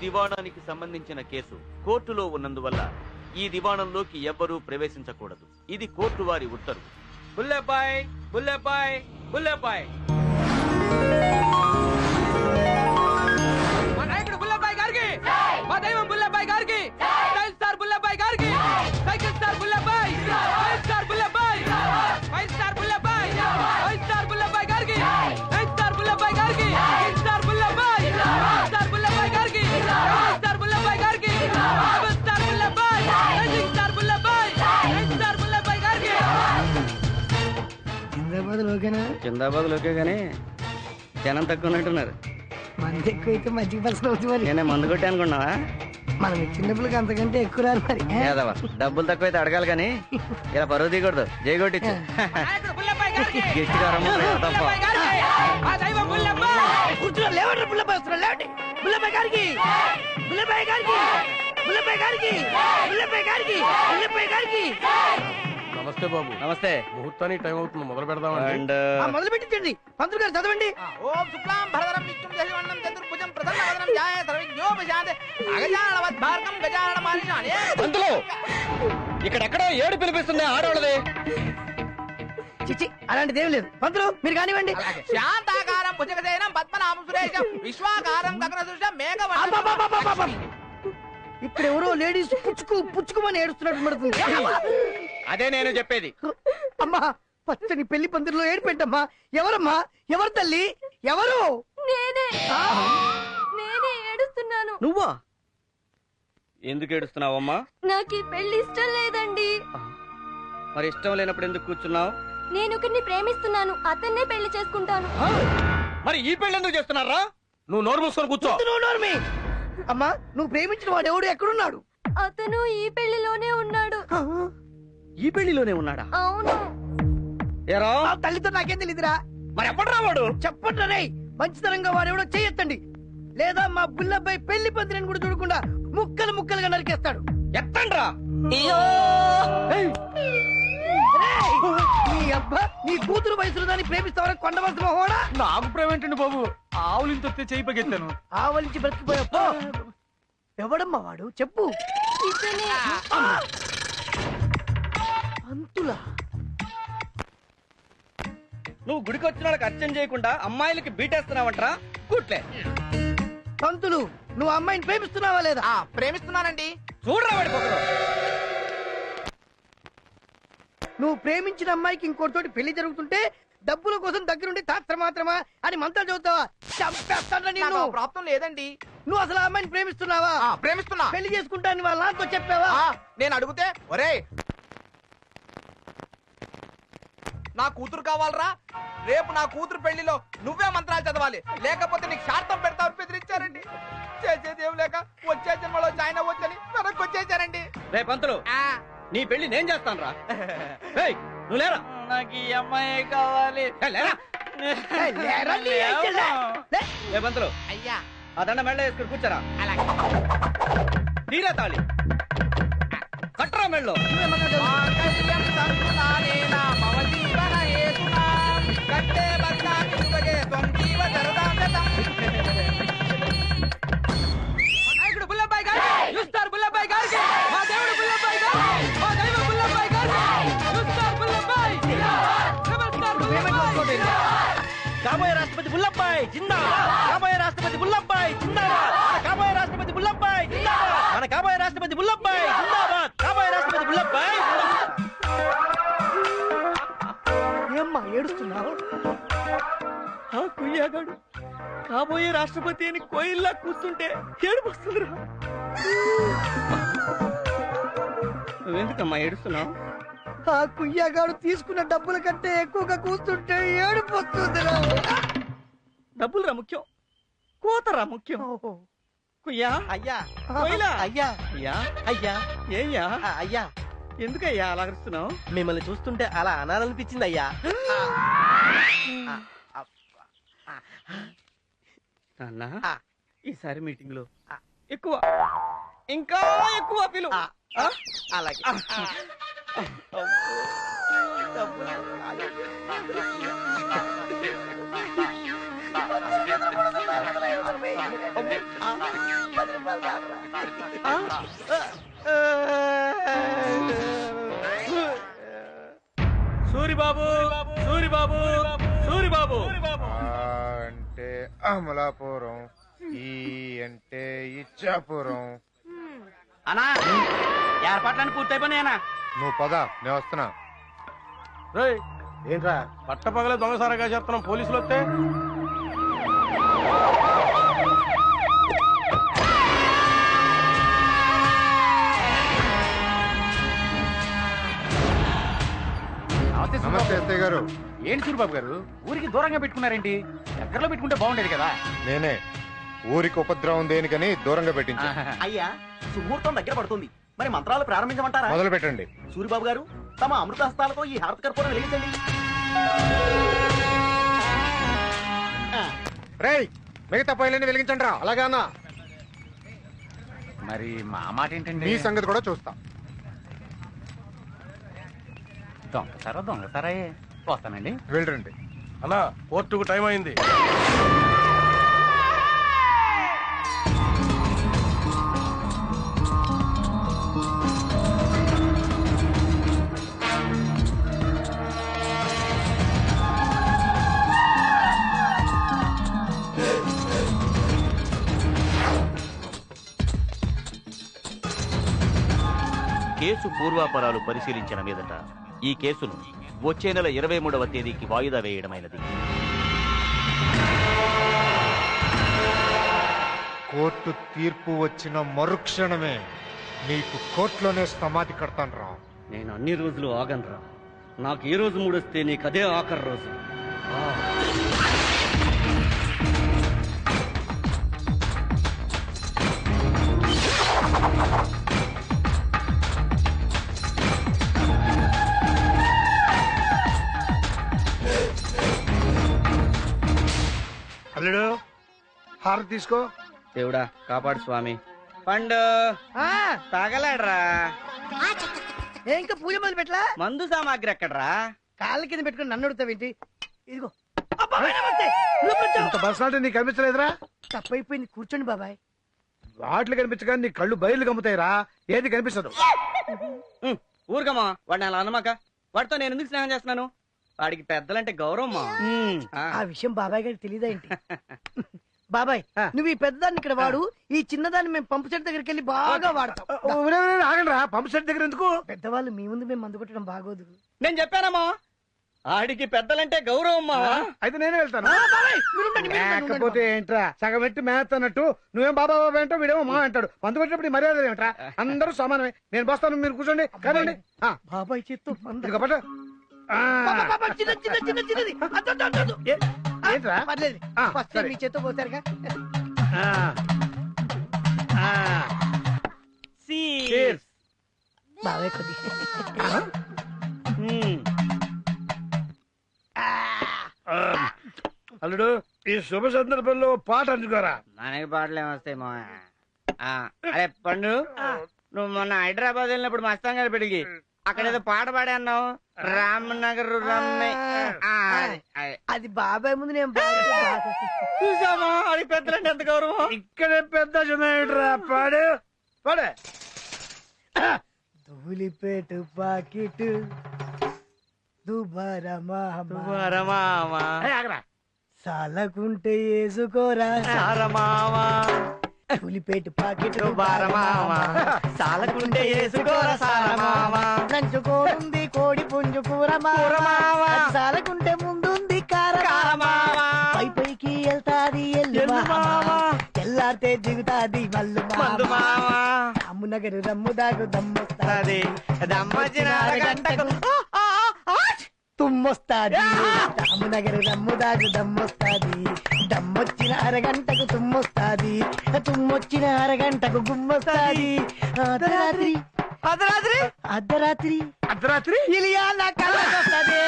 దివాణానికి సంబంధించిన కేసు కోర్టులో ఉన్నందువల్ల ఈ దివాణంలోకి ఎవ్వరూ ప్రవేశించకూడదు. ఇది కోర్టు వారి ఉత్తర్వు. బుల్లెబాయ్ బుల్లెబాయ్ బుల్లెబాయ్. మా నాయకుడు బుల్లెబాయ్ గారికి, మా దైవం బుల్లెబాయ్ గారికి, స్టైల్ స్టార్ బుల్లెబాయ్ గారికి, సైకిల్ స్టార్ బుల్లెబాయ్, ఫైవ్ స్టార్ బుల్లెబాయ్, ఫైవ్ స్టార్ బుల్లెబాయ్, ఫైవ్ స్టార్ బుల్లెబాయ్ గారికి, నైన్ స్టార్ బుల్లెబాయ్ గారికి, సిక్స్ స్టార్ బుల్లెబాయ్, స్టార్ బుల్లెబాయ్ గారికి, స్టార్ బుల్లెబాయ్ గారికి, సెవెన్ స్టార్ బుల్లెబాయ్, సిక్స్ స్టార్ బుల్లెబాయ్, నైన్ స్టార్ బుల్లెబాయ్ గారికి. జిందాబాద్ లోకే గానీ జనం తక్కువ ఉన్నట్టున్నారు. మంది ఎక్కువైతే మజ్జిగ పలసలు అవుతుంది మరి. నేనే మందు కొట్టి అనుకున్నావా? మనం ఇచ్చిన డబ్బులకి అంతకంటే ఎక్కువ రాదు మరి. ఏదవా డబ్బులు తక్కువైతే అడగాలి కానీ ఇలా పరువు తీయకూడదు. జై కొట్టించు గెస్ట్ లేవండి బుల్లబాయ్ వస్తున్నారు, లేవండి బుల్లబాయ్ గారికి, బుల్లబాయ్ గారికి, బుల్లబాయ్ గారికి, బుల్లబాయ్ గారికి, బుల్లబాయ్ గారికి. నమస్తే బాబు. నమస్తే. ముహూర్తానికి టైం అవుతుంది, మొదలు పెడదామండి. అండ్ మొదలు పెట్టించండి. పంతులు గారు చదవండి. ఓం శుక్లాం భరధరం విష్ణుం శశివర్ణం చతుర్భుజం ప్రసన్నవదనం ధ్యాయే సర్వజ్ఞోపశాంతే అగజానవద్భార్గం గజాననమానిషానే. పంతులు ఇక్కడెక్కడో ఏడు పిలిపిస్తుంది ఆడవాళ్ళది. చిచ్చి అలాంటిది ఏం లేదు. పంతులు మీరు కానివ్వండి. శాంతాకారం భుజగసేనం పద్మనాభం సురేశం విశ్వాకారం గగనదృశం మేఘవర్ణం. ఇక్కడ ఎవరో లేడీస్ పుచ్చుకోమని ఏడుస్తున్నట్టు పడుతుంది. అదే నేను చెప్పేది. అమ్మా పచ్చని పెళ్లి పందిరిలో ఏడిపెట్టమ్మా. ఎవరమ్మా? ఎవరు తల్లి? ఎవరు? నేనే ఏడుస్తున్నాను. నువ్వా? ఎందుకు ఏడుస్తున్నావమ్మా? నాకు ఈ పెళ్లి ఇష్టం లేదండి. మరి ఇష్టం లేనప్పుడు ఎందుకు కూర్చున్నావు? నేను ఒకరిని ప్రేమిస్తున్నాను, అతన్నే పెళ్లి చేసుకుంటాను. మరి ఈ పెళ్లి ఎందుకు చేస్తున్నారా? నువ్వు నోరు మూసుకొని కూర్చో. అమ్మా నువ్వు ప్రేమించిన వాడు ఎవడు ఎక్కడున్నాడు? అతను ఈ పెళ్లిలోనే ఉన్నాడు. ఈ పెళ్లిలోనే ఉన్నాడా? అవును. ఏరా తల్లితో నాకేం తెలియదురా. మరి ఎప్పటిరా వాడు? చెప్పండి రే, మంచితనంగా వాడెవడో చెయ్యొద్దండి, లేదా మా బుల్లబ్బాయి పెళ్లి పందిరిని కూడా చూడకుండా ముక్కలు ముక్కలుగా నరికేస్తాడు. ఎత్తండ్రా. నీ అబ్బా నీ కూతురు వయసులో దాన్ని ప్రేమిస్తావరా కొండవలసిన హోడా. నాకు ప్రేమ ఏంటండి బాబు? ఆవులింత చేయి పగెత్తాను. ఆవలించి బ్రతికిపోయా. ఎవడమ్మా వాడు చెప్పు. ఇతనే. అంతులా నువ్వు గుడికి వచ్చిన వాళ్ళకి అర్చన చేయకుండా అమ్మాయిలకి బీటేస్తున్నావంటరా? కూట్లే. పంతులు నువ్వు అమ్మాయిని ప్రేమిస్తున్నావా లేదా? ప్రేమిస్తున్నానండి. చూడరా వాడిపోకరు. నువ్వు ప్రేమించిన అమ్మాయికి ఇంకోటితోటి పెళ్లి జరుగుతుంటే డబ్బుల కోసం దగ్గరుండి తాత్ర మాత్రమా అని మంత్రాలు చదువుతావా? చంపేస్తాను నేను. ప్రాప్తం లేదండి. నువ్వు అసలు ఆ అమ్మాయిని ప్రేమిస్తున్నావా? ప్రేమిస్తున్నా. పెళ్లి చేసుకుంటాను వాళ్ళ నాతో చెప్పావా? నేను అడిగితే ఒరే నా కూతురు కావాలరా, రేపు నా కూతురు పెళ్లిలో నువ్వే మంత్రాలు చదవాలి, లేకపోతే నీకు శార్థం పెడతావు బెదిరించారండి. చేసేది ఏం లేక వచ్చే జన్మలో జాయిన్ అవ్వచ్చని వెనక్కి వచ్చేసారండి. రే పంతులు నీ పెళ్లి నేను చేస్తాను రా. నువ్వు లేరా? నాకు ఈ అమ్మాయి కావాలి. రే పంతులు అయ్యా ఆ దండ మెళ్ళ వేసుకుని కూర్చోరా. అలాగే. తీరా తాళి కట్టరా మెళ్ళో. నాయకుడు బుల్లబాయ్ గారికి, యూస్టార్ బుల్లబాయ్ గారికి, మా దేవుడు బుల్లబాయ్ గారికి, మా దైవం బుల్లబాయ్ గారికి, యూస్టార్ బుల్లబాయ్, రెబల్ స్టార్ బుల్లబాయ్. కాబోయే రాష్ట్రపతి బుల్లబ్బాయ్ జిందాబాద్. కాబోయే రాష్ట్రపతి బుల్లబ్బాయ్ జిందాబాద్. కాబోయే రాష్ట్రపతి బుల్లబ్బాయ్ జిందాబాద్. మన కాబోయే రాష్ట్రపతి బుల్లబ్బాయ్ జిందాబాద్. కాబోయే రాష్ట్రపతి బుల్లబ్బాయ్. ఏమ్మా ఏడుస్తున్నావు? ఆ కుయ్యాగాడు కాబోయే రాష్ట్రపతి అని కోయిల్లా కూర్చుంటే ఏడుపు వస్తుందిరా. నువ్వెందుకమ్మా ఏడుస్తున్నావు? ఆ కుయ్యగాడు తీసుకున్న డబ్బుల కంటే ఎక్కువగా కూస్తుంటే ఏడుపు వస్తుందిరా. డబ్బులురా ముఖ్యం, కోతరా ముఖ్యం. కుయ్యా అయ్యా కోయిలా అయ్యా అయ్యా అయ్యా ఏయ్యా అయ్యా ఎందుకయ్యా అలా అరుస్తున్నావు? మిమ్మల్ని చూస్తుంటే అలా అనాలనిపించింది అయ్యా. నాన్న ఆ. ఈసారి మీటింగ్ లో ఎక్కువ ఇంకా ఎక్కువ పిలు. అలాగే. సూరిబాబు సూరిబాబు సూరిబాబు అంటే అమలాపురం, ఈ అంటే ఇచ్చాపురం. అన్నా ఏర్పాట్లన్నీ పూర్తయిపోయినాయనా? నువ్వు పద, నేను వస్తున్నా. రేయ్ ఏంట్రా పట్టపగలే దొంగసారగా చెప్తున్నాం, పోలీసులు వస్తే నమస్తే ఎస్ఐ గారు. ఏంటి సూరిబాబు గారు ఊరికి దూరంగా పెట్టుకున్నారేంటి? దగ్గరలో పెట్టుకుంటే బాగుండేది కదా. నేనే ఊరికి ఉపద్రవం దేనికని దూరంగా పెట్టించా. అయ్యా సుముహూర్తం దగ్గర పడుతుంది, మరి మంత్రాలు ప్రారంభించమంటారా? మొదలు పెట్టండి. సూరిబాబు గారు తమ అమృత హస్తాలతో ఈ హారత కర్పూరం వెలిగించండి. రేయ్, మిగతా పైలన్నీ వెలిగించండి రా. అలాగానా? మరి మా మాట ఏంటండి? మీ సంగతి కూడా చూస్తా. దొంగసారా వస్తానండి. వెళ్ళండి. అన్నా కోర్టుకు టైం అయింది. కేసు పూర్వాపరాలు పరిశీలించిన మీదట ఈ కేసును వచ్చే నెల 23వ తేదీకి వాయిదా వేయడమైనది. కోర్టు తీర్పు వచ్చిన మరుక్షణమే నీకు కోర్టులోనే సమాధి కడతాను రా. నేను అన్ని రోజులు ఆగనరా. నాకు ఏ రోజు మూడొస్తే నీకు అదే ఆఖరి రోజు. అల్లుడు హారతి తీసుకో. దేవుడా కాపాడు స్వామి. పండు తాగలాడరా. ఇంకా పూజ మొదలు పెట్టలా? మందు సామాగ్రి ఎక్కడరా? కాళ్ళ కింద పెట్టుకుని నన్ను అడుగుతావేంటి? ఇదిగో. అబ్బా, నమస్తే. లోపలికి వచ్చావా? ఇంత పర్సనాలిటీ నీకు కనిపించలేదురా? తప్పైపోయింది, కూర్చోండి బాబాయ్. వాటిలు కనిపించగా నీ కళ్ళు బయలు కమ్ముతాయిరా, ఏది కనిపించదు. ఊరుగమ్మా వాడిని అలా అనమాక. వాడితో నేను ఎందుకు స్నేహం చేస్తున్నాను? వాడికి పెద్దలంటే గౌరవమ్మా. ఆ విషయం బాబాయ్ గారికి తెలియదా ఏంటి? బాబాయ్ నువ్వు ఈ పెద్దదాన్ని ఇక్కడ వాడు, ఈ చిన్నదాన్ని మేము పంపు చెట్టు దగ్గరికి వెళ్ళి బాగా వాడతాం. ఆగండిరా, పంప్ సెట్ దగ్గర ఎందుకు? పెద్దవాళ్ళు మీ ముందు మేము మందు కొట్టడం బాగోదు. నేను చెప్పానమ్మా ఆడికి పెద్దలంటే గౌరవమ్మా. అయితే నేనే వెళ్తాను. బాబాయ్, మీరు ఉండండి, మీరు ఉండండి, లేకపోతే ఏంట్రా, సగం పెట్టి మేత అన్నట్టు నువ్వేం బాబా బాబా అంటావు, వీడేమో మా అంటాడు. పంతు పెట్టినప్పుడు ఈ మర్యాద ఏమిట్రా? అందరూ సమానమే. నేను బస్తాను, మీరు కూర్చోండి. కాదండి. బాబాయ్ చేత్తో మందు. ఇదిగో పట్టు. బాబా, చిన్నది. అద్దు. ఏంట్రా? పర్లేదు, ఆ, ఫస్ట్ సరే. మీ చేత్తో పోతారుగా. Cheers. బాబాయ్ కొద్ది. అల్లుడు, ఈ శుభ సందర్భంలో పాట అందుకోరా. మనకి పాటలు ఏమొస్తాయి మా. అరే పండు, నువ్వు మొన్న హైదరాబాద్ వెళ్ళినప్పుడు మస్తాం గారి పెడిగి అక్కడ ఏదో పాట పాడే అన్నావు. రామనగర్ అది బాబాయ్ ముందు నేను చూసామా అది పెద్దలంటే ఎంత గౌరవం. ఇక్కడే పెద్ద చిన్న పాడు పాడే. ధూళిపేటు పాకిట్ దుబారమా ఆగరా. సాలకుంటే వేసుకోరా సారమావా ధూళిపేటు పాకిట్ బారమావా సాలకుంటే వేసుకోరా సారమావా నంచుకోడుంది కోడి పుంజు కూర కూరమావా. సాలకుంటే ముందుంది కారమావా పైకి వెళ్తాది ఎల్లు మావా తెల్లారితే దిగుతాది మల్లు మందు మావా అమ్మునగరు రమ్ము దాగు దమ్మొస్తాది దమ్మొచ్చిన అరగంటకు తుమ్మొస్తాది అమ్మునగరు రమ్ము దాగు దమ్మొస్తాది దమ్మొచ్చిన అరగంటకు తుమ్మొస్తాది తుమ్మొచ్చిన అరగంటకు గుమ్మొస్తాది అర్ధరాత్రి అర్ధరాత్రి అర్ధరాత్రి అర్ధరాత్రి ఇలియా నా కళ్ళకొస్తది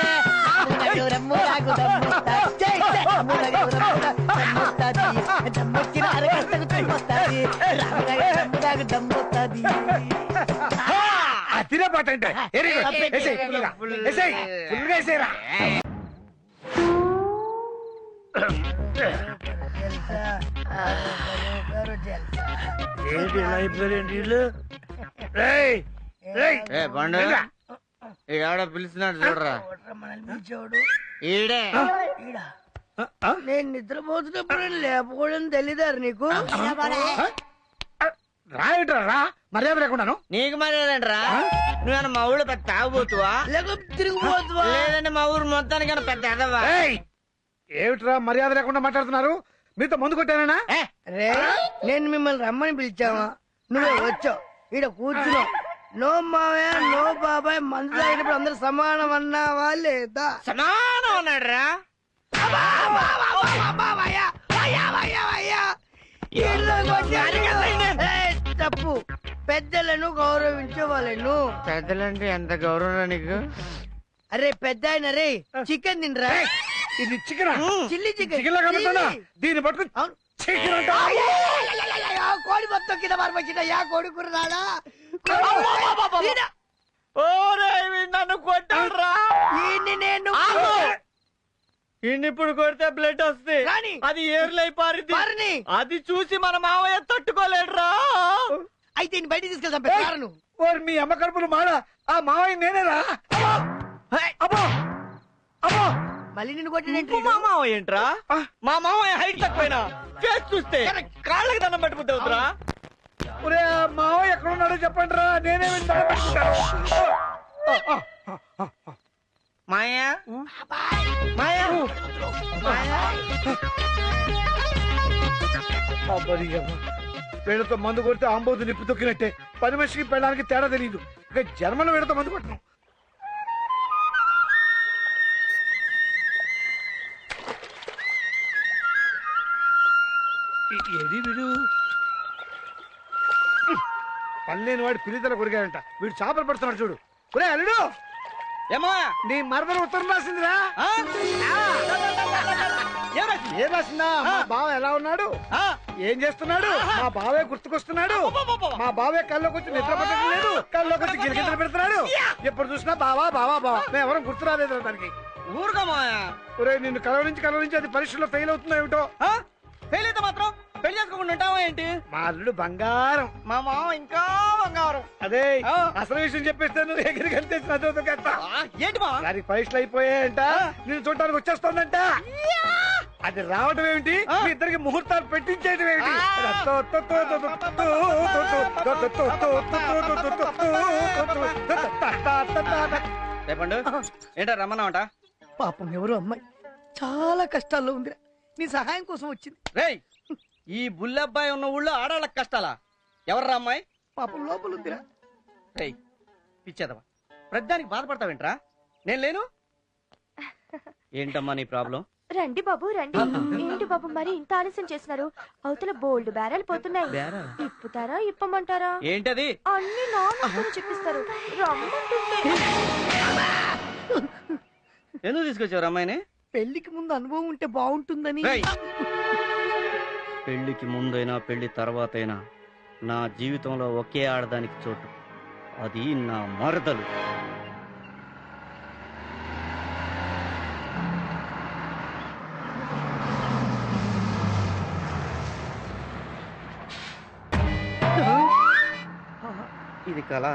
అమ్మునగరు రమ్ము దాగు దమ్మొస్తాది జై జై అమ్మునగరు రమ్ము దాగు దమ్మొస్తాది దమ్మొచ్చిన అరగంటకు తుమ్మొస్తాది రామనగరు రమ్ము దాగు దమ్మొస్తాది తినే పాట అంటే వెరీ గుడ్. ఏసేయ్, ఫుల్గా. ఏసేయ్, ఫుల్గా ఏసేయ్ రా. ఏంటి ఇలా అయిపోయారు వీళ్ళు? రేయ్, రేయ్, పండు ఏంట్రా? ఎవడో పిలుస్తున్నాడు చూడరా ఈడే నేను నిద్రపోతున్నప్పుడు లేకపోవడం తెలీదారు నీకు రాయట్రా రా మర్యాద లేకుండాను. నీకు మరేదంటరా నువ్వేనా మా ఊళ్ళో పెద్ద తాగుబోతువా లేక తిరిగిపోతువా లేదంటే మా ఊరు మొత్తానికి పెద్ద ఎదవా ఏయ్, ఏమిట్రా మర్యాద లేకుండా మాట్లాడుతున్నారు? మీతో ముందు కొట్టానా? రే నేను మిమ్మల్ని రమ్మని పిలిచావా? నువ్వే వచ్చావు, ఈడ కూర్చున్నావు. నో మావయ్య నో బాబాయ్, మందు తాగినప్పుడు అందరు సమానం అన్నావా లేదా? సమానం అన్నాడు రా తప్పు. పెద్దలను గౌరవించే వాళ్ళను. పెద్దలంటే ఎంత గౌరవం నీకు అరే పెద్ద ఆయన రే చికెన్ తినరా? ఇది చికెన్ చిల్లీ చికెన్. చికెన్ లాగా కనబడుతుందా? దీన్ని పట్టుకుని చికెన్ అంటా? కోడి మొత్తం కింద మార్పచ్చిన యా కోడి కూర రాడా? నన్ను కొట్టాడురా నేను ఇప్పుడు కొడితే బ్లడ్ వస్తే రాని. అది ఏర్లై పారింది పారని. అది చూసి మన మావయ్య తట్టుకోలేడురా అయితే ఈయన బయటికి తీసుకెళ్తాం పెట్టారు. ఓరి మీ అమ్మ కడుపులు మాడ, ఆ మావయ్య నేనేరా? అబ్బో అబ్బో, మళ్ళీ నిన్ను కొట్టిన మా మావయ్య ఏంట్రా మా మావయ్య హైట్ తక్కువైనా ఫేస్ చూస్తే కాళ్ళకి దండం పెట్టబుద్ది అవుతురా ఒరే ఆ మావయ్య ఎక్కడున్నాడో చెప్పండి రా, నేనే మాయా మాయా వీళ్ళతో మందు కొడితే ఆంబోతు నిప్పు తొక్కినట్టే. 10 మనిషికి పెళ్ళడానికి తేడా తెలియదు. ఇక జన్మలో వీళ్ళతో మందు కొట్టను. ఏది వీడు పల్లెని వాడి పిలితల కొరిగాడంట. వీడు చేపలు పడుతున్నాడు చూడు. ఒరే అల్లుడు, ఏమా నీ మరదలు ఉత్తరం రాసిందిరా. ఏం రాసిందా? మా బావ ఎలా ఉన్నాడు, ఏం చేస్తున్నాడు, మా బావే గుర్తుకొస్తున్నాడు, మా బావే కల్లోకి వచ్చి నిద్ర పట్టడం లేదు, కల్లోకి వచ్చి గిలిగింతలు పెడుతున్నాడు, ఎప్పుడు చూసినా బావా బావా బావా. మేము ఎవరం గుర్తు రాలేదు దానికి. ఊరుగా మాయా ఒరే నిన్ను కలవరించి అది పరీక్షలో ఫెయిల్ అవుతుందో ఏమిటో. ఫెయిల్ అయితే మాత్రం పెళ్లి చేసుకోకుండా ఉంటావా ఏంటి? మా అల్లుడు బంగారం, మా మామ ఇంకా బంగారం. అదే అసలు విషయం చెప్పేస్తే నువ్వు ఎగిరి కలిపేసి నచ్చవుతా. ఏంటి మా దానికి పరీక్షలు అయిపోయాయంట, నేను చూడటానికి వచ్చేస్తోందంట. అది రావడం ఏమిటి, మీ ఇద్దరికి ముహూర్తాలు పెట్టించేయడం ఏమిటి? రేపండు ఏంటా రమ్మన్నావంట? పాపం ఎవరు అమ్మాయి చాలా కష్టాల్లో ఉందిరా, నీ సహాయం కోసం వచ్చింది. రేయ్ ఈ బుల్లబ్బాయి ఉన్న ఊళ్ళో ఆడాళ్ళకి కష్టాలా? ఎవర్రా అమ్మాయి? పాపం లోపల ఉందిరా. రేయ్ పిచ్చేదవా, ప్రతిదానికి బాధపడతావేంట్రా? నేను లేను. ఏంటమ్మా నీ ప్రాబ్లం? రండి బాబు రండి. ఏంటి బాబు మరి ఇంత ఆలస్యం చేస్తున్నారు? అవతల బోల్డ్ బేరాలు పోతున్నాయి. ఇప్పుతారా ఇప్పమంటారా? ఏంటది? అన్ని నాన్న చెప్పిస్తారు. రమ్మంటుంటే ఎందుకు తీసుకొచ్చావు అమ్మాయిని? పెళ్లికి ముందు అనుభవం ఉంటే బాగుంటుందని. పెళ్లికి ముందైనా పెళ్లి తర్వాతైనా నా జీవితంలో ఒకే ఆడదానికి చోటు, అది నా మరదలు. ఇది కళ.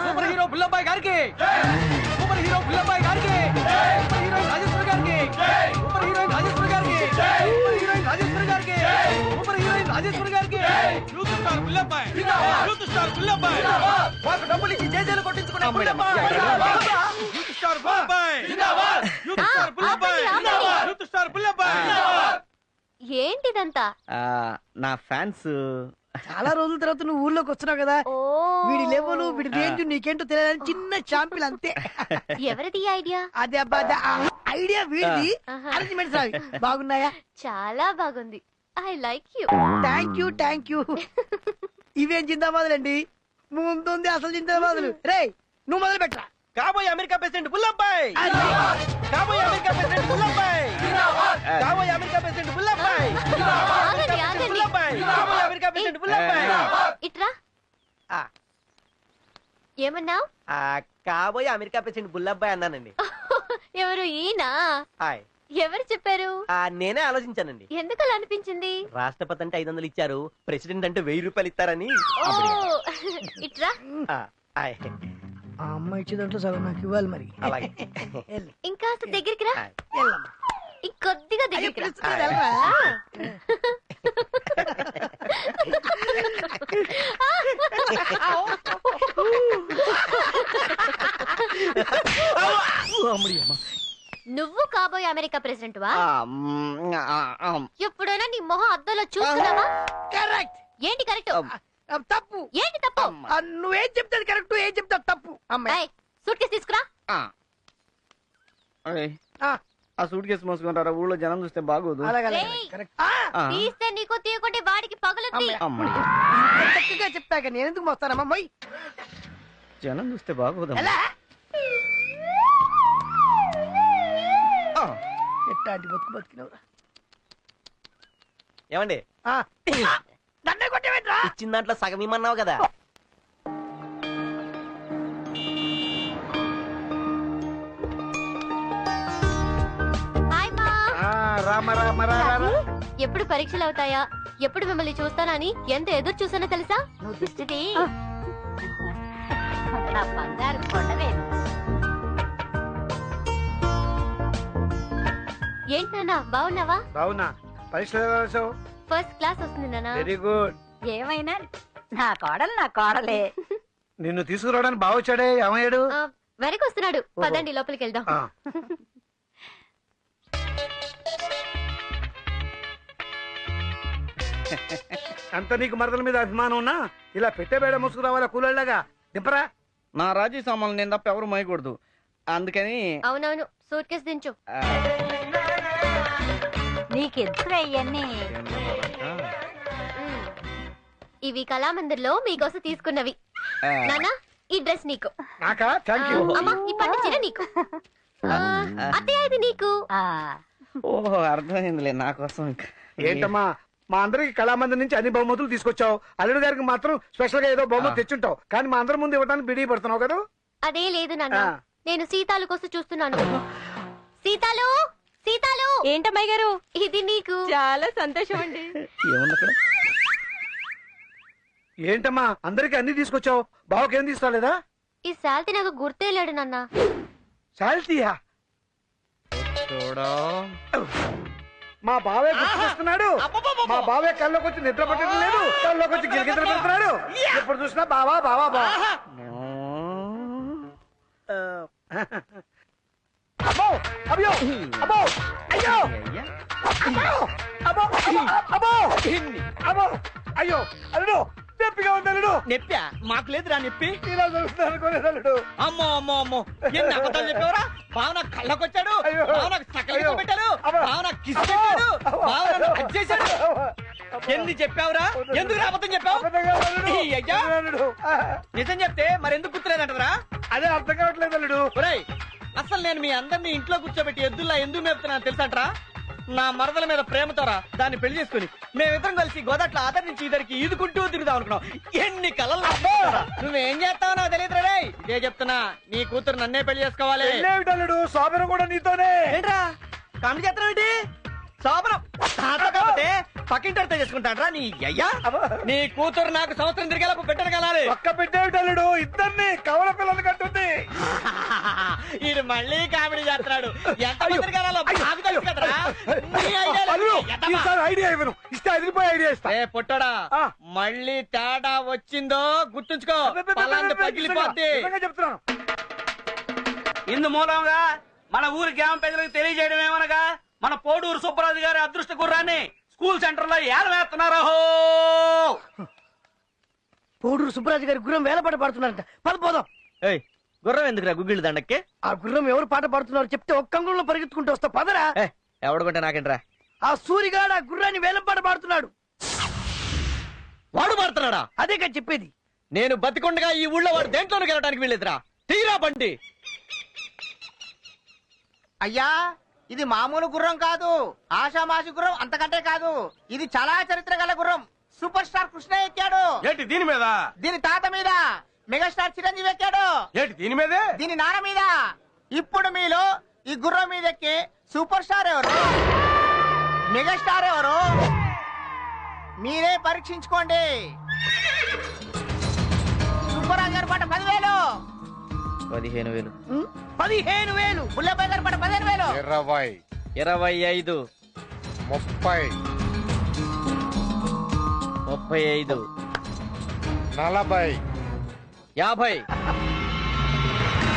సూపర్ హీరో బుల్లబ్బాయి గారికి, సూపర్ హీరో బుల్లబ్బాయి గారికి, సూపర్ హీరోయిన్ రాజేశ్వరి గారికి, సూపర్ హీరోయిన్ రాజేశ్వరి గారికి, సూపర్ హీరోయిన్ రాజేశ్వరి గారికి, సూపర్ హీరోయిన్ రాజేశ్వరి గారికి. యూత్ స్టార్ బుల్లబ్బాయి, యూత్ స్టార్ బుల్లబ్బాయి, మాకు డబ్బులు ఇచ్చి జేజేలు కొట్టించుకునే బుల్లబ్బాయి. యూత్ స్టార్ బుల్లబ్బాయి, యూత్ స్టార్ బుల్లబ్బాయి, యూత్ స్టార్ బుల్లబ్బాయి. ఏంటిదంతా? నా ఫ్యాన్స్. చాలా రోజుల తర్వాత నువ్వు ఊర్లోకి వస్తున్నావు కదా, వీడి లెవెల్ వీడి రేంజ్ నీకేంటో తెలియదని చిన్న షాంపిల్ అంతే. ఎవరిది ఐడియా? అదే అబ్బా ఐడియా వీడిది. అరేంజ్మెంట్స్ అవి బాగున్నాయా? చాలా బాగుంది. I like you. Thank you. ఇవేం జిందాబాదులండి, ముందుంది అసలు జిందాబాదులు. రే నువ్వు మొదలు పెట్టరా. కాబోయే అమెరికా ప్రెసిడెంట్ బుల్లబ్బాయి, కాబోయే అమెరికా ప్రెసిడెంట్ బుల్లబ్బాయి, కాబోయే అమెరికా ప్రెసిడెంట్ బుల్లబ్బాయి, ఆగండి, ఆగండి. బుల్లబ్బాయి, కాబోయే అమెరికా ప్రెసిడెంట్ బుల్లబ్బాయి. ఇట్రా. ఏమన్నావు? కాబోయే అమెరికా ప్రెసిడెంట్ బుల్లబ్బాయి అన్నానండి. ఎవరు ఈయన? హాయ్. ఎవరు చెప్పారు? నేనే ఆలోచించానండి. ఎందుకు అలా అనిపించింది? రాష్ట్రపతి అంటే 500 ఇచ్చారు, ప్రెసిడెంట్ అంటే 1000 రూపాయలు ఇస్తారని. ఇట్రా. హాయ్. ఆ అమ్మాయి ఇచ్చే దాంట్లో సగం నాకు ఇవ్వాలి మరి. అలాగే. ఇంకాస్త దగ్గరికి రా. ఇంకొద్దిగా దగ్గరికి రా. నువ్వు కాబోయే అమెరికా ప్రెసిడెంట్ వా? ఎప్పుడైనా నీ మొహం అద్దంలో చూస్తున్నావా? కరెక్ట్. ఏంటి కరెక్ట్? తప్పు. ఏంటి తప్పు? నువ్వేం చెప్తాది కరెక్ట్, ఏం చెప్తావు తప్పు. అమ్మాయి సూట్ కేసు తీసుకురా. ఆ సూట్ కేసు మోసుకుంటారా? ఊళ్ళో జనం చూస్తే బాగోదు. రేయ్, తీస్తే నీకు తీయకుంటే వాడికి పగులుద్ది. చక్కగా చెప్పాక నేను ఎందుకు మోస్తానమ్మా? మొయ్. జనం చూస్తే బాగోదు. ఎట్టాంటి బతుకు బతికినవురా. ఏమండి, నన్నే కొట్టేవేంట్రా? ఇచ్చిన దాంట్లో సగం ఇమ్మన్నావు కదా. హాయ్ మా. రామ రామ రామ. ఎప్పుడు పరీక్షలు అవుతాయా, ఎప్పుడు మిమ్మల్ని చూస్తానని ఎంత ఎదురు చూసానో తెలుసా? నువ్వు దిష్టిది నా బంగారు కొండవేను. ఏంటి నాన్న, బాగున్నావా? బావునా? పరీక్ష ఫస్ట్ క్లాస్ వస్తుంది నాన్న. Very good. ఏమైనా నా కోడలు నా కోడలే. నిన్ను తీసుకురావడానికి బాగా వచ్చాడే, ఏమయ్యాడు? వెనక్కి వస్తున్నాడు. పదండి లోపలికి వెళ్దాం. అంత నీకు మరదల మీద అభిమానం ఉన్నా ఇలా పెట్టేబేడ ముసుకురావాలా కూలళ్ళగా దింపరా. నా రాజీ సామాన్లు నేను తప్ప ఎవరు మోయకూడదు, అందుకని. అవునవును, సూట్ కేసు దించు. నీకెందుకు ఇవన్నీ? ఇవి కళామందిర్లో మీకోసం తీసుకున్నవి. నాన్న, ఈ డ్రెస్ నీకు. నాకా? Thank you. అమ్మా, ఈ పట్టు చీర నీకు. అత్తయ్య, ఇది నీకు. ఓహో, అర్థమైందిలే. నా కోసం ఏంటమ్మా, మా అందరికి కళామందిర్ నుంచి అన్ని బహుమతులు తీసుకొచ్చావు. అల్లుడు గారికి మాత్రం స్పెషల్ గా ఏదో బహుమతి తెచ్చుంటావు, కానీ మా అందరి ముందు ఇవ్వడానికి బిడి పడుతున్నావు కదా. అదే లేదు నాన్న, నేను సీతాలు కోసం చూస్తున్నాను. సీతాలు, సీతాలు. ఏంటమ్మాయి గారు? ఇది నీకు. చాలా సంతోషం అండి. ఏముంది అక్కడ? ఏంటమ్మా, అందరికి అన్ని తీసుకొచ్చావు, బావకేం తీసుకోలేదా? ఈ శాల్తీ నాకు గుర్తే లేడు నాన్న. శాల్తీయా? మా బావే గుర్తుకొస్తున్నాడు. మా బావే కల్లోకి వచ్చి నిద్ర పట్టడం లేదు, కల్లోకి వచ్చి గిరిగిద్దరు పెడుతున్నాడు. ఎప్పుడు చూసినా బావా బావా బావా. అబ్బో, అయ్యో, అబ్బో, అయ్యో, అబ్బో, అబ్బో, అబ్బో, అయ్యో, అల్లుడు నొప్పిగా ఉంది. అల్లుడు నెప్పా? మాకు లేదురా నొప్పి. ఇలా చూస్తున్నాను అనుకోలేదు అల్లుడు. అమ్మో అమ్మో అమ్మో, ఎన్ని అబద్ధాలు చెప్పావురా? బావ నాకు కళ్ళకొచ్చాడు, బావ నాకు సకలించి పెట్టాడు, బావ నాకు కిస్ పెట్టాడు, బావ నన్ను హగ్ చేశాడు. ఎన్ని చెప్పావురా? ఎందుకు అబద్ధం చెప్పావు? ఈ అయ్యా, నిజం చెప్తే మరెందుకు గుర్తులేదంటరా? అదే అర్థం కావట్లేదు అల్లుడు. ఒరేయ్, అసలు నేను మీ అందరినీ ఇంట్లో కూర్చోబెట్టి ఎద్దుల్లా ఎందుకు మేపుతున్నాను తెలుసంటరా? నా మరదల మీద ప్రేమతోరా దాన్ని పెళ్లి చేసుకుని మేమిద్దరం కలిసి గోదట్ల ఆదరి నుంచి ఇద్దరికి ఈదుకుంటూ తిరుగుదాం అనుకున్నాం. ఎన్ని కలలు! నువ్వేం చేస్తావు నాకు తెలియదు రే. ఇదే చెప్తున్నా, నీ కూతురు నన్నే పెళ్లి చేసుకోవాలి. అల్లుడు, శోభన కూడా నీతోనే. ఏంట్రా కామెడీ చేస్తున్నావు ఏంటి? శోభనం కాకపోతే పక్కింటితో చేసుకుంటాడ్రా నీ అయ్యా. నీ కూతురు నాకు సంవత్సరం తిరిగేలా బిడ్డను కలాలి. పక్క బిడ్డేమిటల్లుడు, ఇద్దరిని కవల పిల్లలు కట్టుంది. ఇది మళ్ళీ కామెడీ చేస్తున్నాడు. ఎంత మందిని కలాలో నాకు తెలుసు కదరా. ఐడియా ఇవ్వను, ఇస్తే అదిరిపోయి ఐడియా ఇస్తా. ఏ పొట్టడా, మళ్ళీ తేడా వచ్చిందో గుర్తుంచుకో, పలాంటి పగిలిపోద్ది. చెప్తున్నాను. ఇందు మూలంగా మన ఊరి గ్రామ ప్రజలకు తెలియజేయడం ఏమనగా, మన పోడూరు సుబ్బరాజు గారి అదృష్ట గుర్రాన్ని స్కూల్ సెంటర్ లో ఏలవేస్తున్నారు. పోడూరు సుబ్బరాజు గారి గుర్రం వేలపాట పాడుతున్నారంట. పద పోదాం. గుర్రం ఎందుకురా గుగ్గిళ్ళు దండక్కి? ఆ గుర్రం ఎవరు పాట పాడుతున్నారు చెప్తే ఒక్క అంగుళంలో పరిగెత్తుకుంటూ వస్తా. పదరా. ఎవడుకుంటే నాకేంట్రా? ఆ సూరిగాడు ఆ గుర్రాన్ని వేలం పాట పాడుతున్నాడు. వాడు పాడుతున్నాడా? అదే కదా చెప్పేది. నేను బతికొండగా ఈ ఊళ్ళో వాడు దేంట్లోనూ గెలవడానికి వీళ్ళేదురా. తీరా బండి. అయ్యా, ఇది మామూలు గుర్రం కాదు, ఆషామాషి గుర్రం అంతకంటే కాదు. ఇది చాలా చరిత్ర గల గుర్రం. సూపర్ స్టార్ కృష్ణ ఎక్కాడు. ఏంటి దీని మీద? దీని తాత మీద. మెగాస్టార్ చిరంజీవి ఎక్కాడు ఏంటి దీని మీదే? దీని నాన్న మీద. ఇప్పుడు మీలో ఈ గుర్రం మీద ఎక్కే సూపర్ స్టార్ ఎవరు, మెగాస్టార్ ఎవరు, మీరే పరీక్షించుకోండి. సూపర్ గారి పాట 10,000, 15,000, 15,000. బుల్లబాయ్ గారి పాట 15,000. 20, 25, 30, 35, 40, 50.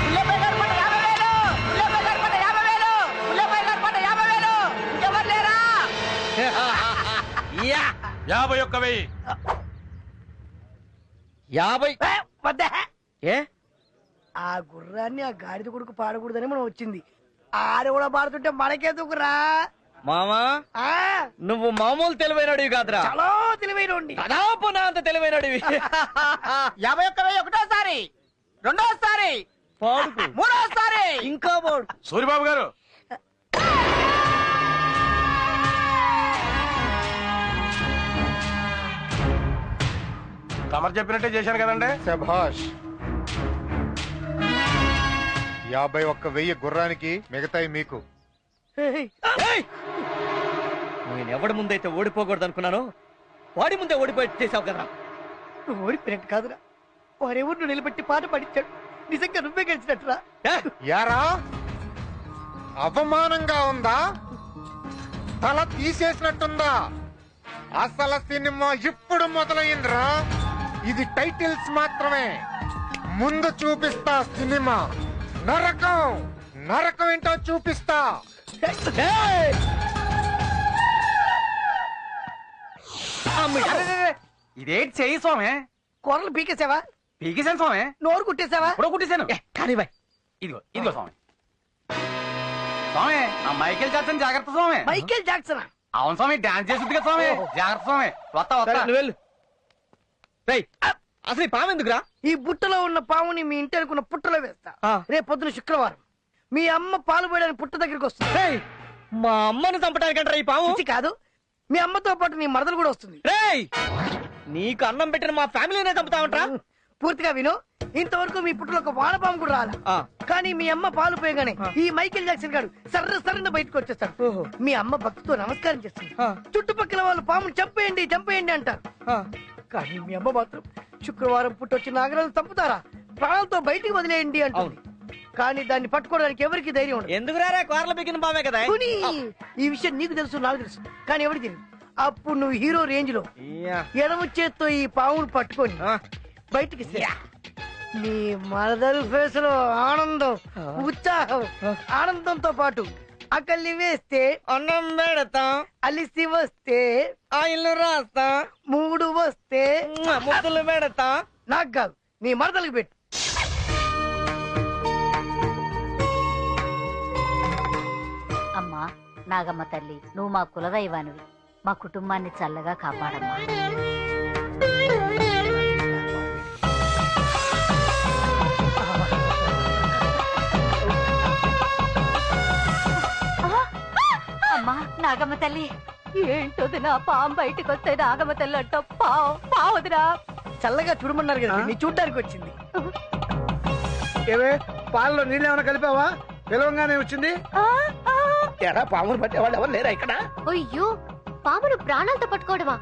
బుల్లబాయ్ గారి పాట 50,000. బుల్లబాయ్ గారి పాట 50,000. బుల్లబాయ్ గారి పాట 50,000. ఇంకెవరు లేరా? 51,000. 50. వద్దా? ఏ ఆ గుర్రాన్ని ఆ గాడిద కొడుకు పాడకూడదని మనం వచ్చింది. ఆడ కూడా పాడుతుంటే మనకెందుకురా? మామా ఆ, నువ్వు మామూలు తెలివైనడివి కాదురా, చాలా తెలివైనోండి. దాదాపు నా అంత తెలివైనడివి. 51,000 ఒకటోసారి, రెండోసారి, పాడుకు మూడోసారి. ఇంకా పాడు. సూరిబాబు గారు తమరు చెప్పినట్టే చేశాను కదండి. శభాష్. 51,000 గుర్రానికి, మిగతాయి మీకు. ఏయ్! నేను ఎవడి ముందైతే ఓడిపోకూడదు అనుకున్నానో వాడి ముందే ఓడిపోయి చేసావు కదరా. నువ్వు ఓడిపోయినట్టు కాదురా, వారెవరు నిలబెట్టి పాట పాడించాడు. నిజంగా నువ్వే గెలిచినట్టురా. యారా, అవమానంగా ఉందా? తల తీసేసినట్టుందా? అసలు సినిమా ఇప్పుడు మొదలైందిరా. ఇది టైటిల్స్ మాత్రమే, ముందు చూపిస్తా సినిమా. నరకం, నరకం ఏంటో చూపిస్తా. ఇదేంటి చెయ్యి స్వామి? కూరలు పీకేసావా? పీకేశాను స్వామి. నోరు కుట్టేసావా? ఇప్పుడు కుట్టేశాను. కానీ బాయ్, ఇదిగో ఇదిగో స్వామి. స్వామి ఆ మైకేల్ జాక్సన్ జాగ్రత్త స్వామి. Michael Jackson. అవును స్వామి, డాన్స్ చేస్తుంది కదా స్వామి. జాగ్రత్త స్వామి. వస్తా వస్తా. నువ్వు వెళ్ళు. రేయ్, అసలు ఈ పాము ఎందుకురా? ఈ బుట్టలో ఉన్న పాముని మీ ఇంటి అనుకున్న పుట్టలో వేస్తా. రేపు పొద్దున శుక్రవారం మీ అమ్మ పాలు పోయడానికి పుట్ట దగ్గరికి వస్తుంది. రేయ్, మా అమ్మని చంపడానికంటారా ఈ పాము? పిచ్చి కాదు, మీ అమ్మతో పాటు నీ మరదలు కూడా వస్తుంది. రేయ్, నీకు అన్నం పెట్టిన మా ఫ్యామిలీనే చంపుతావంటరా? పూర్తిగా విను, ఇంతవరకు మీ పుట్టలో ఒక వానపాము కూడా రాలా. కానీ మీ అమ్మ పాలు పోయగానే ఈ మైకేల్ జాక్సన్ గారు సర్రన బయటకు వచ్చేస్తాడు. మీ అమ్మ భక్తితో నమస్కారం చేస్తుంది. చుట్టుపక్కల వాళ్ళు పాముని చంపేయండి చంపేయండి అంటారు. కానీ మీ అమ్మ మాత్రం శుక్రవారం పుట్టొచ్చి నాగరాజు చంపుతారా, ప్రాణాలతో బయటికి వదిలేయండి అంటుంది. కానీ దాన్ని పట్టుకోవడానికి ఎవరికి ధైర్యం ఉండదు. ఎందుకు రారా, కోరలు బిగిన పామే కదా. పోనీ, ఈ విషయం నీకు తెలుసు నాకు తెలుసు, కానీ ఎవరికి తెలియదు. అప్పుడు నువ్వు హీరో రేంజ్ లో ఎడమ చేత్తో ఈ పావును పట్టుకొని బయటికి నీ మరదలు ఫేస్ లో ఆనందం, ఉత్సాహం, ఆనందంతో పాటు అకల్లి వేస్తే అన్నం పెడతాం, అలిసి వస్తే ఆయిల్ రాస్తా, మూడు వస్తే ముద్దులు పెడతా. నాకు కాదు, నీ మరదలకు పెట్టు. అమ్మా నాగమ్మ తల్లి, నువ్వు మా కులదైవానివి, మా కుటుంబాన్ని చల్లగా కాపాడమ్మా. అమ్మా నాగమ్మ తల్లి, ఏంటోది నా పాము బయటకు వస్తే నాగమ్మ తల్లి అంట పావుదిరా. చల్లగా చూడమన్నారు కదా, నీ చూడ్డానికి వచ్చింది. ఏవే, పాలలో నీళ్ళు ఏమైనా కలిపావా? పిలవంగానే వచ్చింది. ఎరా, పామును పట్టేవాళ్ళు ఎవరు లేరా ఇక్కడ? అయ్యో, పామును ప్రాణాలతో పట్టుకోవడమా?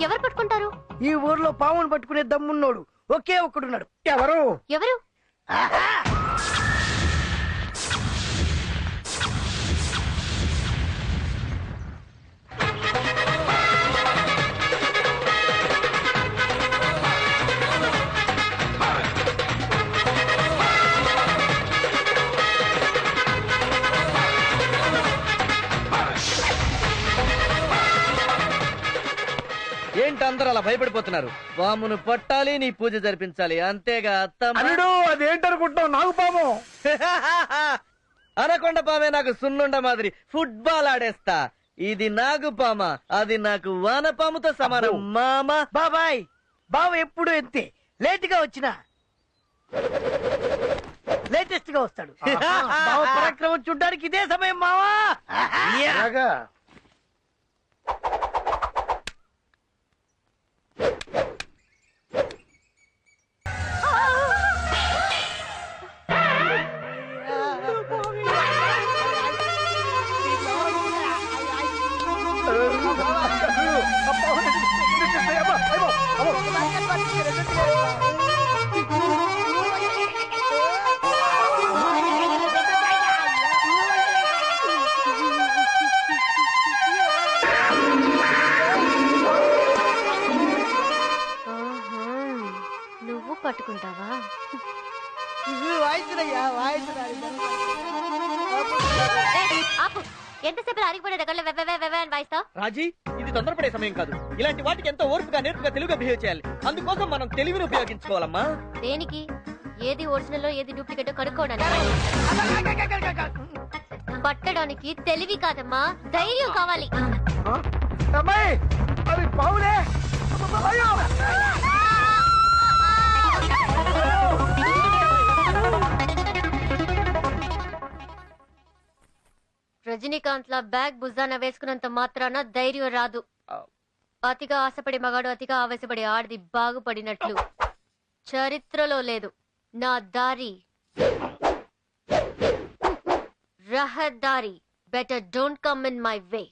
ఎవరు పట్టుకుంటారు? ఈ ఊర్లో పామును పట్టుకునే దమ్మున్నోడు ఒకే ఒక్కడున్నాడు. ఎవరు? ఎవరు? ఏంటి అందరూ అలా భయపడిపోతున్నారు? పామును పట్టాలి, నీ పూజ జరిపించాలి, అంతేగా అత్తమ్మ? అల్లుడు, అదేంటనుకుంటున్నావు? నాగు పాము. అనకొండ పామే నాకు సున్నుండ మాదిరి ఫుట్బాల్ ఆడేస్తా. ఇది నాగు పామ, అది నాకు వానపాముతో సమానం మామ. బాబాయ్, బావ ఎప్పుడు ఎంతే, లేట్ గా వచ్చినా లేటెస్ట్ గా వస్తాడు. బావ పరాక్రమం చూడ్డానికి ఇదే సమయం మావా. పట్టుకుంటావా? వాయించురయ్యా వాయించురా. ఆపు. ఎంతసేపు ఆరిగిపోయిన దగ్గరలో వెవ్వె అని వాయిస్తావు? రాజీ, ఇది తొందరపడే సమయం కాదు. ఇలాంటి వాటికి ఎంతో ఓర్పుగా నేర్పుగా తెలుగుగా బిహేవ్ చేయాలి. అందుకోసం మనం తెలివిని ఉపయోగించుకోవాలమ్మా. దేనికి? ఏది ఒరిజినల్ ఏది డూప్లికేట్ కనుక్కోవడానికి. పట్టడానికి తెలివి కాదమ్మా, ధైర్యం కావాలి. అమ్మాయి అది పావులే. అయ్యో రజనీకాంత్ లా బ్యాగ్ భుజాన వేసుకున్నంత మాత్రాన ధైర్యం రాదు. అతిగా ఆశపడి మగాడు అతిగా ఆవేశపడి ఆడిది బాగుపడినట్లు చరిత్రలో లేదు. నా దారి రహదారి. Better don't come in my way.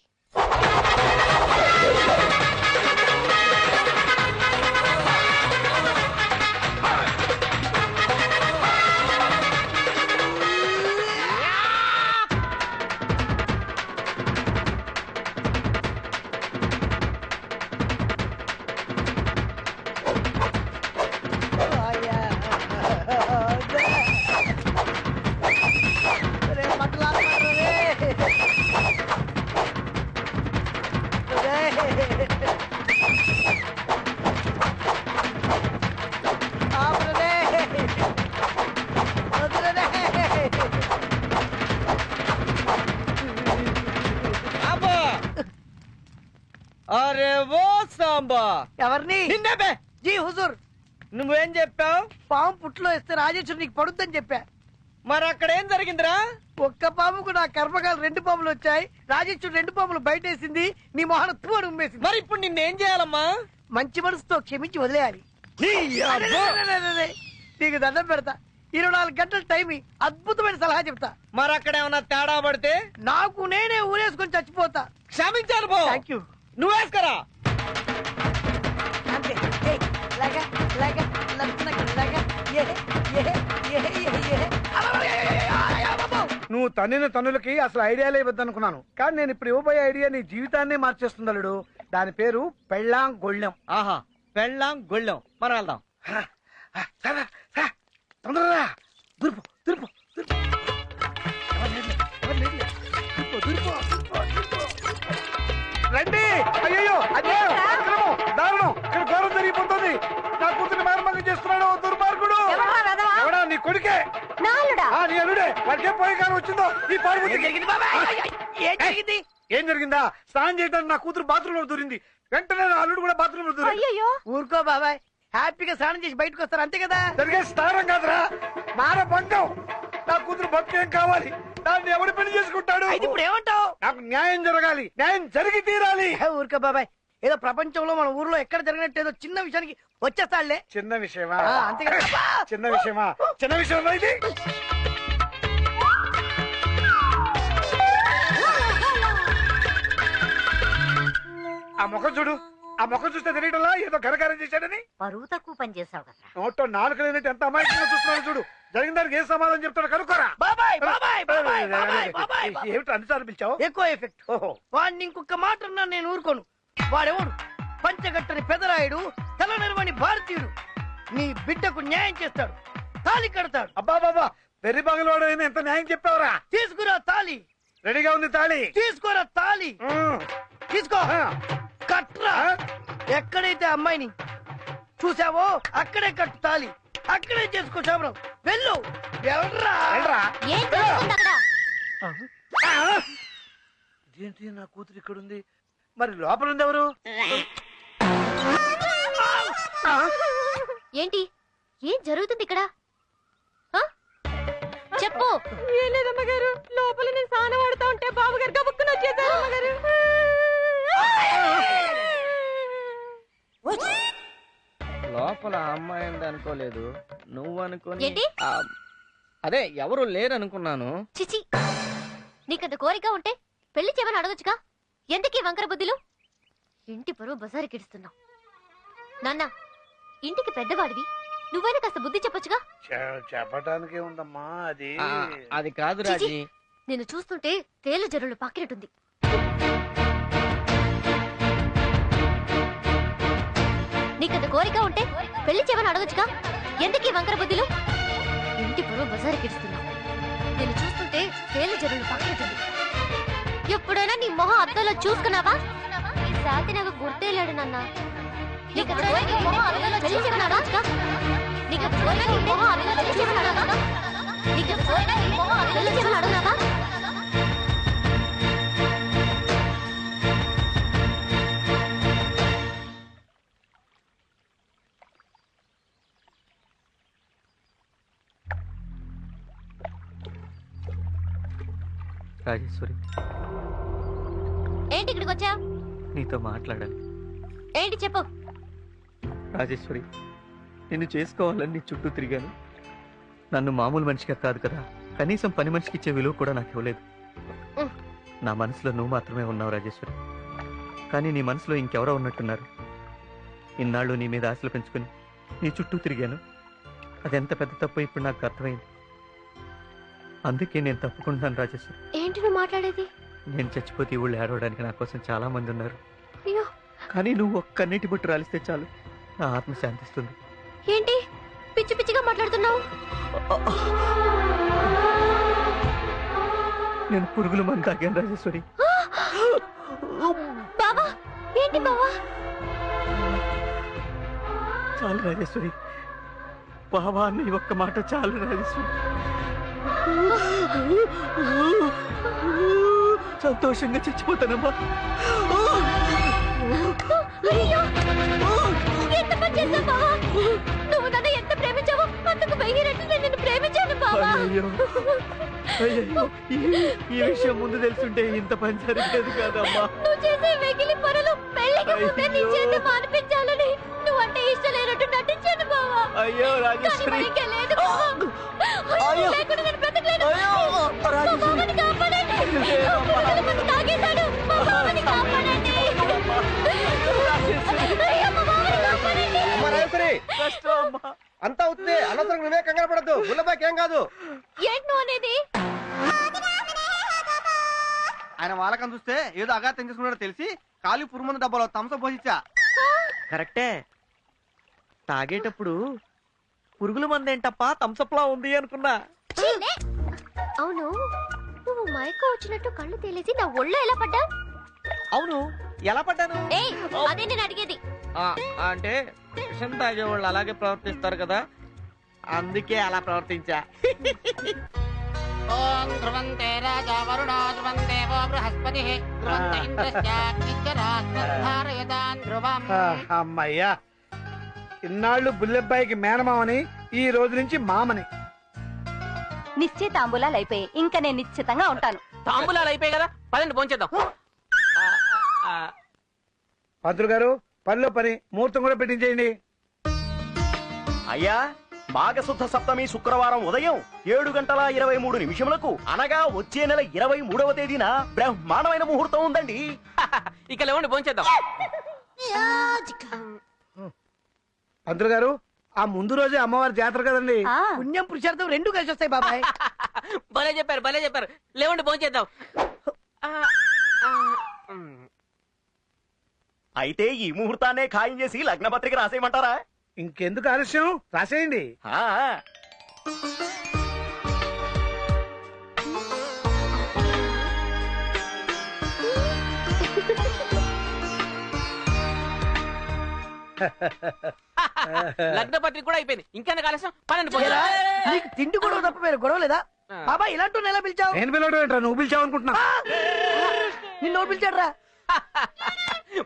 అరే ఓ సాంబా, ఎవరిని? నిన్నే బే. జీ హుజూర్. నువ్వేం చెప్పావు? పాము పుట్లో ఇస్తే రాజేశ్వరు నీకు పడుద్దని చెప్పా. మరి అక్కడ ఏం జరిగిందిరా? ఒక్క పాముకు నా కర్మకాలు 2 పాములు వచ్చాయి. రాజేశ్వరుడు 2 పాములు బయటేసింది. నీ మొహన తూడు ఉమ్మేసింది. మరి ఇప్పుడు నిన్నేం చేయాలమ్మా? మంచి మనసుతో క్షమించి వదిలేయాలి. అరే, నీకు దండం పెడతా. 24 గంటల టైం అద్భుతమైన సలహా చెప్తా. మరి అక్కడ ఏమన్నా తేడా పడితే నాకు నేనే ఊరేసుకొని చచ్చిపోతా. క్షమించాను పో. Thank you. నువ్వేసుకరా. అంతే. ఏయ్, లాగా, లాగా, లక్షణంగా, లాగా. ఏ, ఏ, ఏ, ఏ, ఏ. నువ్వు తన్నిన తన్నులకి అసలు ఐడియాలే ఇవ్వద్దనుకున్నాను, కానీ నేను ఇప్పుడు ఇవ్వబోయే ఐడియా నీ జీవితాన్నే మార్చేస్తుంది అల్లుడు. దాని పేరు పెళ్ళాం గొళ్ళెం. ఆహా, పెళ్ళాం గొళ్ళెం. మనం వెళ్దాం. తొందరరా, దుర్పు దుర్పు దుర్పు. రండి. అయ్యో అదే దారుణం, ఇక్కడ ఘోరం జరిగిపోతుంది. నా కూతురు మారమంగం చేస్తున్నాడు దుర్మార్గుడు. ఎవడా? నీ కొడుకే. నీ అల్లుడే. వాడికి ఏం పోయే కాలం వచ్చిందో ఈ పాడు. ఏం జరిగిందా? స్నానం చేయడానికి నా కూతురు బాత్రూమ్ లో దూరింది. వెంటనే నా అల్లుడు కూడా బాత్రూమ్ లో దూరింది. ఊరుకో బాబాయ్, హ్యాపీగా స్నానం చేసి బయటకు వస్తారు అంతే కదా. జరిగే స్నానం కాదురా, మానభంగం. నా కూతురు బతుకేం కావాలి? దాన్ని ఎవడు పెళ్లి చేసుకుంటాడు? ఇప్పుడు ఏమంటావు? నాకు న్యాయం జరగాలి, న్యాయం జరిగి తీరాలి. ఊరుకో బాబాయ్, ఏదో ప్రపంచంలో మన ఊర్లో ఎక్కడ జరిగినట్టు ఏదో చిన్న విషయానికి వచ్చేస్తాడులే. చిన్న విషయమా? అంతే కదా. చిన్న విషయమా? చిన్న విషయమా ఇది? ఆ ముఖం చూడు, ఆ ముఖం చూస్తే తెలియటంలా ఏదో ఘనకారం చేశాడని. పరువు తక్కువ పని చేసావు కదా. నోట్లో నాలుగు లేనట్టు ఎంత అమాయకంగా చూస్తున్నాడు చూడు. జరిగిన దానికి ఏం సమాధానం చెప్తాడో కనుక్కోరా. బాబాయ్ బాబాయ్ బాబాయ్ బాబాయ్ బాబాయ్. ఏమిటి అన్నిసార్లు పిలిచావు? ఎక్కువ ఎఫెక్ట్. ఓహో, వాడిని ఇంకొక మాట అన్నా నేను ఊరుకోను. వాడెవడు? పంచగట్టని పెదరాయుడు, తల నిర్వని భారతీయుడు. నీ బిడ్డకు న్యాయం చేస్తాడు, తాళి కడతాడు. అబ్బా బాబా, వెర్రి బంగళవాడు అయినా ఎంత న్యాయం చెప్పావురా. తీసుకురా తాళి. రెడీగా ఉంది తాళి. తీసుకోరా తాళి. తీసుకో. కట్రా. ఎక్కడైతే అమ్మాయిని చూసావో అక్కడే కట్టు తాళి. అక్కడే చేసుకో శబరం. వెళ్ళు. వెళ్ళరా. ఏం జరుగుతుంది అక్కడ? ఇదేంటి, నా కూతురు ఇక్కడ ఉంది, మరి లోపల ఉంది ఎవరు? ఏంటి? ఏం జరుగుతుంది ఇక్కడ? చెప్పు. ఏం లేదమ్మగారు, లోపల నేను స్నానం ఆడుతా ఉంటే బాబుగారు గబుక్కుని వచ్చేసారు అమ్మగారు. లోపల అమ్మాయి ఉంది అనుకోలేదు, నువ్వు అనుకోని. ఏంటి? అదే ఎవరు లేరు అనుకున్నాను. చిచి, నీకంత కోరిక ఉంటే పెళ్లి చేయమని అడగొచ్చుగా. ఎందుకీ వంకర బుద్ధిలు? ఇంటి పరువు బజారుకి ఇడుస్తున్నావు. నాన్న, ఇంటికి పెద్దవాడివి, నువ్వైనా కాస్త బుద్ధి చెప్పొచ్చుగా. చెప్పటానికి ఉందమ్మా, అది అది కాదు రాజీ. నేను చూస్తుంటే తేలు జరులు పాకినట్టుంది. నీకంత కోరిక ఉంటే పెళ్లి చేయమని అడగొచ్చుగా. ఎందుకు ఈ వంకర బుద్ధులు? ఇంటి పొరుగు బజారుకిస్తున్నావు. నేను చూస్తుంటే వేల జరులు పక్కతుంది. ఎప్పుడైనా నీ మొహం అద్దంలో చూసుకున్నావా? ఈ రాత్రి నాకు గుర్తేలాడు నాన్న. నీకు నీ మొహం అద్దంలో చూసుకున్నావా? నీకు నీ మొహం అద్దంలో చూసుకున్నావా? నీకు నీ మొహం అద్దంలో చూసుకున్నావా? రాజేశ్వరి, ఏంటి ఇక్కడికి వచ్చా? నీతో మాట్లాడాలి. ఏంటి చెప్పు. రాజేశ్వరి, నిన్ను చేసుకోవాలని నీ చుట్టూ తిరిగాను. నన్ను మామూలు మనిషిగా కాదు కదా, కనీసం పని మనిషికి ఇచ్చే విలువ కూడా నాకు ఇవ్వలేదు. నా మనసులో నువ్వు మాత్రమే ఉన్నావు రాజేశ్వరి. కానీ నీ మనసులో ఇంకెవరో ఉన్నట్టున్నారు. ఇన్నాళ్ళు నీ మీద ఆశలు పెంచుకుని నీ చుట్టూ తిరిగాను. అదెంత పెద్ద తప్పు ఇప్పుడు నాకు అర్థమైంది. అందుకే నేను తప్పుకుంటున్నాను రాజేశ్వరి. ఏంటి నువ్వు మాట్లాడేది? నేను చచ్చిపోతే ఊళ్ళో ఏడవడానికి నా కోసం చాలా మంది ఉన్నారు. అయ్యో, కానీ నువ్వు ఒక్క నీటి బొట్టు రాలిస్తే చాలు, నా ఆత్మ శాంతిస్తుంది. ఏంటి పిచ్చి పిచ్చిగా మాట్లాడుతున్నావు? నేను పురుగుల మందు తాగాను రాజేశ్వరి. బావా, ఏంటి బావా? చాలు రాజేశ్వరి, బావా నీ ఒక్క మాట చాలు రాజేశ్వరి. సంతోషంగా చచ్చిపోతానమ్మా. అయ్యో, ఎంత పని చేశావు బావా? నువ్వు నన్ను ఎంత ప్రేమించావో అంతకు 1000 రెట్లు నేను నిన్ను ప్రేమించాను బావా. అయ్యో, అయ్యో, ఈ విషయం ముందు తెలుసుంటే ఇంత పని జరిగేది కాదమ్మా. నువ్వు చేసే వెకిలి పనులు పెళ్లికి ముందే నీ చేత మానిపించాలని నువ్వంటే ఇష్టం లేనట్టు నటించాను బావా. అయ్యో కానీ రాజేశ్వరి, మరింకే లేదు బావా. అయ్యో, లేకుండా నేను బ్రతకలేను. మా బావని కాపాడండి. పురుగుల మందు తాగేశాడు. మా బావని కాపాడండి. అయ్యో, మా బావని కాపాడండి. కష్టం అమ్మా. అంతా అవుతుంది, అనవసరం నువ్వే కంగారు పడద్దు. బుల్లబాకి ఏం కాదు. ఏంటి నువ్వు అనేది? ఆయన వాళ్ళకని చూస్తే ఏదో అగాతం చేసుకున్నాడో తెలిసి ఖాళీ పురుమందు డబ్బాలో థమ్సప్ పోసిచ్చా. కరెక్టే, తాగేటప్పుడు పురుగుల మందేంటప్పా థమ్సప్లా ఉంది అనుకున్నా. చీలే. అవును, నువ్వు మైకో వచ్చినట్టు కళ్ళు తేలేసి నా ఒళ్ళో ఎలా పడ్డా? అవును, ఎలా పడ్డాను? ఏయ్, అదే నేను అడిగేది. అంటే విషం తాగేవాళ్ళు అలాగే ప్రవర్తిస్తారు కదా, అందుకే అలా ప్రవర్తించా. అమ్మయ్యా, ఇన్నాళ్ళు బుల్లెబ్బాయికి మేనమామని, ఈ రోజు నుంచి మామని. నిశ్చితాంబులాలు అయిపోయి ఇంకా నేను నిశ్చితంగా ఉంటాను. తాంబూలాలు అయిపోయాయి కదా, పదండి భోంచేద్దాం. పంతులు గారు, పనిలో పని ముహూర్తం కూడా పెట్టించేయండి. అయ్యా, మాఘశుద్ధ సప్తమి శుక్రవారం ఉదయం 7:23 అనగా వచ్చే నెల 23వ తేదీన బ్రహ్మాండమైన ముహూర్తం ఉందండి. ఇక లేవండి భోంచేద్దాం. పంతులు గారు, ఆ ముందు రోజే అమ్మవారి జాతర కదండి. పుణ్యం పురుషార్థం రెండు కలిసి వస్తాయి బాబాయ్. భలే చెప్పారు, భలే చెప్పారు. లేవండి భోంచేద్దాం. అయితే ఈ ముహూర్తాన్నే ఖాయం చేసి లగ్నపత్రిక రాసేయమంటారా? ఇంకెందుకు ఆలస్యం, రాసేయండి. లగ్న పత్రిక కూడా అయిపోయింది. ఇంకెందుకు ఆలస్యం, పదండి భోంచేద్దాం. నీకు తిండి గొడవ తప్ప వేరే గొడవ లేదా బాబాయ్? ఇలాంటి ఎలా పిలిచావు? నేను పిలవడం ఏంట్రా, నువ్వు పిలిచావు అనుకుంటున్నా. నిన్ను పిలిచాడ్రా?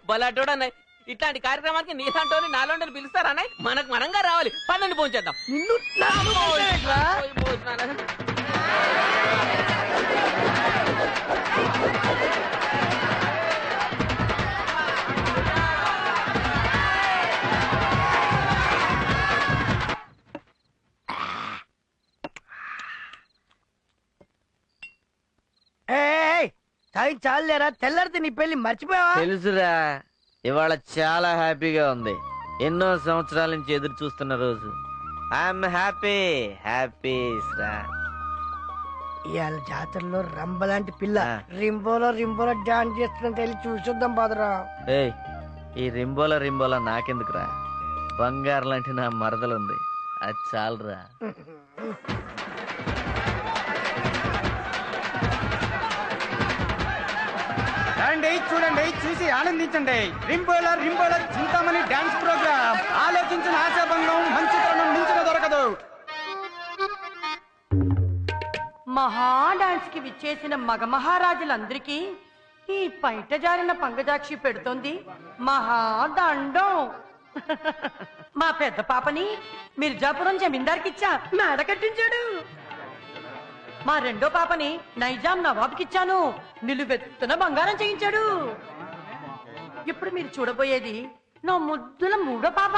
బలాటోడన్నాయి. ఇట్లాంటి కార్యక్రమానికి నీలాంటి నాలోంటి పిలుస్తారా? మనకు మనంగా రావాలి. పదండి భోంచేద్దాం. నిన్ను చాలేరా, తెల్లారితే నీ పెళ్లి మర్చిపోయావా? తెలుసురా, ఇవాళ చాలా హ్యాపీగా ఉంది. ఎన్నో సంవత్సరాల నుంచి ఎదురు చూస్తున్న రోజు. I'm happy happy. ఇవాళ జాతరలో రంబ లాంటి పిల్ల రింబోలో డాన్స్ చేస్తుంటే వెళ్ళి చూసొద్దాం బాదరా. ఏయ్, ఈ రింబోలా నాకెందుకురా? బంగారు లాంటి నా మరదలుంది, అది చాలరా. రండి చూడండి, చూసి ఆనందించండి. రింబోల రింబోల చింతామణి డాన్స్ ప్రోగ్రామ్. ఆలోచించిన ఆశాభంగం మంచి తరుణం మించిన దొరకదు. మహా డాన్స్ కి విచ్చేసిన మగ మహారాజులందరికీ ఈ పైట జారిన పంగజాక్షి పెడుతోంది మహాదండం. మా పెద్ద పాపని మిర్జాపురం జమీందార్కిచ్చా, మేడ కట్టించాడు. మా రెండో పాపని నైజాం నవాబ్కిచ్చాను, నిలువెత్తున బంగారం చేయించాడు. ఇప్పుడు మీరు చూడబోయేది నా ముద్దుల మూడో పాప.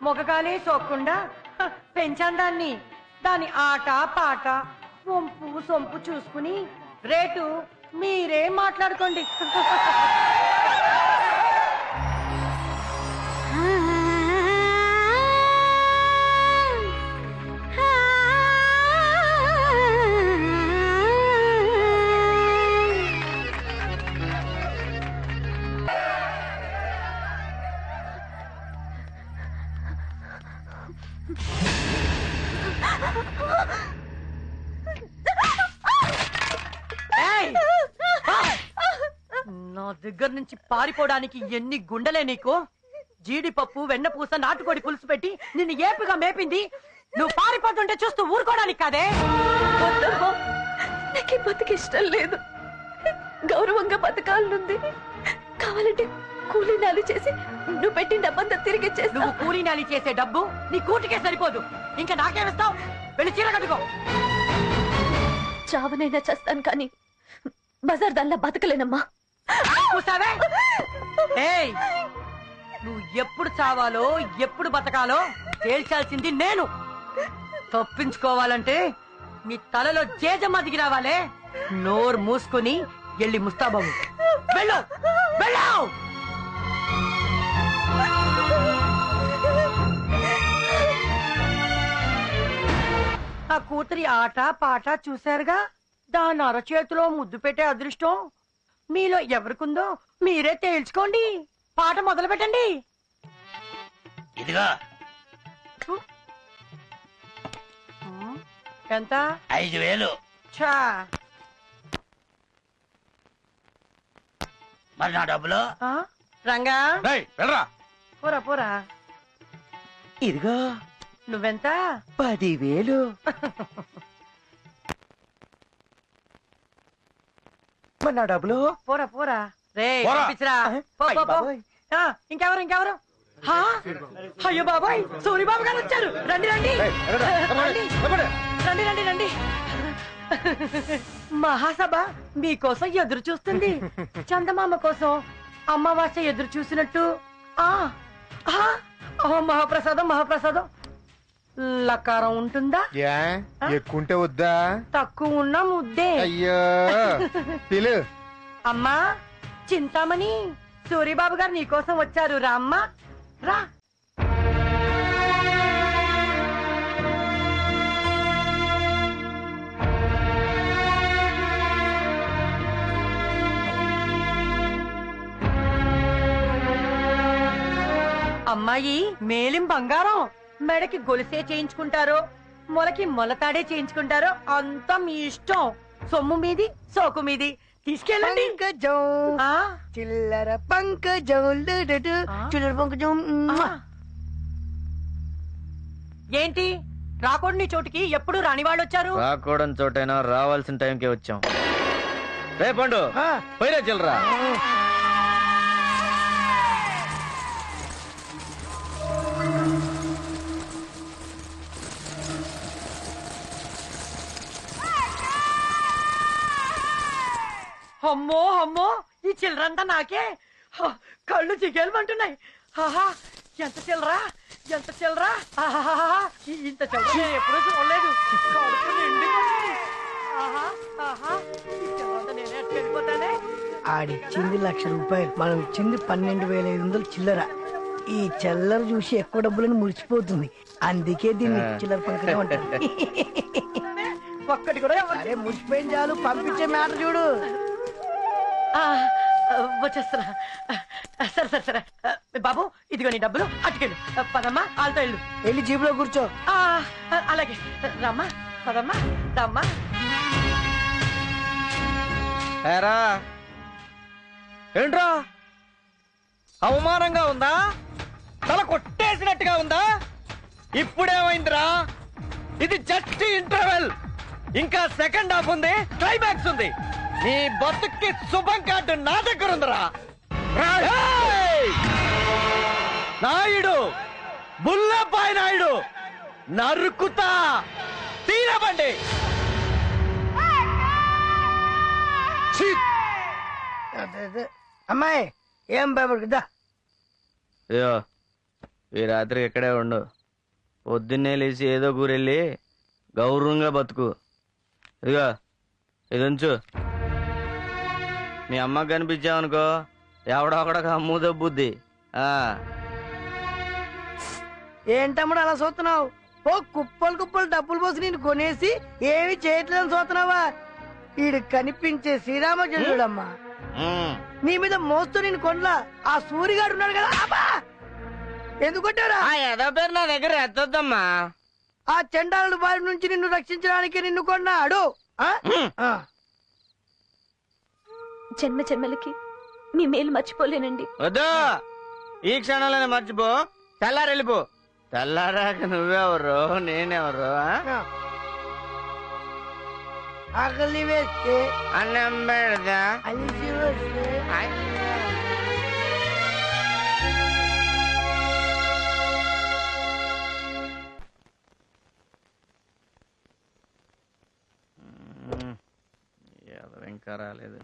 మొగగాలే సోకుండా పెంచాను దాన్ని. దాని ఆట పాట వంపు సొంపు చూసుకుని రేటు మీరే మాట్లాడుకోండి. నా దగ్గర నుంచి పారిపోవడానికి ఎన్ని గుండెలే నీకు? జీడిపప్పు వెన్నపూస నాటుకోడి పులుసు పెట్టి నిన్ను ఏపుగా మేపింది నువ్వు పారిపోతుంటే చూస్తూ ఊరుకోవడానికి కాదే. నాకు బతికి ఇష్టం లేదు, గౌరవంగా బతకాలనుంది. కావాలంటే కూలీ నాలి చేసి నువ్వు పెట్టిన డబ్బంతా తిరిగి చేసి. నువ్వు కూలీ నాలి చేసే డబ్బు నీ కూటికే సరిపోదు, ఇంకా నాకేమిస్తావు? వెళ్ళి చీర కట్టుకో. చావనైనా చేస్తాను కానీ బజార్ దానిలా బతకలేనమ్మా. చూసావే? ఏయ్, నువ్వు ఎప్పుడు చావాలో ఎప్పుడు బతకాలో తేల్చాల్సింది నేను. తప్పించుకోవాలంటే నీ తలలో జేజమ్మ దిగి రావాలే. నోరు మూసుకుని వెళ్ళి ముస్తాబాబు వెళ్ళు వెళ్ళు. ఆ కూతురి ఆట పాట చూశారుగా. దాని అరచేతిలో ముద్దు పెట్టే అదృష్టం మీలో ఎవరికుందో మీరే తేల్చుకోండి. పాట మొదలు పెట్టండి. ఇదిగా ఎంత? 5,000. ఛా, మరి నా డబ్బులు? ఆ? రంగా వెళ్ళరా. పోరా పోరా. ఇదిగో నువ్వెంత? 10,000. మరి నా డబ్బులు? పోరా పోరా. రే పోరా. పంపించరా. పో, అయ్ పో, పో. బాబోయ్. ఆ, ఇంకెవరు ఇంకెవరు? హా? అయ్యో బాబాయ్, సూరిబాబు గారు వచ్చారు. రండి రండి రండి రండి రండి రండి. మహాసభ మీకోసం ఎదురు చూస్తుంది. చందమామ కోసం అమావాస్య ఎదురు చూసినట్టు. ఆ ఆ, ఓ మహాప్రసాదం మహాప్రసాదం. లకారం ఉంటుందా? ఎక్కుంటే వద్దా? తక్కువ ఉన్న ముద్దే. అయ్యో పిలు. అమ్మా చింతామణి, సూరిబాబు గారు నీకోసం వచ్చారు. రా అమ్మా రా. అమ్మాయి మేలిం బంగారం. మెడకి గొలుసే చేయించుకుంటారో మొలకి మొలతాడే చేయించుకుంటారో అంతా మీ ఇష్టం. సొమ్ము మీది సోకు మీది. తీసుకెళ్ళండి. ఆ? చిల్లర పంకజం చిల్లర పంకజం. ఏంటి రాకూడని చోటుకి ఎప్పుడు రాని వాళ్ళు వచ్చారు? రాకూడని చోటైనా రావాల్సిన టైంకే వచ్చాం. రే పండు, పైరా చిల్లరా. అమ్మో అమ్మో, ఈ చిల్లరంతా నాకే. హ, కళ్ళు జిగేలమంటున్నాయి. ఆహా, ఎంత చిల్లరా ఎంత చిల్లరా. ఆహాహా, ఇంత చిల్లర నేను ఎప్పుడూ చూడలేదు. కడుపు నిండిపోయింది. ఆహా, ఆహా, ఈ చిల్లరంతా నేనే ఎట్టుకెళ్ళిపోతానే. ఆడిచ్చింది 1,00,000 రూపాయలు, మనం ఇచ్చింది 12,500 చిల్లర. ఈ చిల్లర చూసి ఎక్కువ డబ్బులను మురిసిపోతుంది, అందుకే దీన్ని చిల్లర పంకజం అంటారు. ఒక్కటి కూడా అరే మురిసిపోయిన చాలు, పంపించే మ్యాటర్ చూడు. వచ్చేస్తున్నా. సరే సరే సరే బాబు ఇదిగో నీ డబ్బులు అటుకెళ్ళు పదమ్మా వాళ్ళతో వెళ్ళు వెళ్ళి జీబులో కూర్చో. అలాగే రమ్మా పదమ్మా దమ్మా. ఏరా ఏంట్రా అవమానంగా ఉందా? తల కొట్టేసినట్టుగా ఉందా? ఇప్పుడేమైందిరా? ఇది జస్ట్ ఇంటర్వెల్, ఇంకా సెకండ్ హాఫ్ ఉంది, క్లైమాక్స్ ఉంది. నీ బతుక్కి శుభం కార్డు నా దగ్గర ఉందిరా. ఏయ్! నాయుడు, బుల్లబాయ్ నాయుడు, నరుకుతా, తీరబండి. అమ్మాయి ఏం భయపడదా? అయ్యో ఈ రాత్రికి ఇక్కడే ఉండు. పొద్దున్నే లేచి ఏదో కూరెళ్ళి గౌరవంగా బతుకు. ఇదిగో ఇది ఉంచు. మీ అమ్మకి కనిపించావనుకో ఎవడో ఒకడొక అమ్ము దబ్బుద్ది. ఏంటమ్ముడు అలా చూస్తున్నావు? ఓ కుప్పలు కుప్పలు డబ్బులు పోసి నేను కొనేసి ఏమి చేయట్లేదని చూస్తున్నావా? ఈడు కనిపించే శ్రీరామచంద్రుడమ్మా. నీ మీద మోస్తూ నేను కొనలా, ఆ సూరిగాడు ఉన్నాడు కదా. అబ్బా ఎందుకు కొట్టారా? ఏదో పేరు నా దగ్గర ఎత్తొద్దమ్మా. ఆ చండాలుడి బారి నుంచి నిన్ను రక్షించడానికి నిన్ను కొన్నాడు. జన్మ జన్మలకి మీ మేలు మర్చిపోలేనండి. వద్దు, ఈ క్షణంలోనే మర్చిపో. తెల్లారి వెళ్ళిపో. తెల్లారాక నువ్వెవరు నేనెవరు? ఆకలి వేస్తే అన్నం పెడదా? అలిసి వస్తే ఇంకా రాలేదు.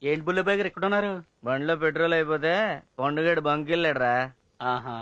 ఏంటి బుల్లబాయ్ గారు ఎక్కడున్నారు? బండిలో పెట్రోల్ అయిపోతే కొండగడు బంక్ వెళ్ళాడురా. ఆహా,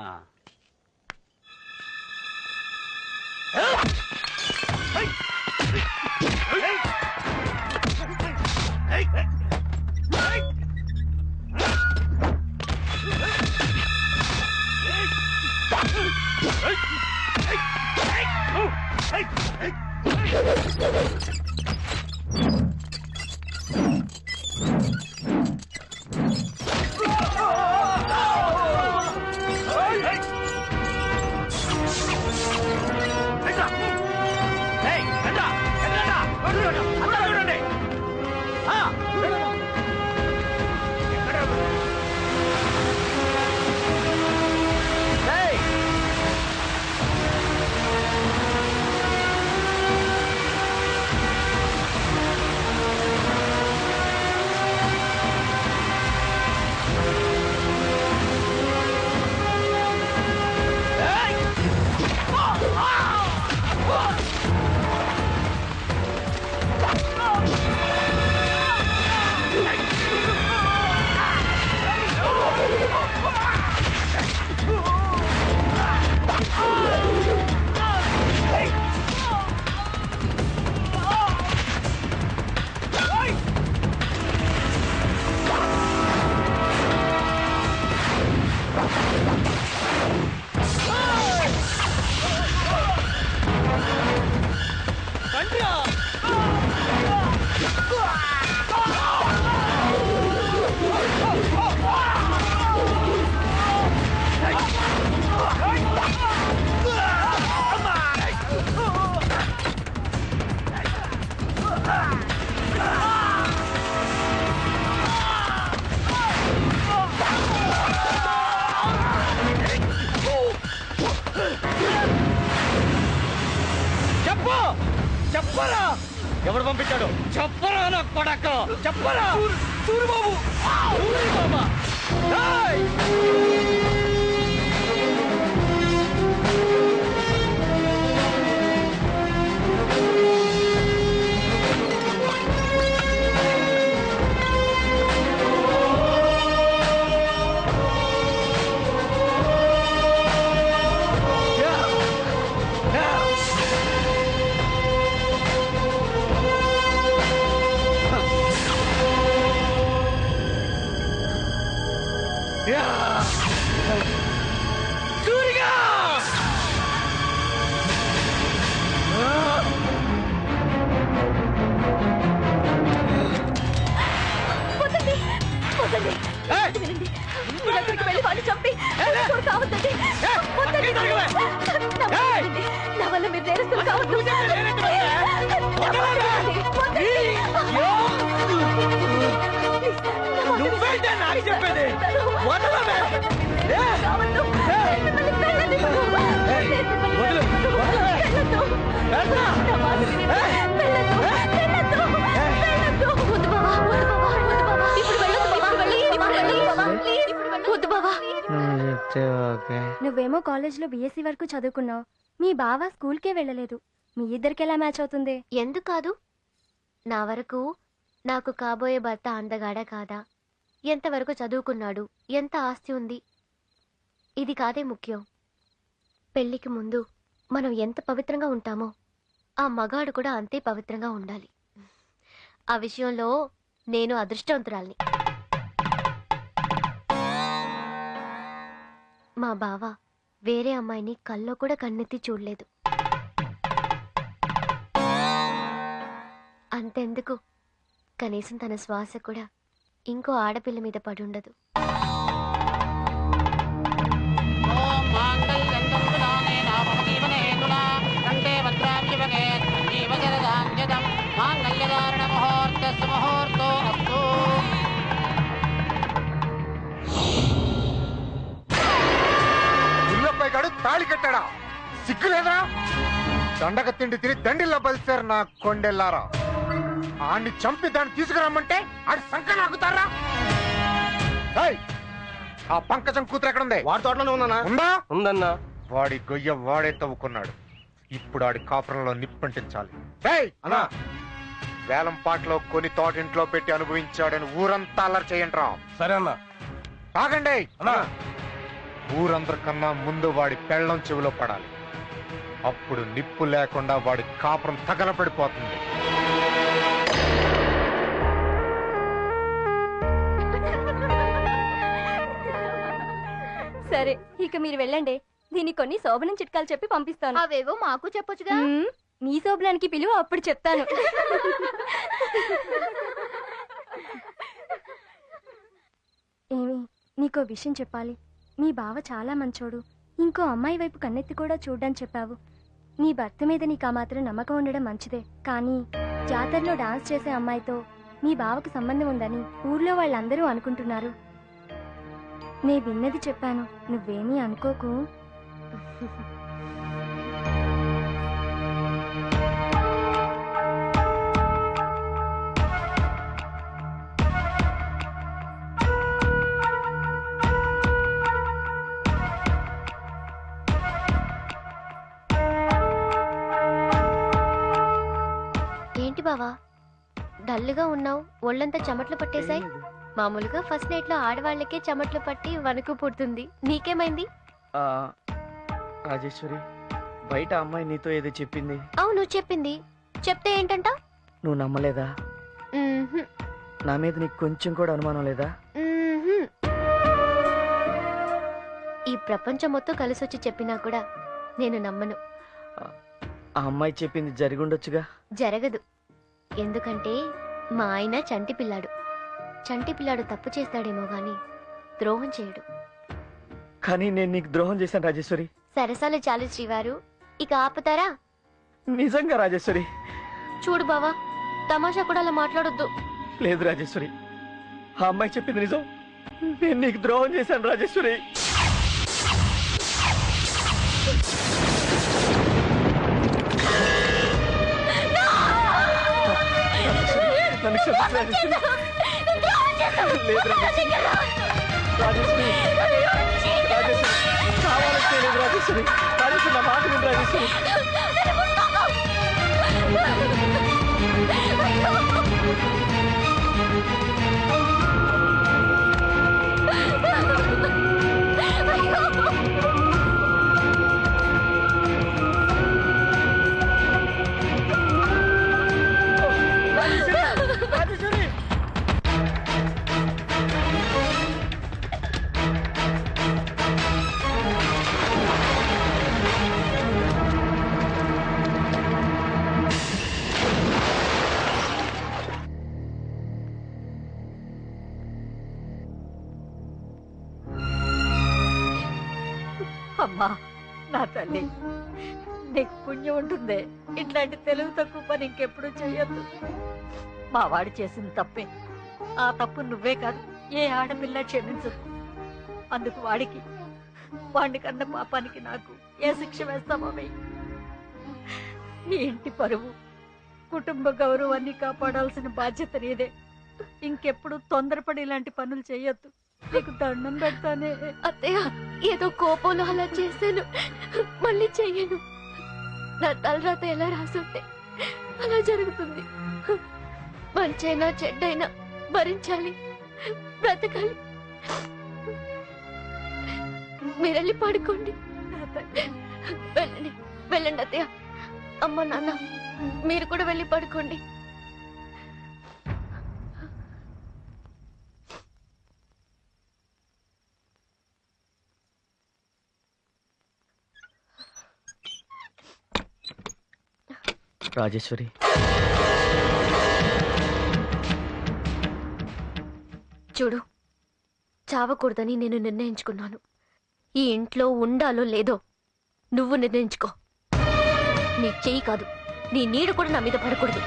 చెప్పరా? ఎవడు పంపించాడు? చెప్పరా నా కొడక, చెప్పరా? సూరిబాబు, సూరిబాబా. అయితే ఓకే. నువ్వేమో కాలేజ్లో బీఎస్సీ వరకు చదువుకున్నావు, మీ బావ స్కూల్కే వెళ్ళలేదు. మీ ఇద్దరికి ఎలా మ్యాచ్ అవుతుంది? ఎందుకు కాదు? నా వరకు నాకు కాబోయే భర్త అందగాడా కాదా, ఎంతవరకు చదువుకున్నాడు, ఎంత ఆస్తి ఉంది, ఇది కాదే ముఖ్యం. పెళ్లికి ముందు మనం ఎంత పవిత్రంగా ఉంటామో ఆ మగాడు కూడా అంతే పవిత్రంగా ఉండాలి. ఆ విషయంలో నేను అదృష్టవంతురాల్ని. మా బావ వేరే అమ్మాయిని కల్లో కూడా కన్నెత్తి చూడలేదు. అంతెందుకు, కనీసం తన శ్వాస కూడా ఇంకో ఆడపిల్ల మీద పడుండదు. గుల్లపై గాడు తాళి కట్టాడా? సిగ్గులేదా? దండక తిండి తిని దండిల్లో బలిసారు నా కొండెల్లారా. ఆడిని చంపి దాన్ని తీసుకురమ్మంటే ఆడి సంక నాకుతారా? ఆ పంకజం కూతురు ఎక్కడ ఉంది? వాడి తోటలోనే ఉందన్నా. ఉందా? ఉందన్నా. వాడి గొయ్య వాడే తవ్వుకున్నాడు. ఇప్పుడు ఆడి కాపురంలో నిప్పంటించాలి. అన్నా, వేలం పాటలో కొని తోటింట్లో పెట్టి అనుభవించాడని ఊరంతా అల్లరి చేయండి రా. సరే అన్నా. తాగండి అన్నా. ఊరందరికన్నా ముందు వాడి పెళ్ళం చెవిలో పడాలి. అప్పుడు నిప్పు లేకుండా వాడి కాపురం తగలపడిపోతుంది. సరే, ఇక మీరు వెళ్ళండి. దీనికి కొన్ని శోభనం చిట్కాలు చెప్పి పంపిస్తాను. అవేవో మాకు చెప్పొచ్చుగా. మీ శోభనానికి పిలువ, అప్పుడు చెప్తాను. ఏమి, నీకో విషయం చెప్పాలి. మీ బావ చాలా మంచోడు. ఇంకో అమ్మాయి వైపు కన్నెత్తి కూడా చూడ్డని చెప్పావు. నీ భర్త మీద నీకు ఆ మాత్రం నమ్మకం ఉండడం మంచిదే. కానీ జాతరలో డాన్స్ చేసే అమ్మాయితో మీ బావకు సంబంధం ఉందని ఊర్లో వాళ్ళందరూ అనుకుంటున్నారు. నే విన్నది చెప్పాను, నువ్వేమీ అనుకోకు. ఏంటి బావా, డల్లుగా ఉన్నావు? ఒళ్ళంతా చెమట్లు పట్టేశాయి. మామూలుగా ఫస్ట్ నైట్ లో ఆడవాళ్లకే చెమట్లు పట్టి వణుకు పుడుతుంది, నీకేమైంది? రాజేశ్వరి, బయట అమ్మాయి నీతో ఏదో చెప్పింది. అవును చెప్పింది. చెప్తే ఏంటంట? నువ్వు నమ్మలేదా? నా మీద నీకు కొంచెం కూడా అనుమానం లేదా? ఈ ప్రపంచం మొత్తం కలిసొచ్చి చెప్పినా కూడా నేను నమ్మను. ఆ అమ్మాయి చెప్పింది జరిగుండొచ్చుగా? జరగదు. ఎందుకంటే మా ఆయన చంటి పిల్లాడు. చంటి పిల్లాడు తప్పు చేస్తాడేమో గాని ద్రోహం చేయడు. కానీ నేను నీకు ద్రోహం చేశాను రాజేశ్వరి. సరసాలు చాలు శ్రీవారు, ఇక ఆపుతారా? నిజంగా రాజేశ్వరి. చూడు బావా, తమాషా కూడా అలా మాట్లాడొద్దు. లేదు రాజేశ్వరి, ఆ అమ్మాయి చెప్పింది నిజం. నేను నీకు ద్రోహం చేశాను రాజేశ్వరి. నన్ను క్షమించు రాజేశ్వరి. లేదు రాజేశ్వరి, రాజేశ్వరి, కావాలంటే లేదు రాజేశ్వరి. రాజేశ్వరి, నా మాట విను రాజేశ్వరి. అమ్మా, నా తల్లి, నీకు పుణ్యం ఉంటుంది. ఇట్లాంటి తెలుగు తక్కువ పని ఇంకెప్పుడు చెయ్యొద్దు. మా వాడు చేసిన తప్పే. ఆ తప్పు నువ్వే కాదు, ఏ ఆడపిల్ల క్షమించదు. అందుకు వాడికి, వాడిని కన్న పాపానికి నాకు ఏ శిక్ష వేస్తామో వెయ్యి. ఈ ఇంటి పరువు, కుటుంబ గౌరవాన్ని కాపాడాల్సిన బాధ్యత నీదే. ఇంకెప్పుడు తొందరపడి ఇలాంటి పనులు చెయ్యొద్దు. నీకు దండం పెడతానే. అత్తయ్య, ఏదో కోపంలో అలా చేశాను. మళ్ళీ చెయ్యను. నా తలరాత ఎలా రాసుంటే అలా జరుగుతుంది. మంచైనా చెడ్డైనా భరించాలి, బ్రతకాలి. మీరెళ్ళి పడుకోండి. వెళ్ళండి, వెళ్ళండి అత్తయ్య. అమ్మ నాన్న మీరు కూడా వెళ్ళి పడుకోండి. రాజేశ్వరి, చూడు, చావకూడదని నేను నిర్ణయించుకున్నాను. ఈ ఇంట్లో ఉండాలో లేదో నువ్వు నిర్ణయించుకో. నీ చెయ్యి కాదు, నీ నీడ కూడా నా మీద పడకూడదు.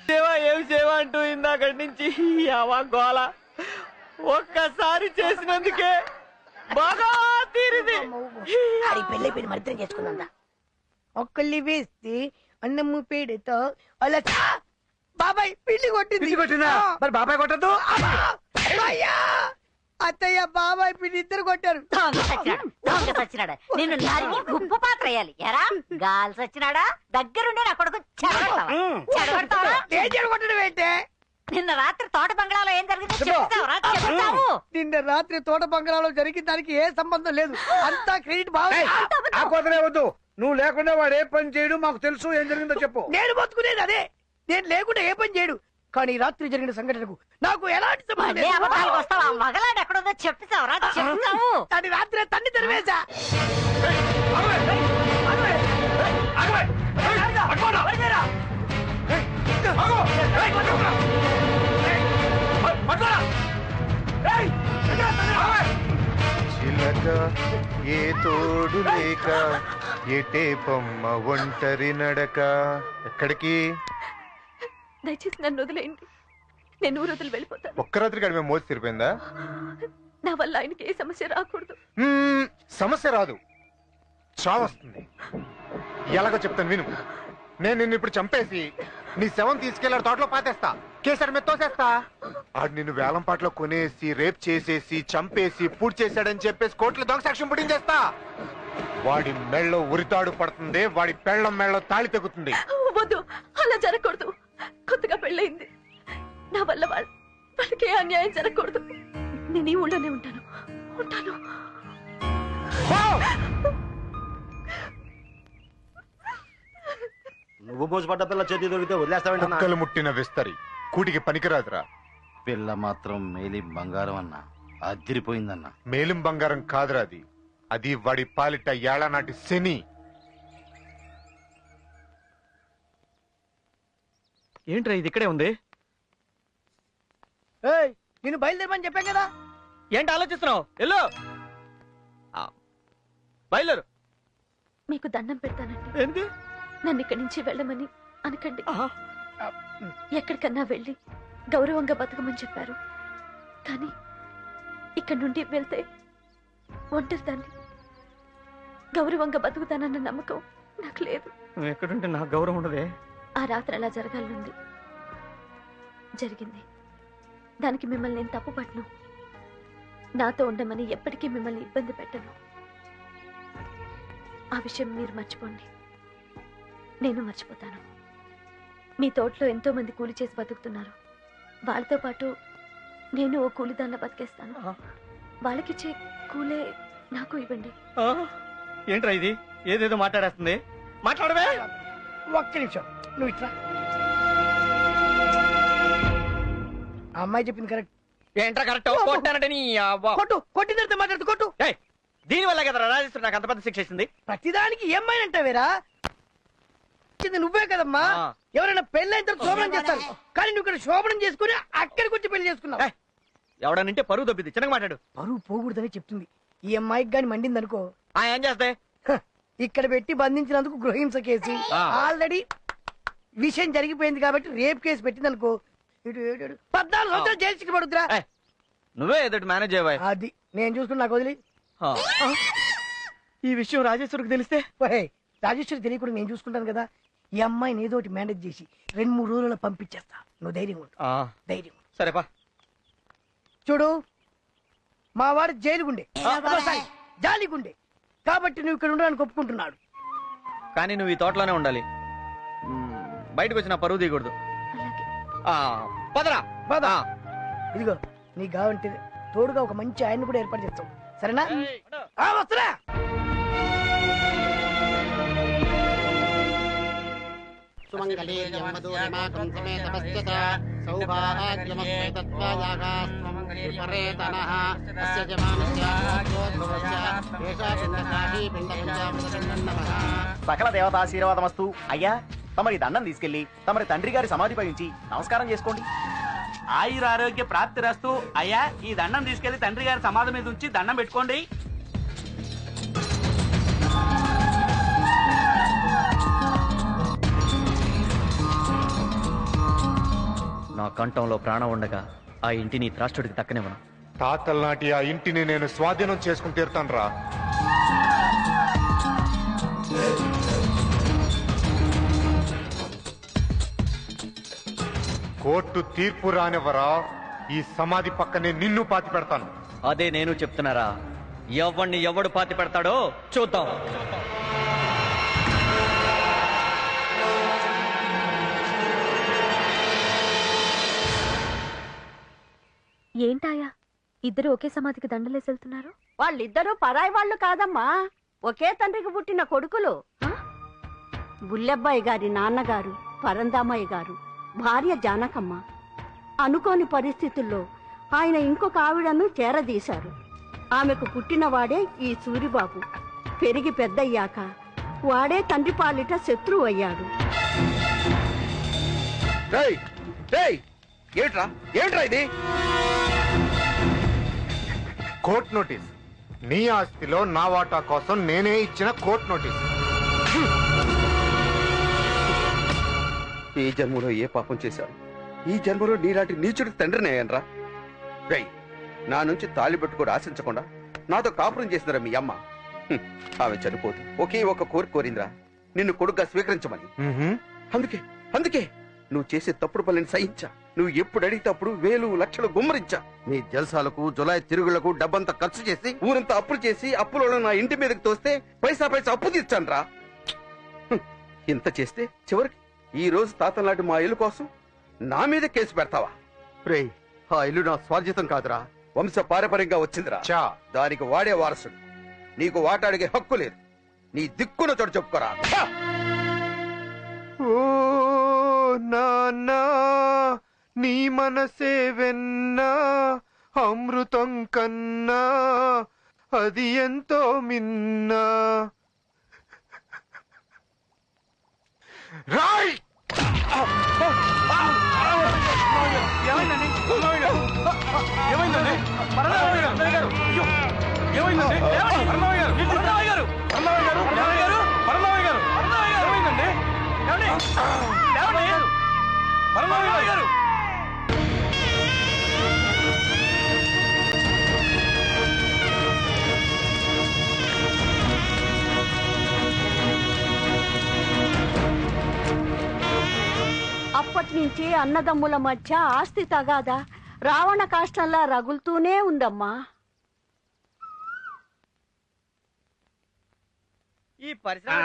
సేవ ఏం సేవ అంటూ ఇందాకటి నుంచి అవా గోల ఒక్కసారి చేసినందుకే బాగా తీరింది. పెళ్ళైపోయిన మరిద్దరం చేసుకుందా? ఒక్కళ్ళి వేస్తే అన్నము పేడతో అలా బాబాయ్ పిండి కొట్టింది. కొట్టిందా? మరి బాబాయ్ కొట్టద్దు. అయ్యా అత్తయ్య బాబాయ్ పిండి ఇద్దరు కొట్టారు. దొంగ సచ్చినాడా, నిన్ను నరికి ఉప్పు పాత్ర వేయాలి. ఎరా గాలి సచ్చినాడా, దగ్గరుండి నా కొడుకు చెడగొడతావా? కొట్టడం ఏంటే? నిన్న రాత్రి తోట బంగ్లాలో ఏం జరిగిందో చెప్తావు. నిన్న రాత్రి తోట బంగ్లాలో జరిగిన దానికి ఏ సంబంధం లేదు. అంతా క్రెడిట్ బాబాయ్. ఆ కోతనే వద్దు. నువ్వు లేకుండా వాడు ఏ పని చేయడు, మాకు తెలుసు. ఏం జరిగిందో చెప్పు. నేను బతుకునేది అదే. నేను లేకుండా ఏ పని చేయడు. కానీ రాత్రి జరిగిన సంఘటనకు నాకు ఎలాంటి సంబంధం లేదు. వస్తావా? మగలాడు ఎక్కడుందో చెప్తావురా? చెప్తావు. దాని రాత్రి తన్ని తెరివేశా. చిలక ఏ తోడు లేక ఎటే బొమ్మ ఒంటరి నడక. ఎక్కడికి? దయచేసి నన్ను వదిలేయండి. నేను ఊరు వదిలి వెళ్ళిపోతాను. ఒక్క రాత్రి గడిమే మోసి తిరిపోయిందా? నా వల్ల ఆయనకి ఏ సమస్య రాకూడదు. సమస్య రాదు, చావొస్తుంది. ఎలాగో చెప్తాను విను. నేను నిన్ను ఇప్పుడు చంపేసి నీ శవం తీసుకెళ్లాడు తోటలో పాతేస్తా, కేసరి మీద తోసేస్తా. ఆడు నిన్ను వేలంపాట్లో కొనేసి రేప్ చేసేసి చంపేసి పూర్తి చేశాడని చెప్పేసి కోర్టులో దొంగ సాక్ష్యం పుట్టించేస్తా. వాడి మెళ్ళో ఉరితాడు పడుతుంది, వాడి పెళ్ళం మెళ్ళో తాళి తెగుతుంది. వద్దు, అలా జరగకూడదు. కొత్తగా పెళ్ళయింది. నా వల్ల వాళ్ళకి ఏ అన్యాయం జరగకూడదు. నేను ఈ ఊళ్ళోనే ఉంటాను. నువ్వు మోసపడ్డ పిల్ల చేతి దొరికితే వదిలేస్తావేంటి? కుక్కలు ముట్టిన విస్తరి కూటికి పనికిరాదురా. పిల్ల మాత్రం మేలి బంగారం అన్నా, అదిరిపోయిందన్నా. మేలిం బంగారం కాదురా అది. అది వాడి పాలిట ఏళ్లనాటి శని. ఏంట్రా ఇది ఇక్కడే ఉంది? నేను బయలుదేరమని చెప్పాను కదా. ఏంటి ఆలోచిస్తున్నావు? ఎల్లో బయలుదేరు. మీకు దండం పెడతానండి. ఏంటి? నన్ను ఇక్కడి నుంచి వెళ్ళమని అనకండి. ఎక్కడికన్నా వెళ్ళి గౌరవంగా బతకమని చెప్పారు. కానీ ఇక్కడి నుండి వెళ్తే ఒంటరి దాన్ని. గౌరవంగా బతుకుతానన్న నమ్మకం నాకు లేదు. నువ్వు ఎక్కడుంటే నాకు గౌరవం ఉండదే. ఆ రాత్రి అలా జరగాలనుంది, జరిగింది. దానికి మిమ్మల్ని నేను తప్పు పట్టను. నాతో ఉండమని ఎప్పటికీ మిమ్మల్ని ఇబ్బంది పెట్టను. ఆ విషయం మీరు మర్చిపోండి, నేను మర్చిపోతాను. మీ తోటలో ఎంతో మంది కూలి చేసి బతుకుతున్నారు. వాళ్ళతో పాటు నేను ఓ కూలిదాన్లా బతికేస్తాను. వాళ్ళకిచ్చే కూలే నాకు ఇవ్వండి. ఏంట్రా ఇది? ఏదేదో మాట్లాడేస్తుంది. మాట్లాడవే. ఒక్క నిమిషం, నువ్వు ఇట్లా. ఆ అమ్మాయి చెప్పింది కరెక్ట్. ఏంట్రా కరెక్ట్? కొట్టానంటే నీ కొట్టు, కొట్టిన తర్వాత మాట్లాడుతూ కొట్టు. దీని వల్ల కదా రాజేశ్వరి నాకు అంత పెద్ద శిక్ష ఇచ్చింది. ప్రతిదానికి ఏమ్మాయి అంటావేరా? నువ్వే కదమ్మా. ఎవరైనా పెళ్ళైన తర్వాత శోభనం చేస్తారు, కానీ నువ్వు ఇక్కడ శోభనం చేసుకుని అక్కడికి వచ్చి పెళ్లి చేసుకున్నావు. ఎవడనంటే పరువు దొబ్బింది. చిన్నగా మాట్లాడు. పరువు పోకూడదని చెప్తుంది. ఈ అమ్మాయికి గాని మండింది అనుకో, ఏం చేస్తాయి? ఇక్కడ పెట్టి బంధించినందుకు గృహహింస కేసు, ఆల్రెడీ విషయం జరిగిపోయింది కాబట్టి రేప్ కేసు పెట్టింది అనుకో, 14 సంవత్సరాలు జైలు శిక్ష పడుద్దిరా. నువ్వే ఎదుటి మేనేజ్ అయ్యావా? అది నేను చూసుకుని నాకు వదిలి. ఈ విషయం రాజేశ్వరికి తెలిస్తే రాజేశ్వరికి తెలియకుండా నేను చూసుకుంటాను కదా. ఈ అమ్మాయిని ఏదో ఒకటి మేనేజ్ చేసి 2-3 రోజుల్లో పంపించేస్తా. నువ్వు ధైర్యం ఉండు. ధైర్యం సరేపా. చూడు, మా వాడు జైలుగుండే, జాలిగుండే, కాబట్టి నువ్వు ఇక్కడ ఉండడానికి ఒప్పుకుంటున్నాడు. కానీ నువ్వు ఈ తోటలోనే ఉండాలి, బయటకు వచ్చిన పరువు తీయకూడదు. పదరా పదా. ఇదిగో నీకు కావంటే తోడుగా ఒక మంచి ఆయన్ని కూడా ఏర్పాటు చేస్తాం, సరేనా? వస్తున్నా. సకల దేవతాశీర్వాదమస్తు. అయ్యా, తమరి దండం తీసుకెళ్లి తమరి తండ్రి గారి సమాధిపై ఉంచి నమస్కారం చేసుకోండి. ఆయుర ఆరోగ్య ప్రాప్తి రస్తు. అయ్యా, ఈ దండం తీసుకెళ్లి తండ్రి గారి సమాధి మీద ఉంచి దండం పెట్టుకోండి. నా కంఠంలో ప్రాణం ఉండగా ఆ ఇంటిని త్రాష్టుడికి దక్కనివ్వను. తాతల నాటి ఆ ఇంటిని నేను స్వాధీనం చేసుకుని తీరుతాను రా. కోర్టు తీర్పు రానివ్వరా, ఈ సమాధి పక్కనే నిన్ను పాతి పెడతాను. అదే నేను చెప్తున్నారా, ఎవడిని ఎవడు పాతి పెడతాడో చూద్దాం. ఏంటాయా ఇద్దరు ఒకే సమాధికి దండలేసి వెళ్తున్నారు? వాళ్ళిద్దరూ పరాయి వాళ్ళు కాదమ్మా, ఒకే తండ్రికి పుట్టిన కొడుకులు. బుల్లెబ్బాయి గారి నాన్నగారు పరందామయ్య గారు, భార్య జానకమ్మ. అనుకోని పరిస్థితుల్లో ఆయన ఇంకొక ఆవిడను చేరదీశారు. ఆమెకు పుట్టినవాడే ఈ సూరిబాబు. పెరిగి పెద్దయ్యాక వాడే తండ్రి పాలిట శత్రువు అయ్యాడు. ఏమిట్రా ఇది? Court notice. నీ ఆస్తిలో నా వాటా కోసం నేనే ఇచ్చిన కోర్టు నోటీస్. ఈ జన్మలో ఏ పాపం చేశాను? ఈ జన్మలో నీలాంటి నీచుడికి తండ్రిని అయ్యానరా? రై, నా నుంచి తాళి పట్టుకోడు ఆశించకుండా నాతో కాపురం చేసినరా మీ అమ్మ. ఆమె చనిపోతూ ఒకే ఒక కోరిక కోరిందిరా, నిన్ను కొడుగ్గా స్వీకరించమని. అందుకే నువ్వు చేసే తప్పుడు పనులను సహించా. నువ్వు ఎప్పుడు అడిగితే అప్పుడు 1000 లక్షలు గుమ్మరించా. నీ జల్సాలకు జులాయి తిరుగులకు డబ్బంతా ఖర్చు చేసి ఊరంతా అప్పులు చేసి అప్పులలో నా ఇంటి మీదకి తోస్తే పైసా అప్పు తీర్చాను రా. ఇంత చేస్తే చివరికి ఈ రోజు తాతలాంటి మా ఇల్లు కోసం నా మీద కేసు పెడతావా? రే, ఆ ఇల్లు నా స్వార్జితం కాదురా, వంశ పారపర్యంగా వచ్చిందిరా. దానికి వాడే వారసుడు. నీకు వాటాడిగే హక్కు లేదు. నీ దిక్కున చోటు చెప్పుకోరా. ఓ నాన్నా, నీ మనసే వెన్నా, అమృతం కన్నా అది ఎంతో మిన్నా. రాయ్! ఏమైందండి? ఏమైందండి? పరమావయ్య గారు! అయ్యో! ఏమైందండి? పరమావయ్య గారు! పరమావయ్య గారు! పరమావయ్య గారు! పరమావయ్య గారు! పరమావయ్య గారు! పరమావయ్య గారు! ఏమైందండి? ఏమండి? ఏమండి? పరమావయ్య గారు! అప్పటి నుంచి అన్నదమ్ముల మధ్య ఆస్తి తగాదా రావణ కాష్టంలా రగులుతూనే ఉందమ్మా. ఈ పరిశ్రమ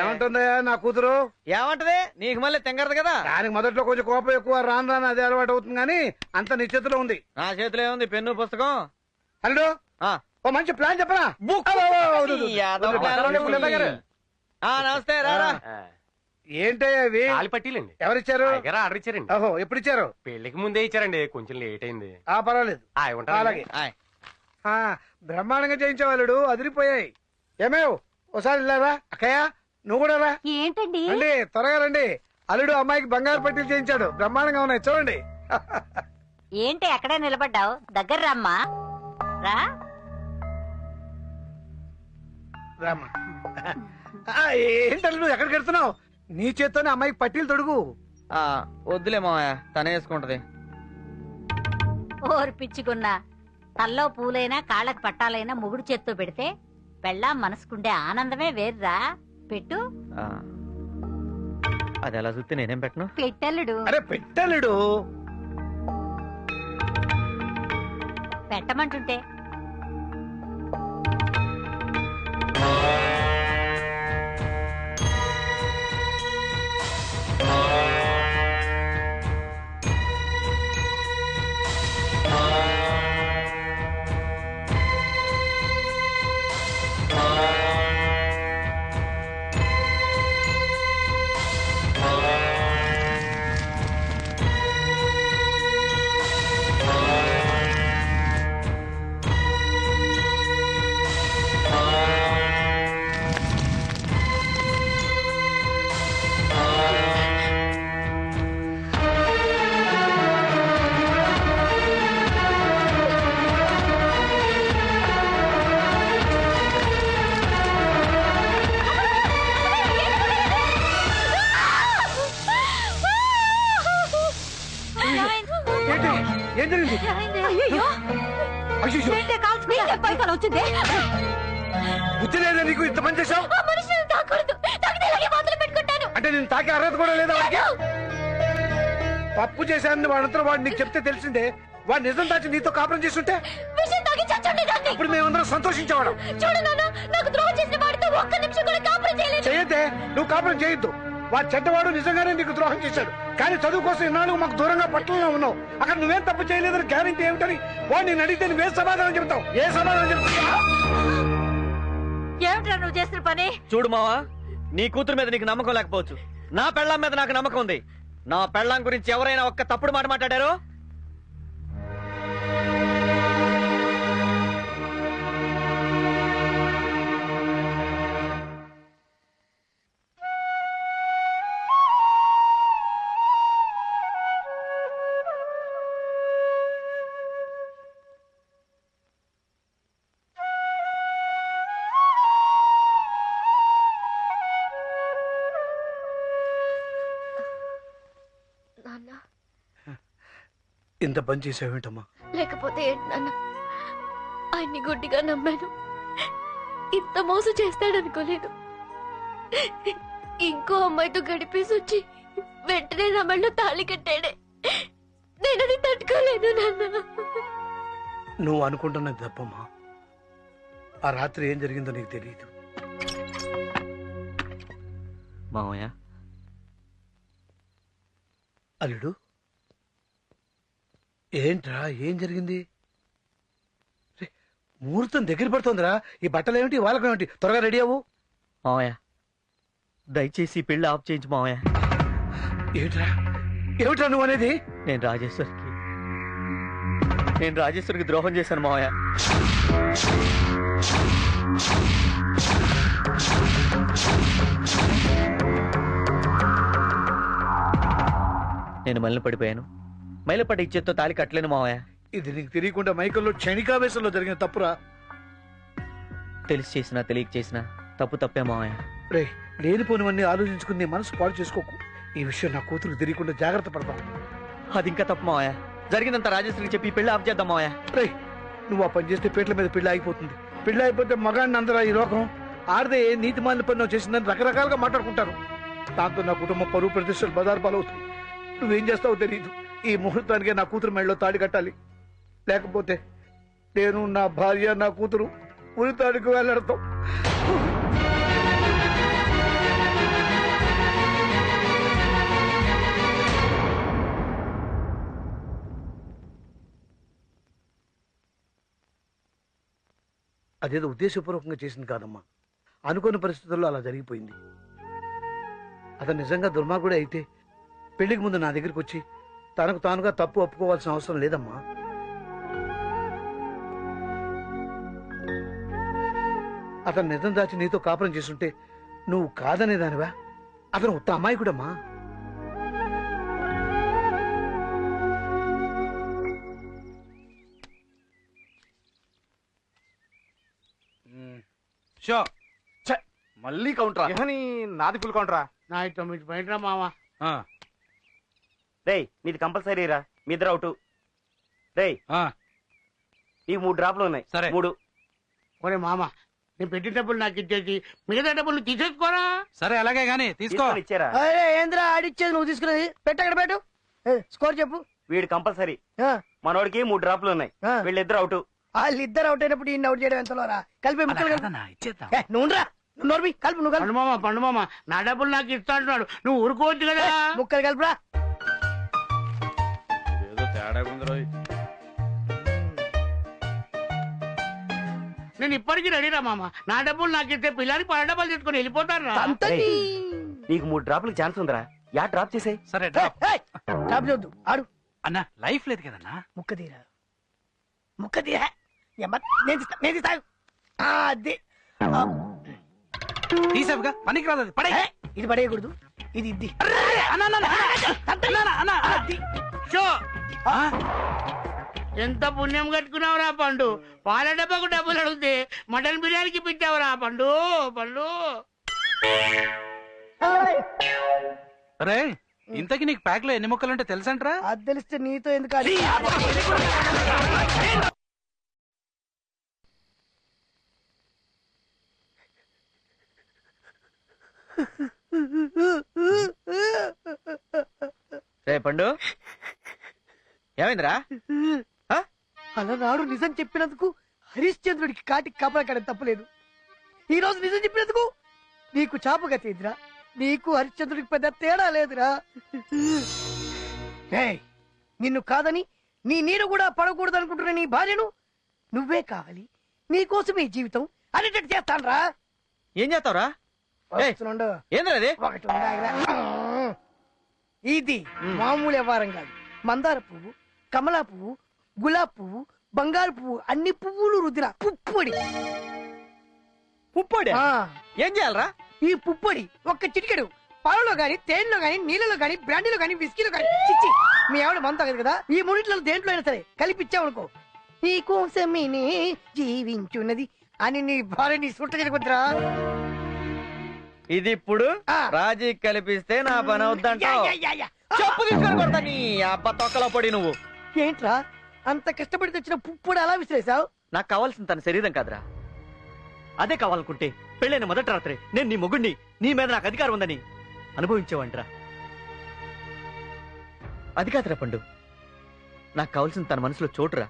ఏమంటుందయ్యా నా కూతురు? ఏమంటది? నీకు మళ్ళీ తెంగరదు కదా. దానికి మొదట్లో కొంచెం కోపం ఎక్కువ, రాను రాను అదే అలవాటు అవుతుంది. కానీ అంత నీ చేతిలో ఉంది. నా చేతిలో ఏముంది? పెన్ను పుస్తకం. అల్లుడు, ఓ మంచి ప్లాన్ చెప్పరా? నమస్తే, రారా. ఏంటయ్యా అవి? పట్టీలండి. ఎవరిచ్చారు? ఆర్డర్ ఇచ్చారండి. ఓహో, ఎప్పుడు ఇచ్చారు? పెళ్లికి ముందే ఇచ్చారండి, కొంచెం లేట్ అయింది. పర్వాలేదు. అలాగే బ్రహ్మాండంగా చేయించేవాళ్ళుడు, అదిరిపోయాయి. ఏమేవ్ ఒకసారి వెళ్ళారా? అక్కయ్య నువ్వు కూడా రా. ఏంటండి? రండి, త్వరగా రండి. అల్లుడు అమ్మాయికి బంగారు పట్టీలు చేయించాడు, బ్రహ్మాండంగా ఉన్నాయి, చూడండి. ఏంటి ఎక్కడే నిలబడ్డావు? దగ్గర రమ్మా. రా రామ్మా. ఏంటి అల్లుడు ఎక్కడికి వెళ్తున్నావు? నీ చేత్తోనే అమ్మాయికి పట్టీలు తొడుగు. వద్దులే మావయ్య, తనే వేసుకుంటది. ఓరు పిచ్చుకున్నా, తల్లో పూలైనా కాళ్ళకి పట్టాలైనా మొగుడు చేత్తో పెడితే పెళ్ళాం మనసుకుండే ఆనందమే వేర్రా. పెట్టు. అది ఎలా చూస్తే నేనేం పెట్టను. పెట్టల్లుడు. అరే పెట్టలుడు. పెట్టమంటుంటే ఏం జరిగింది? అయ్యో వచ్చింది. బుద్ధి లేదా నీకు? ఇంత పని చేశావు అంటే నేను తాకే అర్హత కూడా లేదా వాడికి? తప్పు చేశానని వాడంతా వాడు నీకు చెప్తే తెలిసిందే. వాడు నిజం దాచి నీతో కాపురం చేస్తుంటే ఇప్పుడు మేమందరం సంతోషించేవాడు. చేయొద్దే, నువ్వు కాపురం చేయొద్దు. వాడు చెడ్డవాడు, నిజంగానే నీకు ద్రోహం చేశాడు. కానీ చదువు కోసం ఇన్నాళ్ళు మాకు దూరంగా పట్టణంలో ఉన్నావు. అక్కడ నువ్వేం తప్పు చేయలేదని గ్యారెంటీ ఏమిటని వాడు నేను అడిగితే నువ్వే సమాధానం చెప్తావు? ఏ సమాధానం చెప్తావు? ఏమిట్రా నువ్వు చేసిన పని? చూడు మావా, నీ కూతురు మీద నీకు నమ్మకం లేకపోవచ్చు, నా పెళ్ళాం మీద నాకు నమ్మకం ఉంది. నా పెళ్ళాం గురించి ఎవరైనా ఒక్క తప్పుడు మాట మాట్లాడారో ఇంత పని చేసావేంటమ్మా? లేకపోతే ఏంటి నాన్న, ఆయన్ని గుడ్డిగా నమ్మాను. ఇంత మోసం చేస్తాడనుకోలేదు. ఇంకో అమ్మాయితో గడిపేసి వచ్చి వెంటనే నా మెళ్ళో తాళి కట్టాడే. నేనది తట్టుకోలేదు నాన్న. నువ్వు అనుకుంటున్నది తప్పమ్మా. ఆ రాత్రి ఏం జరిగిందో నీకు తెలియదు. మావయ్య, అల్లుడు ఏంట్రా, ఏం జరిగింది? ముహూర్తం దగ్గర పడుతుందిరా. ఈ బట్టలు ఏమిటి, వాళ్ళకం ఏమిటి? త్వరగా రెడీ అవ్వు. మావయ్య దయచేసి పెళ్లి ఆఫ్ చేయించు మావయ్య. ఏమిట్రా ఏమిట్రా నువ్వు అనేది? నేను రాజేశ్వరికి ద్రోహం చేశాను మావయ్య. నేను మళ్ళీ పడిపోయాను. మైలపడి ఇచ్చేతో తాళి కట్టలేను మావయ్య. ఇది నీకు తెలియకుండా మైకల్లో క్షణికావేశంలో జరిగిన తప్పురా. తెలిసి చేసినా తెలియక చేసినా తప్పు తప్పే మావయ్య. రే, లేనిపోనివన్నీ ఆలోచించుకుని నీ మనసు పాడు చేసుకోకు. ఈ విషయం నా కూతురు తెలియకుండా జాగ్రత్త పడతాం. అది ఇంకా తప్పు మావయ్య. జరిగినంత రాజేశ్వరికి చెప్పి పెళ్లి ఆఫ్ చేద్దాం మావయ్య. రే, నువ్వు ఆ పని చేస్తే పీటల మీద పెళ్లి అయిపోతుంది. పెళ్లి అయిపోతే మగాడిని అందరూ ఈ లోకం ఆడదే నీతి మాలిన పని చేసిందని రకరకాలుగా మాట్లాడుకుంటారు. దాంతో నా కుటుంబం పరువు ప్రతిష్టలు బజారు పాలవుతుంది. నువ్వేం చేస్తావో తెలియదు. ఈ ముహూర్తానికే నా కూతురు మెళ్ళలో తాడి కట్టాలి. లేకపోతే నేను, నా భార్య, నా కూతురు ఉరి తాడికి వెళ్ళడతాం. అదేదో ఉద్దేశపూర్వకంగా చేసింది కాదమ్మా. అనుకోని పరిస్థితుల్లో అలా జరిగిపోయింది. అతను నిజంగా దుర్మార్గుడే అయితే పెళ్లికి ముందు నా దగ్గరికి వచ్చి తనకు తానుగా తప్పు ఒప్పుకోవాల్సిన అవసరం లేదమ్మా. అతను నిజం దాచి నీతో కాపురం చేస్తుంటే నువ్వు కాదనేదానివా? అతను ఉత్త అమాయకుడమ్మా. మళ్ళీ కౌంటరా? నాది ఫుల్ కౌంటరా? నా 9 పాయింట్రా మావా. రేయ్ నీది కంపల్సరీ రా, మీ ఇద్దరు అవుట్. రేయ్ ఈ 3 డ్రాప్లు ఉన్నాయి. సరే 3. ఒరే మామ, నేను పెట్టిన డబ్బులు నాకు ఇచ్చేసి మిగతా డబ్బులు నువ్వు తీసేసుకోరా. సరే అలాగే గానీ తీసుకో. ఇచ్చారా? ఏంద్రా ఆడిచ్చేది నువ్వు తీసుకునేది? పెట్టు అక్కడ పెట్టు. స్కోర్ చెప్పు. వీడు కంపల్సరీ. మనోడికి 3 డ్రాప్లు ఉన్నాయి. వీళ్ళిద్దరు అవుట్. వాళ్ళిద్దరు అవుట్ అయినప్పుడు ఈ అవుట్ చేయడం ఎంతలోరా? కలిపి ముక్కలు నువ్వు నోర్మి కలుపు. నువ్వు కలుపు. పండు మామ నా డబ్బులు నాకు ఇస్తా అంటున్నాడు, నువ్వు ఊరుకోవచ్చు కదా. ముక్కలు కలుపురా. నేను ఇప్పటికీ రెడీరా మామ. నా డబ్బులు నాకు ఇస్తే పిల్లలకి 10 డబ్బాలు తీసుకొని వెళ్ళిపోతారు. నీకు 3 డ్రాప్లకు ఛాన్స్ ఉందిరా. యా డ్రాప్ చేసాయి. సరే డ్రాప్. డ్రాప్ చేయొద్దు, ఆడు. అన్నా లైఫ్ లేదు కదన్నా. ముక్క తీరా, ముక్క తీరా. నేను తీస్తాను. అది తీసావుగా, పనికి రాదు. పడే. ఇది పడేయకూడదు, ఇది ఇది. ఎంత పుణ్యం కట్టుకున్నావురా పండు. పాల డబ్బాకు డబ్బులు అడిగితే మటన్ బిర్యానీకి పెట్టావురా పండు. పండు అరే ఇంతకి నీకు ప్యాక్ లో ఎన్ని ముక్కలుంటే తెలుసంట్రా? అది తెలిస్తే నీతో ఎందుకు? రే పండు, ఏమైందిరా? అలనాడు నిజం చెప్పినందుకు హరిశ్చంద్రుడికి కాటికి కాపలా తప్పలేదు. ఈ రోజు నిజం చెప్పినందుకు నీకు చాపగా తీదిరా. నీకు హరిశ్చంద్రుడికి పెద్ద తేడా లేదురా. నిన్ను కాదని నీ నీరు కూడా పడకూడదు అనుకుంటున్న నీ భార్యను నువ్వే కావాలి. నీకోసం ఈ జీవితం అనేటట్టు చేస్తానురా. ఏం చేస్తావురా? ఏంద్రది? ఒకటి ఉందాయిరా. ఇది మామూలు వ్యవహారం కాదు. మందార పువ్వు, కమలా పువ్వు, గులాబ్ పువ్వు, బంగారు పువ్వు, అన్ని పువ్వులు రుద్దిన పుప్పొడి. పుప్పొడి ఏం చేయాలరా? ఈ పుప్పొడి ఒక్క చిటికెడు పాలలో గాని, తేనెలో గాని, నీళ్ళలో గాని, బ్రాండీలో గాని, విస్కీలో గాని, చిచ్చి మీ ఆవిడ మందు తాగదు కదా, ఈ మూడింటిలో దేంట్లో అయినా సరే కలిపిచ్చావనుకో, నీకోసమే జీవించున్నది అని నీ భార్య నీ సుట్ట జరుగుతురా. ఇది ఇప్పుడు రాజీ కలిపిస్తే నా పని అవుద్దంటావు? చెప్పు తీసుకొని కొడతా నీ అబ్బ తొక్కలో పడి. నువ్వు ఏంట్రా అంత కష్టపడి తెచ్చిన పుప్పొడి అలా విసిరేసావు? నాకు కావాల్సిన తన శరీరం కాదురా. అదే కావాలనుకుంటే పెళ్ళైన మొదటి రాత్రి నేను నీ మొగుడిని, నీ మీద నాకు అధికారం ఉందని అనుభవించేవంటరా. అది కాదురా పండు, నాకు కావాల్సిన తన మనసులో చోటురా.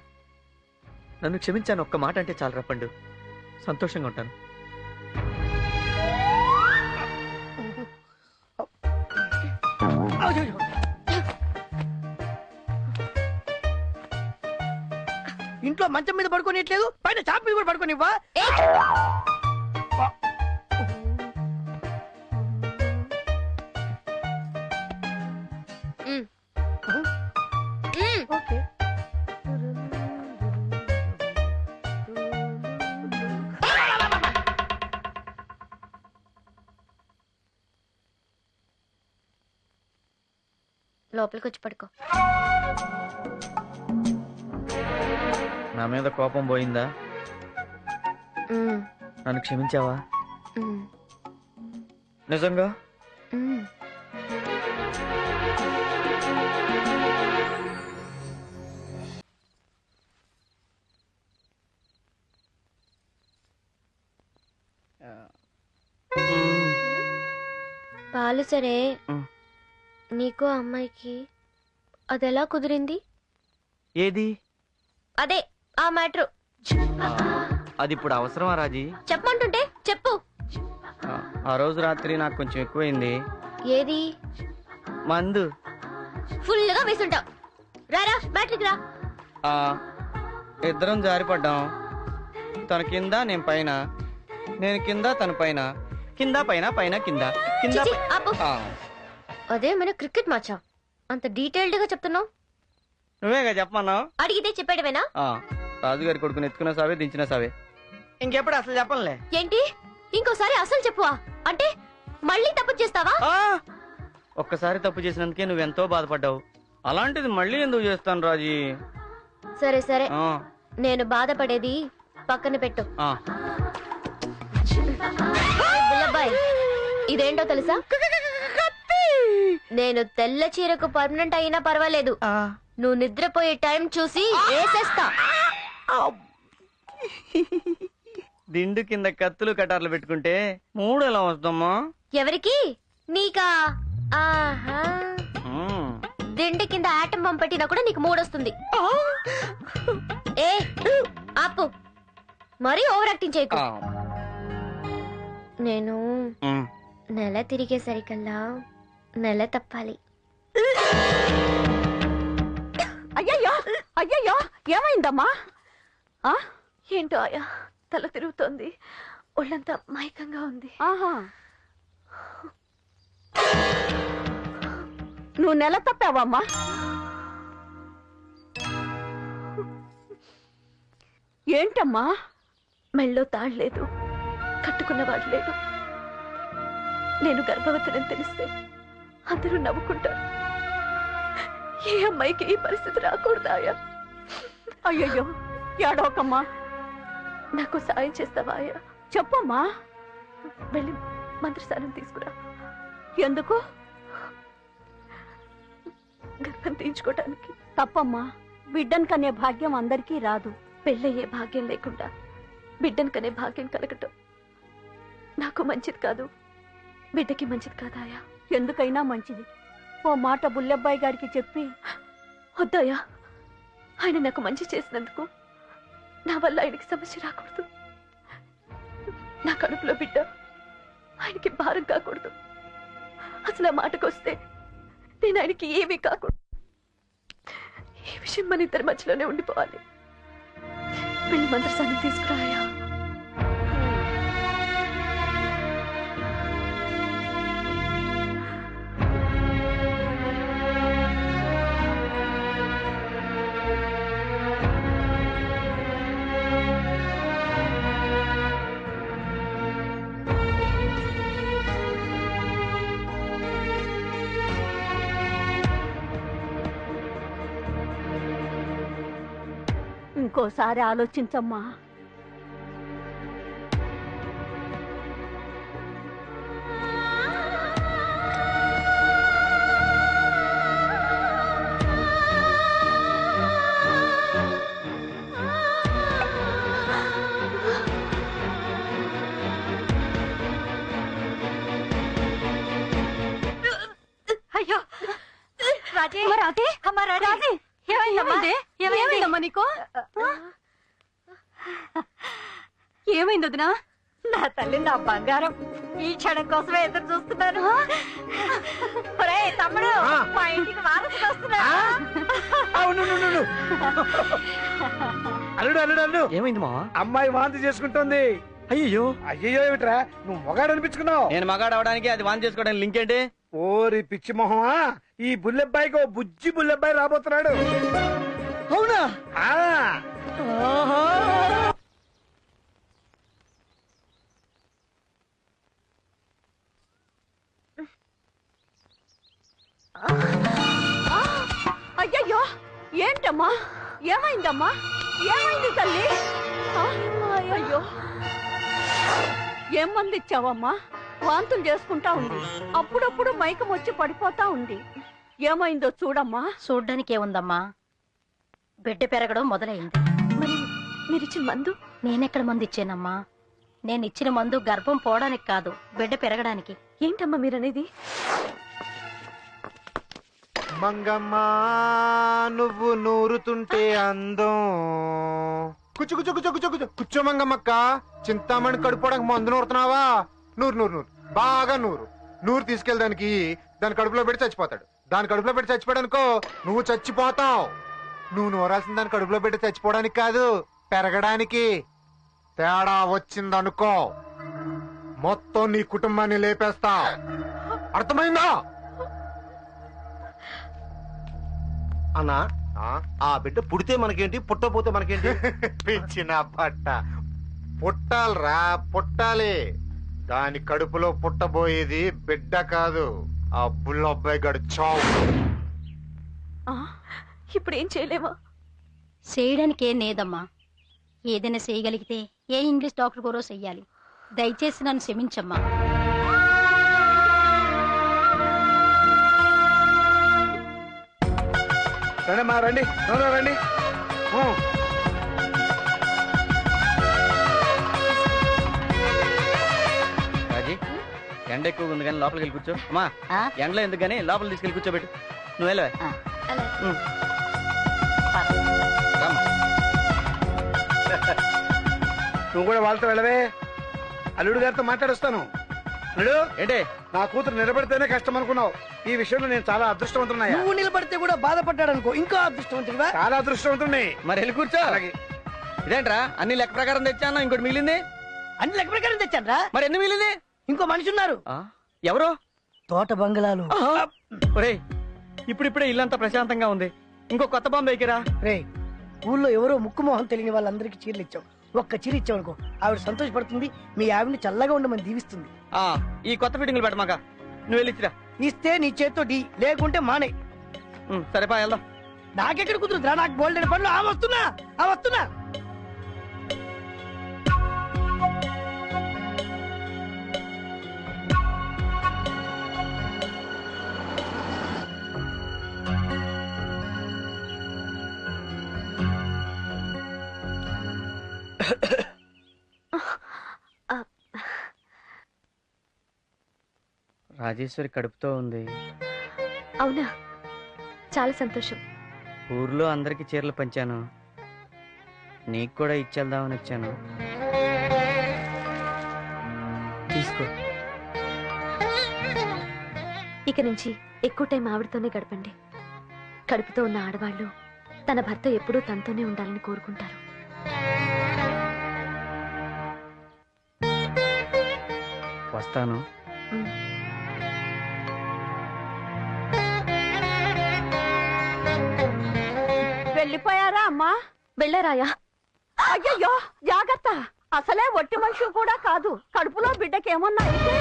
నన్ను క్షమించాను ఒక్క మాట అంటే చాలరా పండు, సంతోషంగా ఉంటాను. ఇంట్లో మంచం మీద పడుకోనిట్లేదు, పైన చాప మీద కూడా పడుకోనివ్వా? లోపలికి వచ్చి పడుకో. నా మీద కోపం పోయిందా? నన్ను క్షమించావా నిజంగా? పాలు సరే, నీకు అమ్మాయికి అదెలా కుదిరింది? ఏది? అదే ఆ మ్యాటర్. అది ఇప్పుడు అవసరమా రాజీ? చెప్పమంటుంటే చెప్పు. ఆ రోజు రాత్రి నాకు కొంచెం ఎక్కువైంది. ఏది? మందు ఫుల్ గా వేసుంటావు. రారా మ్యాట్రిక్ రా. ఇద్దరం జారిపడ్డాం. తన కింద నేను పైన, నేను కింద తన పైన, కింద పైన పైన కింద కింద. అదే మన క్రికెట్ మ్యాచా? అంత డీటెయిల్డ్ గా చెప్తున్నావు. నువ్వేగా చెప్పమన్నావు. అడిగితే చెప్పాడవేనా? రాజుగారి కొడుకుని ఎత్తుకున్నా సావే, దించినా సావే. ఇంకెప్పుడు అసలు చెప్పనులే. ఏంటి ఇంకోసారి అసలు చెప్పువా? అంటే మళ్ళీ తప్పు చేస్తావా? ఒక్కసారి తప్పు చేసినందుకే నువ్వెంతో బాధపడ్డావు. అలాంటిది మళ్ళీ ఎందుకు చేస్తాను రాజీ? సరే సరే, నేను బాధపడేది పక్కన పెట్టు. బుల్లబ్బాయ్, ఇదేంటో తెలుసా? నేను తెల్ల చీరకు పర్మనెంట్ అయినా పర్వాలేదు, నువ్వు నిద్రపోయే టైం చూసి వేసేస్తా. దిండు కింద కత్తులు కటార్లు పెట్టుకుంటే మూడు ఎలా వస్తామా? ఎవరికి? నీకా? ఆహా, దిండు కింద ఆటం బాంబు పెట్టినా కూడా నీకు మూడొస్తుంది. ఏ ఆపు, మరీ ఓవర్ యాక్టింగ్ చేయకు. నేను నెల తిరిగేసరికల్లా నెల తప్పాలి. అయ్యయ్యో అయ్యయ్యో ఏమైందమ్మా? ఏంటో ఆయా, తల తిరుగుతోంది, ఒళ్ళంతా మైకంగా ఉంది. ఆహా, నువ్వు నెల తప్పావమ్మా? ఏంటమ్మా? మెళ్ళో తాళ్లేదు, కట్టుకున్నవాడు లేడు. నేను గర్భవతిని తెలిస్తే అందరూ నవ్వుకుంటారు. ఏ అమ్మాయికి ఈ పరిస్థితి రాకూడదాయా? అయ్యయ్యో ఏడోకమ్మా, నాకు సాయం చేస్తావా ఆయా? చెప్పమ్మా. వెళ్ళి మంత్రసానం తీసుకురా. ఎందుకు? గర్భం తీయించుకోవటానికి. తప్పమ్మా, బిడ్డను కనే భాగ్యం అందరికీ రాదు. పెళ్ళయ్యే భాగ్యం లేకుండా బిడ్డను కనే భాగ్యం కలగటం నాకు మంచిది కాదు, బిడ్డకి మంచిది కాదాయా? ఎందుకైనా మంచిది. ఓ మాట బుల్లెబ్బాయి గారికి చెప్పి. వద్దాయా, ఆయన నాకు మంచి చేసినందుకు నా వల్ల ఆయనకి సమస్య రాకూడదు. నా కడుపులో బిడ్డ ఆయనకి భారం కాకూడదు. అసలు ఆ మాటకు వస్తే నేను ఆయనకి ఏమీ కాకూడదు. ఈ విషయం మన ఇద్దరి మధ్యలోనే ఉండిపోవాలి. వెళ్ళి మంత్రసానం తీసుకురాయా. ఇంకోసారి ఆలోచించమ్మా. అయ్యో రాజే, రాజే, అమ్మ రాజే, ఏమైందమ్మా నీకు? ఏమైంది వదినా? నా తల్లి, నా బంగారం, ఈ క్షణం కోసమే ఎదురు చూస్తున్నాను. ఒరేయ్ తమ్ముడు, మా ఇంటికి వారసుడు వస్తున్నాడు. అల్లుడు అల్లుడు అల్లుడు, ఏమైంది మా? అమ్మాయి వాంతి చేసుకుంటోంది. అయ్యో అయ్యో ఏమిట్రా, నువ్వు మొగాడు అనిపించుకున్నావు. నేను మగాడు అవడానికి అది వాన్ చేసుకోవడానికి లింక్ ఏంటి? ఓరి పిచ్చి మొహమా, ఈ బుల్లెబ్బాయికి ఓ బుజ్జి బుల్లెబ్బాయి రాబోతున్నాడు. అవునా? అయ్యయ్యో ఏంటమ్మా? ఏమైందమ్మా? ఏమైంది తల్లి? అయ్యో, ఏం మంది ఇచ్చావమ్మా? వాంతులు చేసుకుంటా ఉంది, అప్పుడప్పుడు మైకం వచ్చి పడిపోతా ఉంది. ఏమైందో చూడమ్మా. చూడ్డానికి ఏముందమ్మా, బిడ్డ పెరగడం మొదలైంది. మరి మీరిచ్చిన మందు? నేనెక్కడ మందు ఇచ్చానమ్మా? నేను ఇచ్చిన మందు గర్భం పోవడానికి కాదు, బిడ్డ పెరగడానికి. ఏంటమ్మా మీరనేది? మంగమ్మ నువ్వు నూరుతుంటే అందం. కూర్చో కూర్చో కూర్చో కూర్చో కూర్చో కూర్చో మంగమ్మక్క. చింతామణి కడుపుకోవడానికి మందు నూరుతున్నావా? నూరు నూరు నూరు, బాగా నూరు. నూరు తీసుకెళ్ళడానికి దాని కడుపులో పెట్టి చచ్చిపోతాడు. దాని కడుపులో పెట్టి చచ్చిపోయాడు అనుకో, నువ్వు చచ్చిపోతావు. నువ్వు నూరాల్సిన దాని కడుపులో పెట్టి చచ్చిపోవడానికి కాదు, పెరగడానికి. తేడా వచ్చిందనుకో మొత్తం నీ కుటుంబాన్ని లేపేస్తా. అర్థమైందా? అన్నా, ఆ బిడ్డ పుడితే మనకేంటి, పుట్టపోతే మనకేంటి? పిచ్చిన పట్ట. పుట్టాలరా, పుట్టాలి. దాని కడుపులో పుట్టబోయేది బిడ్డ కాదు, ఆ బుల్లబ్బాయి గడు చావు. ఇప్పుడు ఏం చేయలేమా? చేయడానికి ఏం లేదమ్మా. ఏదైనా చేయగలిగితే ఏ ఇంగ్లీష్ డాక్టర్ కూడా చెయ్యాలి. దయచేసి నన్ను క్షమించమ్మా. రండమ్మా రండి త్వరగా రండి రాజీ ఎండ ఎక్కువగా ఉంది కానీ లోపలికి వెళ్ళి కూర్చో అమ్మా ఎండలో ఎందుకు కానీ లోపల తీసుకెళ్ళి కూర్చోబెట్టు నువ్వు వెళ్ళవా నువ్వు కూడా వాళ్ళతో వెళ్ళవే అల్లుడు గారితో మాట్లాడొస్తాను. అల్లుడు ఏంటే నా కూతురు నిలబడితేనే కష్టం అనుకున్నావు. ఈ విషయంలో నేను చాలా అదృష్టవంతున్నాయా. నువ్వు నిలబడితే కూడా బాధపడ్డాడు అనుకో ఇంకా అదృష్టవంతుడివా. చాలా అదృష్టవంతున్నాయి. మరి వెళ్ళి కూర్చో. అలాగే ఇదేంట్రా అన్ని లెక్క ప్రకారం తెచ్చాను ఇంకోటి మిగిలింది. అన్ని లెక్క ప్రకారం తెచ్చాను. మరి ఎన్ని మిగిలింది? ఇంకో మనిషి ఉన్నారు. ఎవరు? తోట బంగ్లాలు. ఒరేయ్ ఇప్పుడిప్పుడే ఇల్లంతా ప్రశాంతంగా ఉంది, ఇంకో కొత్త బాంబు ఎక్కిరా. రే ఊళ్ళో ఎవరో ముక్కు మొహం తెలియని వాళ్ళందరికీ చీరలు ఇచ్చావు. ఒక్క చీర ఇచ్చావు అనుకో ఆవిడ సంతోషపడుతుంది, మీ ఆవిడని చల్లగా ఉండమని దీవిస్తుంది. ఈ కొత్త ఫిట్టింగ్లు పెట్టమాక, నువ్వు వెళ్ళిచ్చిరా. ఇస్తే నీ చేత్తో డి, లేకుంటే మానే. సరేపా వెళ్దాం. నాకెక్కడ కుదురుతురా, నాకు బోల్డెన్ పనులు. వస్తున్నా. రాజేశ్వరి కడుపుతో ఉంది. అవునా, చాలా సంతోషం. ఊర్లో అందరికి చీరలు పంచాను, నీకు కూడా ఇచ్చేద్దామని వచ్చాను. తీసుకో. ఇక నుంచి ఎక్కువ టైం ఆవిడతోనే గడపండి. కడుపుతో ఉన్న ఆడవాళ్ళు తన భర్త ఎప్పుడూ తనతోనే ఉండాలని కోరుకుంటారు. వస్తాను. వెళ్ళిపోయారా అమ్మా? వెళ్ళారాయా? అయ్యయ్యో జాగ్రత్త, అసలే ఒట్టి మనిషి కూడా కాదు, కడుపులో బిడ్డకేమన్నా అయితే.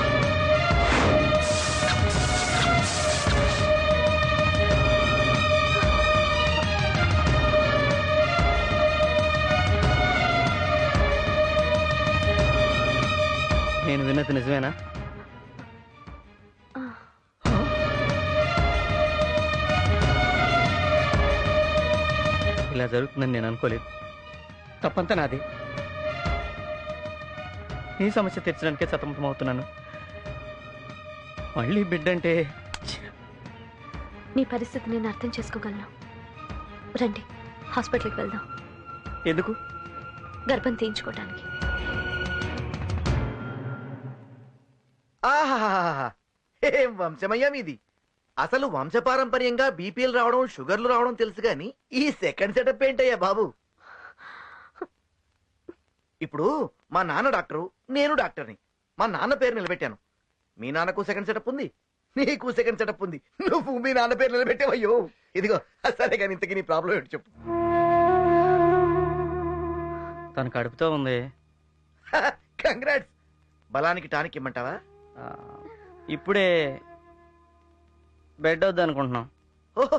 నేను విన్నది నిజమేనా? ఇలా జరుగుతుందని నేను అనుకోలేదు. తప్పంతా నాది. నీ సమస్య తీర్చడానికే సతమతం అవుతున్నాను. మళ్ళీ బిడ్డంటే. నీ పరిస్థితి నేను అర్థం చేసుకోగలను. రండి హాస్పిటల్కి వెళ్దాం. ఎందుకు? గర్భం తీయించుకోవడానికి. ఆహాహాహా, ఏం వంశమయ్యా మీది. అసలు వంశపారంపర్యంగా బీపీలు రావడం, షుగర్లు రావడం తెలుసు గాని ఈ సెకండ్ సెటప్ ఏంటయ్యా బాబు? ఇప్పుడు మా నాన్న డాక్టరు, నేను డాక్టర్ని. మా నాన్న పేరు నిలబెట్టాను. మీ నాన్నకు సెకండ్ సెటప్ ఉంది, నీకు సెకండ్ సెటప్ ఉంది. నువ్వు మీ నాన్న పేరు నిలబెట్టావయ్యో. ఇదిగో సరే కానీ ఇంతకీ నీ ప్రాబ్లం ఏంటి చెప్పు. తను కడుపుతో ఉంది. కంగ్రాట్స్. బలానికి టానిక్ ఇమ్మంటావా? ఇప్పుడే బెడ్ వద్దు అనుకుంటున్నాం. ఓహో,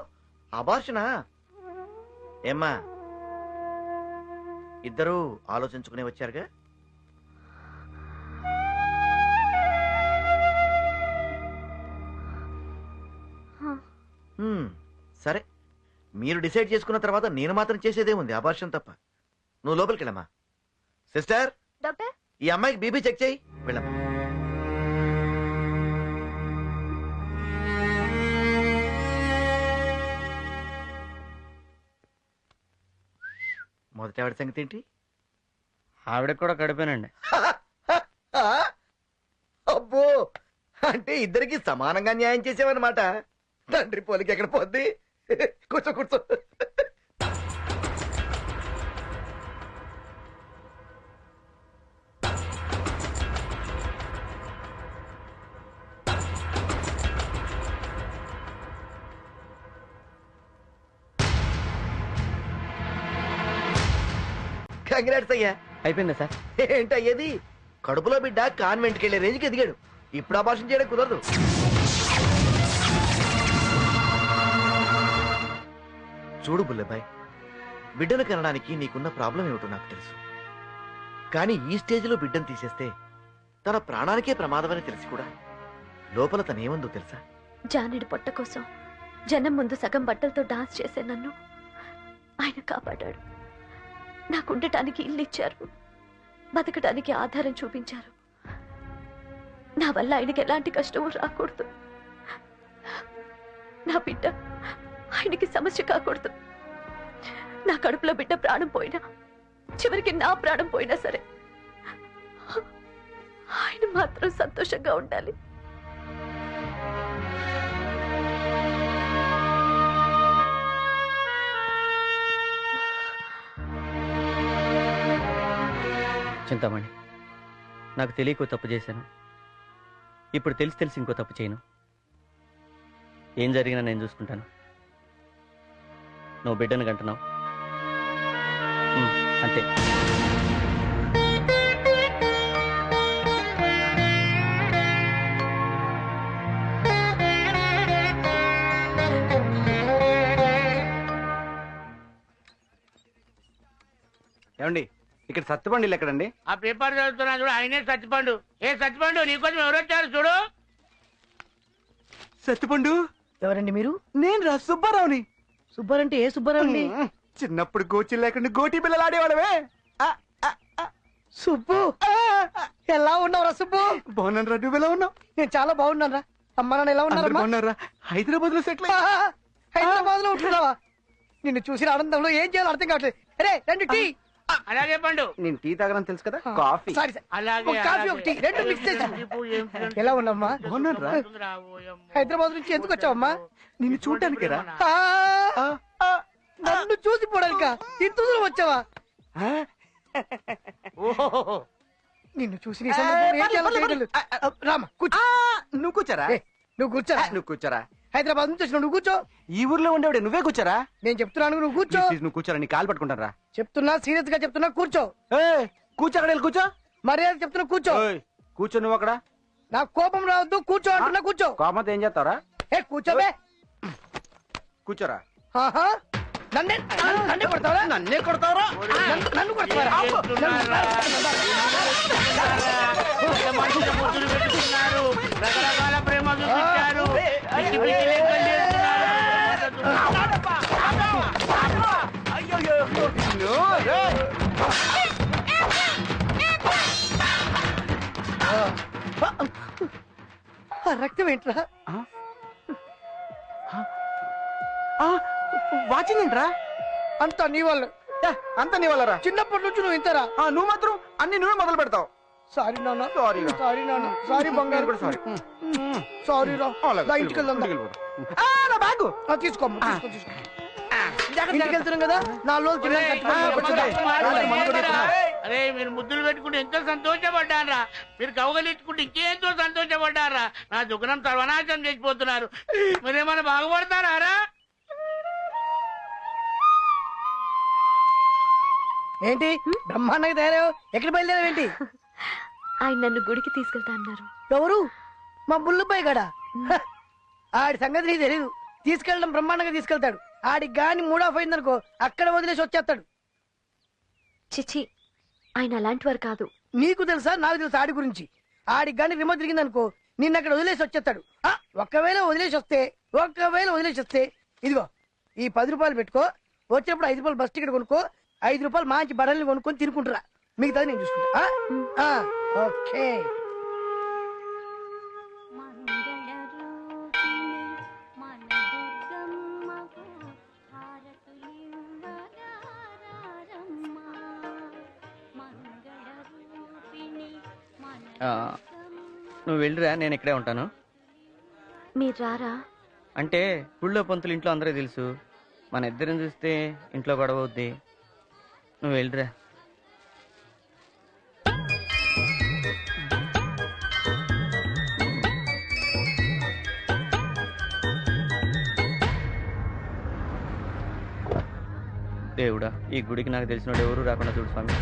అబార్షనా? ఏమ్మా ఇద్దరూ ఆలోచించుకునే వచ్చారుగా? సరే, మీరు డిసైడ్ చేసుకున్న తర్వాత నేను మాత్రం చేసేదేముంది, అబార్షన్ తప్ప. నువ్వు లోపలికి వెళ్ళమ్మా. సిస్టర్, డాక్టర్ ఈ అమ్మాయికి బీపీ చెక్ చేయి. వెళ్ళమ్మా. మొదటి ఆవిడ సంగతి ఏంటి? ఆవిడకి కూడా కడిపోయానండి. అబ్బో, అంటే ఇద్దరికి సమానంగా న్యాయం చేసావన్నమాట. తండ్రి పోలికి ఎక్కడ పోద్ది? కూర్చో కూర్చో. కంగ్రాట్స్ అయ్యా. అయిపోయిందా సార్? ఏంటయ్యేది? కడుపులో బిడ్డ కాన్వెంట్కి వెళ్ళే రేంజ్కి ఎదిగాడు. ఇప్పుడు అబార్షన్ చేయడం కుదరదు. చూడు బుల్లెబాయ్, బిడ్డను కనడానికి నీకున్న ప్రాబ్లం ఏమిటో నాకు తెలుసు. కానీ ఈ స్టేజ్లో బిడ్డను తీసేస్తే తన ప్రాణానికే ప్రమాదమని తెలిసి కూడా లోపల తనేమందో తెలుసా? జానుడి పొట్ట కోసం జనం ముందు సగం బట్టలతో డాన్స్ చేసే నన్ను ఆయన కాపాడాడు. నాకు ఉండటానికి ఇల్లు ఇచ్చారు, బతకడానికి ఆధారం చూపించారు. నా వల్ల ఆయనకి ఎలాంటి కష్టము రాకూడదు. నా బిడ్డ ఆయనకి సమస్య కాకూడదు. నా కడుపులో బిడ్డ ప్రాణం పోయినా, చివరికి నా ప్రాణం పోయినా సరే ఆయన మాత్రం సంతోషంగా ఉండాలి. చింతామణి, నాకు తెలియకో తప్పు చేశాను. ఇప్పుడు తెలిసి ఇంకో తప్పు చేయను. ఏం జరిగినా నేను చూసుకుంటాను. నువ్వు బిడ్డను కంటున్నావు అంతే. ఏమండి, ఇక్కడ సత్తుపండు ఇల్లు ఎక్కడండి? ఆ పేపర్ చదువుతున్నా చూడు, ఆయనే సత్తిపండు. ఏ సత్తిపండు, నీకోసం ఎవరు వచ్చారు చూడు. సత్తుపండు ఎవరండి మీరు? నేను రా సుబ్బారావుని. సుబ్బారంటే ఏ సుబ్బారావు? చిన్నప్పుడు గోచి లేకుండా గోటి పిల్లలు ఆడేవాడవే. సుబ్బు, ఎలా ఉన్నావురా సుబ్బు? బాగున్నాను రా, నువ్వు ఎలా ఉన్నావు? నేను చాలా బాగున్నాను రా. అమ్మ నాన్న ఎలా ఉన్నారమ్మా? బాగున్నారా? హైదరాబాద్ లో సెటిల్. హైదరాబాద్ లో ఉంటున్నావా? నిన్ను చూసిన ఆనందంలో ఏం చేయాలో అర్థం కావట్లేదు. అరే రెండు టీ. అలాగే పండు. నేను టీ తాగనని తెలుసు కదా, కాఫీ. సారీ సార్, అలాగే, ఒక కాఫీ అలాగే. ఒక టీ రెండు మిక్స్ చేసి. ఎలా ఉన్నామ్మా? బాగున్నాను రా. హైదరాబాద్ నుంచి ఎందుకు వచ్చావమ్మా? నిన్ను చూడటానికి రా. నన్ను చూసి పోవడానికా? ఇంత దూరం వచ్చావా? నిన్ను చూసి నీ సందర్భంలో ఏం చేయాలో తెలియదు. రామా కూర్చో. నువ్వు కూర్చోరా. నువ్వు కూర్చోరా. నువ్వు కూర్చోరా. హైదరాబాద్ నుంచి వచ్చిన నువ్వు కూర్చో. ఈ ఊర్లో ఉండేవాడే నువ్వే కూర్చోరా. నేను చెప్తున్నాను నువ్వు కూర్చో. నువ్వు కూర్చోరా, నీ కాలు పట్టుకుంటాను రా. చెప్తున్నా, సీరియస్ గా చెప్తున్నా, కూర్చో. కూర్చో, అక్కడ వెళ్ళి కూర్చో. మర్యాద చెప్తున్నా, కూర్చో. కూర్చో నువ్వు అక్కడ. నాకు కోపం రావద్దు, కూర్చో అంటున్నా, కూర్చో. కోపంతో ఏం చేస్తావరా? కూర్చోబే. కూర్చోరా. నన్నే కొడతావరా? నన్నే కొడతావరా? నన్ను కొడతావరా? రకరకాల ప్రేమ చూపించారు. రక్తం ఏంట్రా? వాచిందేంట్రా? అంతా నీ వాళ్ళు. అంతా నీ వాళ్ళరా? చిన్నప్పటి నుంచి నువ్వు ఇంతరా? నువ్వు మాత్రం అన్ని నువ్వే మొదలు పెడతావు. సారీ నాన్న. సారీ నాన్న. సారీ బంగారు కూడా. సారీ. సారీ రా. ఇంటికి వెళ్దాం. బ్యాగు తీసుకోమ్మా. ఇంటికి వెళ్తున్నాం కదా, 4 రోజులు అరే మీరు ముద్దులు పెట్టుకుంటే ఎంతో సంతోషపడ్డారా. మీరు కవగలించుకుంటే ఇంకెంతో సంతోషపడ్డారా. నా దుఃఖం సర్వనాశనం చేసిపోతున్నారు. మీరేమైనా బాగుపడతారా? ఏంటి బ్రహ్మాండంగా తయారో? ఎక్కడ బయలుదేరావేంటి? ఆయన నన్ను గుడికి తీసుకెళ్తా అన్నారు. ఎవరు? మా బుల్లుబాయ్ గడా? ఆడి సంగతి నీకు తెలీదు. తీసుకెళ్ళడం బ్రహ్మాండంగా తీసుకెళ్తాడు. ఆడికి గాని మూడ్ ఆఫ్ అయిందనుకో అక్కడ వదిలేసి వచ్చేస్తాడు. చిచి, ఆయన అలాంటి వారు కాదు. నీకు తెలుసా నాకు తెలుసా ఆడి గురించి? ఆడికి గాని రిమోట్ తిరిగిందనుకో నిన్న అక్కడ వదిలేసి వచ్చేస్తాడు. ఒకవేళ వదిలేసి వస్తే ఇదిగో ఈ 10 రూపాయలు పెట్టుకో. వచ్చేప్పుడు 5 రూపాయలు బస్ టికెట్ కొనుక్కో. 5 రూపాయలు మంచి బట్టలు కొనుక్కొని తినుకుంటురా. మిగతాది నేను చూసుకుంటా. ఓకే. నువ్వు వెళ్ళిరా, నేను ఇక్కడే ఉంటాను. మీరు రారా? అంటే ఊళ్ళో పంతులు ఇంట్లో అందరూ తెలుసు. మన ఇద్దరిని చూస్తే ఇంట్లో గొడవ అవుద్ది. నువ్వు వెళ్ళిరా. దేవుడా, ఈ గుడికి నాకు తెలిసిన ఎవరు రాకుండా చూడు స్వామి.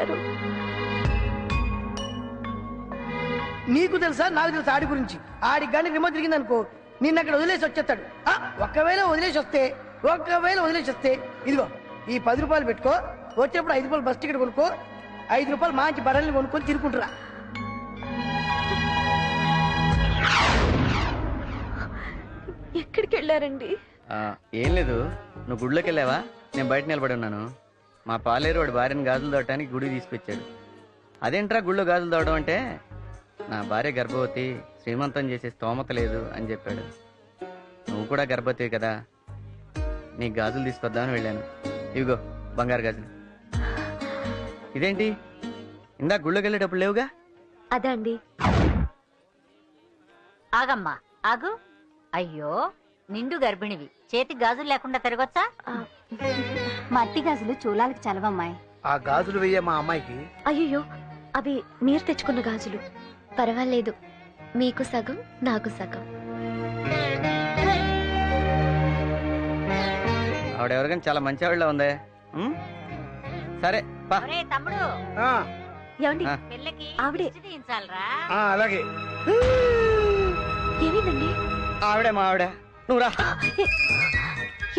వెళ్ళారు? నీకు తెలుసా నాకు తెలుసా ఆడి గురించి? ఆడి గాని రిమోట్ తిరిగింది అనుకో నిన్న అక్కడ వదిలేసి వచ్చేస్తాడు. ఒకవేళ వదిలేసి వస్తే ఇదిగో ఈ 10 రూపాయలు పెట్టుకో, వచ్చేప్పుడు 5 రూపాయలు బస్ టికెట్ కొనుక్కో, 5 రూపాయలు మంచి బర్రెల్ని కొనుక్కొని తిరుకుంటురా. ఎక్కడికి వెళ్ళారండి? ఏం లేదు, నువ్వు గుడిలోకి వెళ్ళావా? నేను బయట నిలబడి ఉన్నాను. మా పాలేరు వాడి భార్యను గాజులు దోవటానికి గుడి తీసుకొచ్చాడు. అదేంట్రా గుళ్ళో గాజులు దోవడం అంటే, నా భార్య గర్భవతి, శ్రీమంతం చేసే స్తోమత లేదు అని చెప్పాడు. నువ్వు కూడా గర్భవతి కదా, నీకు గాజులు తీసుకొద్దామని వెళ్ళాను. ఇవిగో బంగారు గాజులు. ఇదేంటి ఇందా గుళ్ళోకి వెళ్ళేటప్పుడు లేవుగా? అదే అండి. ఆగమ్మా ఆగు. అయ్యో నిండు గర్భిణివి, చేతి గాజులు లేకుండా తిరగొచ్చా? మట్టి గాజులు చూలాలకు చలవమ్మాయి. ఆ గాజులు వెయ్యే మా అమ్మాయికి. అయ్యో అవి మీరు తెచ్చుకున్న గాజులు. పర్వాలేదు, మీకు సగం నాకు సగం. ఆవిడెవరికైనా చాలా మంచి ఆవిడలా ఉందే. సరే పా. ఒరేయ్ తమ్ముడు, ఏమండి పిల్లకి ఆవిడే. దిష్టి తీయించాలిరా. అలాగే. ఏమైందండి? ఆవిడే మా ఆవిడ. నువ్వు రా.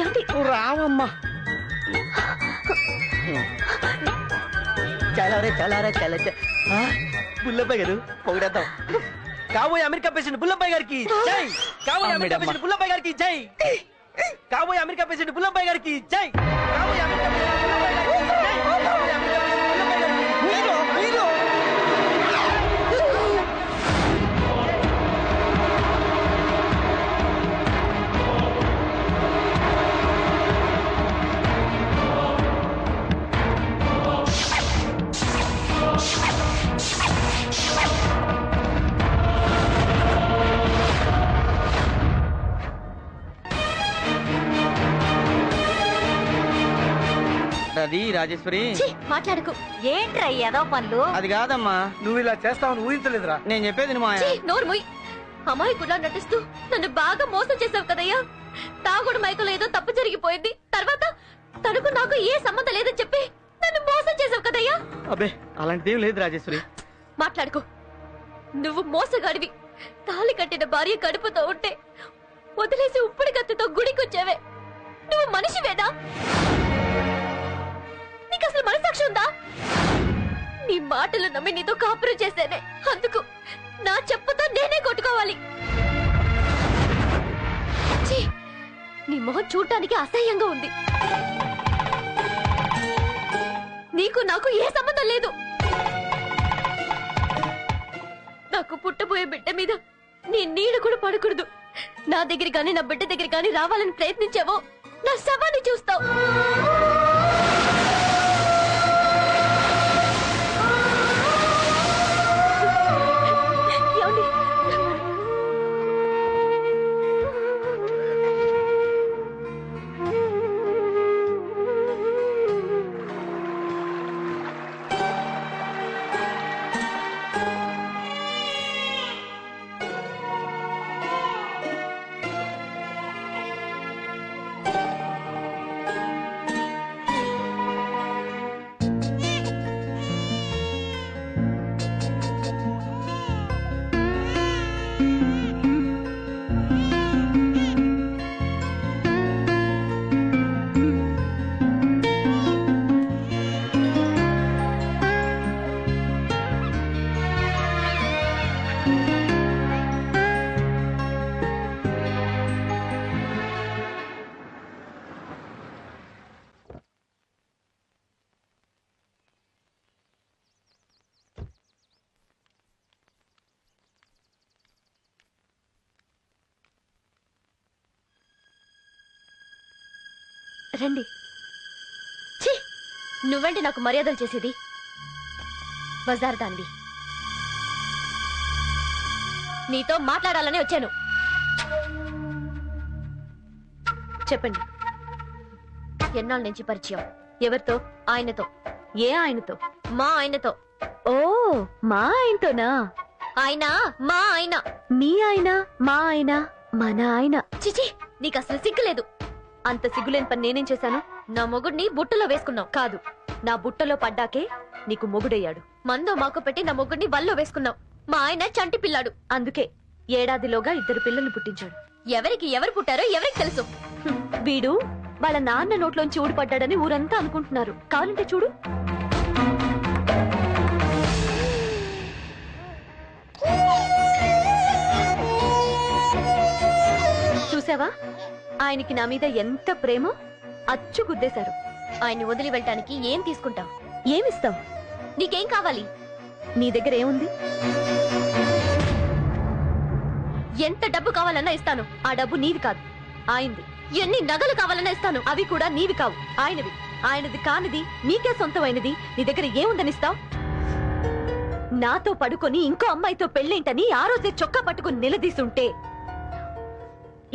ఏమండి? నువ్వు రావమ్మా. బుల్లబ్బాయి గారు పొగిడేద్దాం. కాబోయే అమెరికా ప్రెసిడెంట్ బుల్లబ్బాయి గారికి జై. కాబోయే అమెరికా ప్రెసిడెంట్ బుల్లబ్బాయి గారికి జై. కాబోయే అమెరికా ప్రెసిడెంట్ బుల్లబ్బాయి గారికి జై. కాబోయే అమెరికా ప్రెసిడెంట్ బుల్లబ్బాయి గారికి జై. కాబోయే అమెరికా ప్రెసిడెంట్ బుల్లబ్బాయి గారికి హీరో హీరో. అది రాజేశ్వరి. మాట్లాడకు. ఏంట్రా ఏదో పనులు? అది కాదమ్మా, నువ్వు ఇలా చేస్తావని ఊహించలేదురా. నేను చెప్పేది మా నోరు మొయ్. అమాయకులా నటిస్తూ నన్ను బాగా మోసం చేసావు కదయ్యా. తాగుడు మైకులో ఏదో తప్పు జరిగిపోయింది, తర్వాత తనకు నాకు ఏ సంబంధం లేదని చెప్పి నన్ను మోసం చేసావు కదయ్యా. అబ్బే అలాంటిదేం లేదు రాజేశ్వరి. మాట్లాడుకో. నువ్వు మోసగాడివి. తాళి కట్టిన భార్య కడుపుతో ఉంటే వదిలేసి ఉప్పుడు కత్తితో గుడికొచ్చావే. నువ్వు మనిషివేనా? నీకు అసలు మనసాక్షి ఉందా? నీ మాటలు నమ్మి నీతో కాపురం చేశానే, అందుకు నా చెప్పుతో నేనే కొట్టుకోవాలి. ఛీ, నీ మొహం చూడటానికి అసహ్యంగా ఉంది. నీకు నాకు ఏ సంబంధం లేదు. నాకు పుట్టబోయే బిడ్డ మీద నీ నీడ కూడా పడకూడదు. నా దగ్గర గాని నా బిడ్డ దగ్గర గాని రావాలని ప్రయత్నించావో నా శవాన్ని చూస్తావు. రండి. ఛీ, నువ్వేంటి నాకు మర్యాదలు చేసేది? బజార్ దానివి. నీతో మాట్లాడాలని వచ్చాను. చెప్పండి, ఎన్నాళ్ళ నుంచి పరిచయం? ఎవరితో? ఆయనతో. ఏ ఆయనతో? మా ఆయనతో. ఓ, మా ఆయనతోనా? ఆయన మా ఆయన. మీ ఆయన, మా ఆయన, మన ఆయన. చిచి, నీకు అసలు సిగ్గులేదు. అంత సిగ్గులేని పని నేనేం చేశాను? నా మొగుడిని బుట్టలో వేసుకున్నావు. కాదు, నా బుట్టలో పడ్డాకే నీకు మొగుడయ్యాడు. మందో మాకు పెట్టి నా మొగుడిని వల్లో వేసుకున్నావు. మా ఆయన చంటి పిల్లాడు. అందుకే ఏడాదిలోగా 2 పిల్లల్ని పుట్టించాడు. ఎవరికి ఎవరు పుట్టారో ఎవరికి తెలుసు. వీడు వాళ్ళ నాన్న నోట్లోంచి ఊడిపడ్డాడని ఊరంతా అనుకుంటున్నారు. కావాలంటే చూడు. చూసావా, ఆయనకి నా మీద ఎంత ప్రేమో. అచ్చు గుద్దేశారు. ఆయన్ని వదిలి వెళ్ళటానికి ఏం తీసుకుంటావు? ఏమిస్తావు? నీకేం కావాలి? నీ దగ్గర ఏముంది? ఎంత డబ్బు కావాలన్నా ఇస్తాను. ఆ డబ్బు నీది కాదు, ఆయనది. ఎన్ని నగలు కావాలన్నా ఇస్తాను. అవి కూడా నీవి కావు, ఆయనవి. ఆయనది కానిది నీకే సొంతమైనది నీ దగ్గర ఏముందనిస్తావు? నాతో పడుకొని ఇంకో అమ్మాయితో పెళ్ళేంటని ఆ రోజే చొక్కా పట్టుకుని నిలదీసుంటే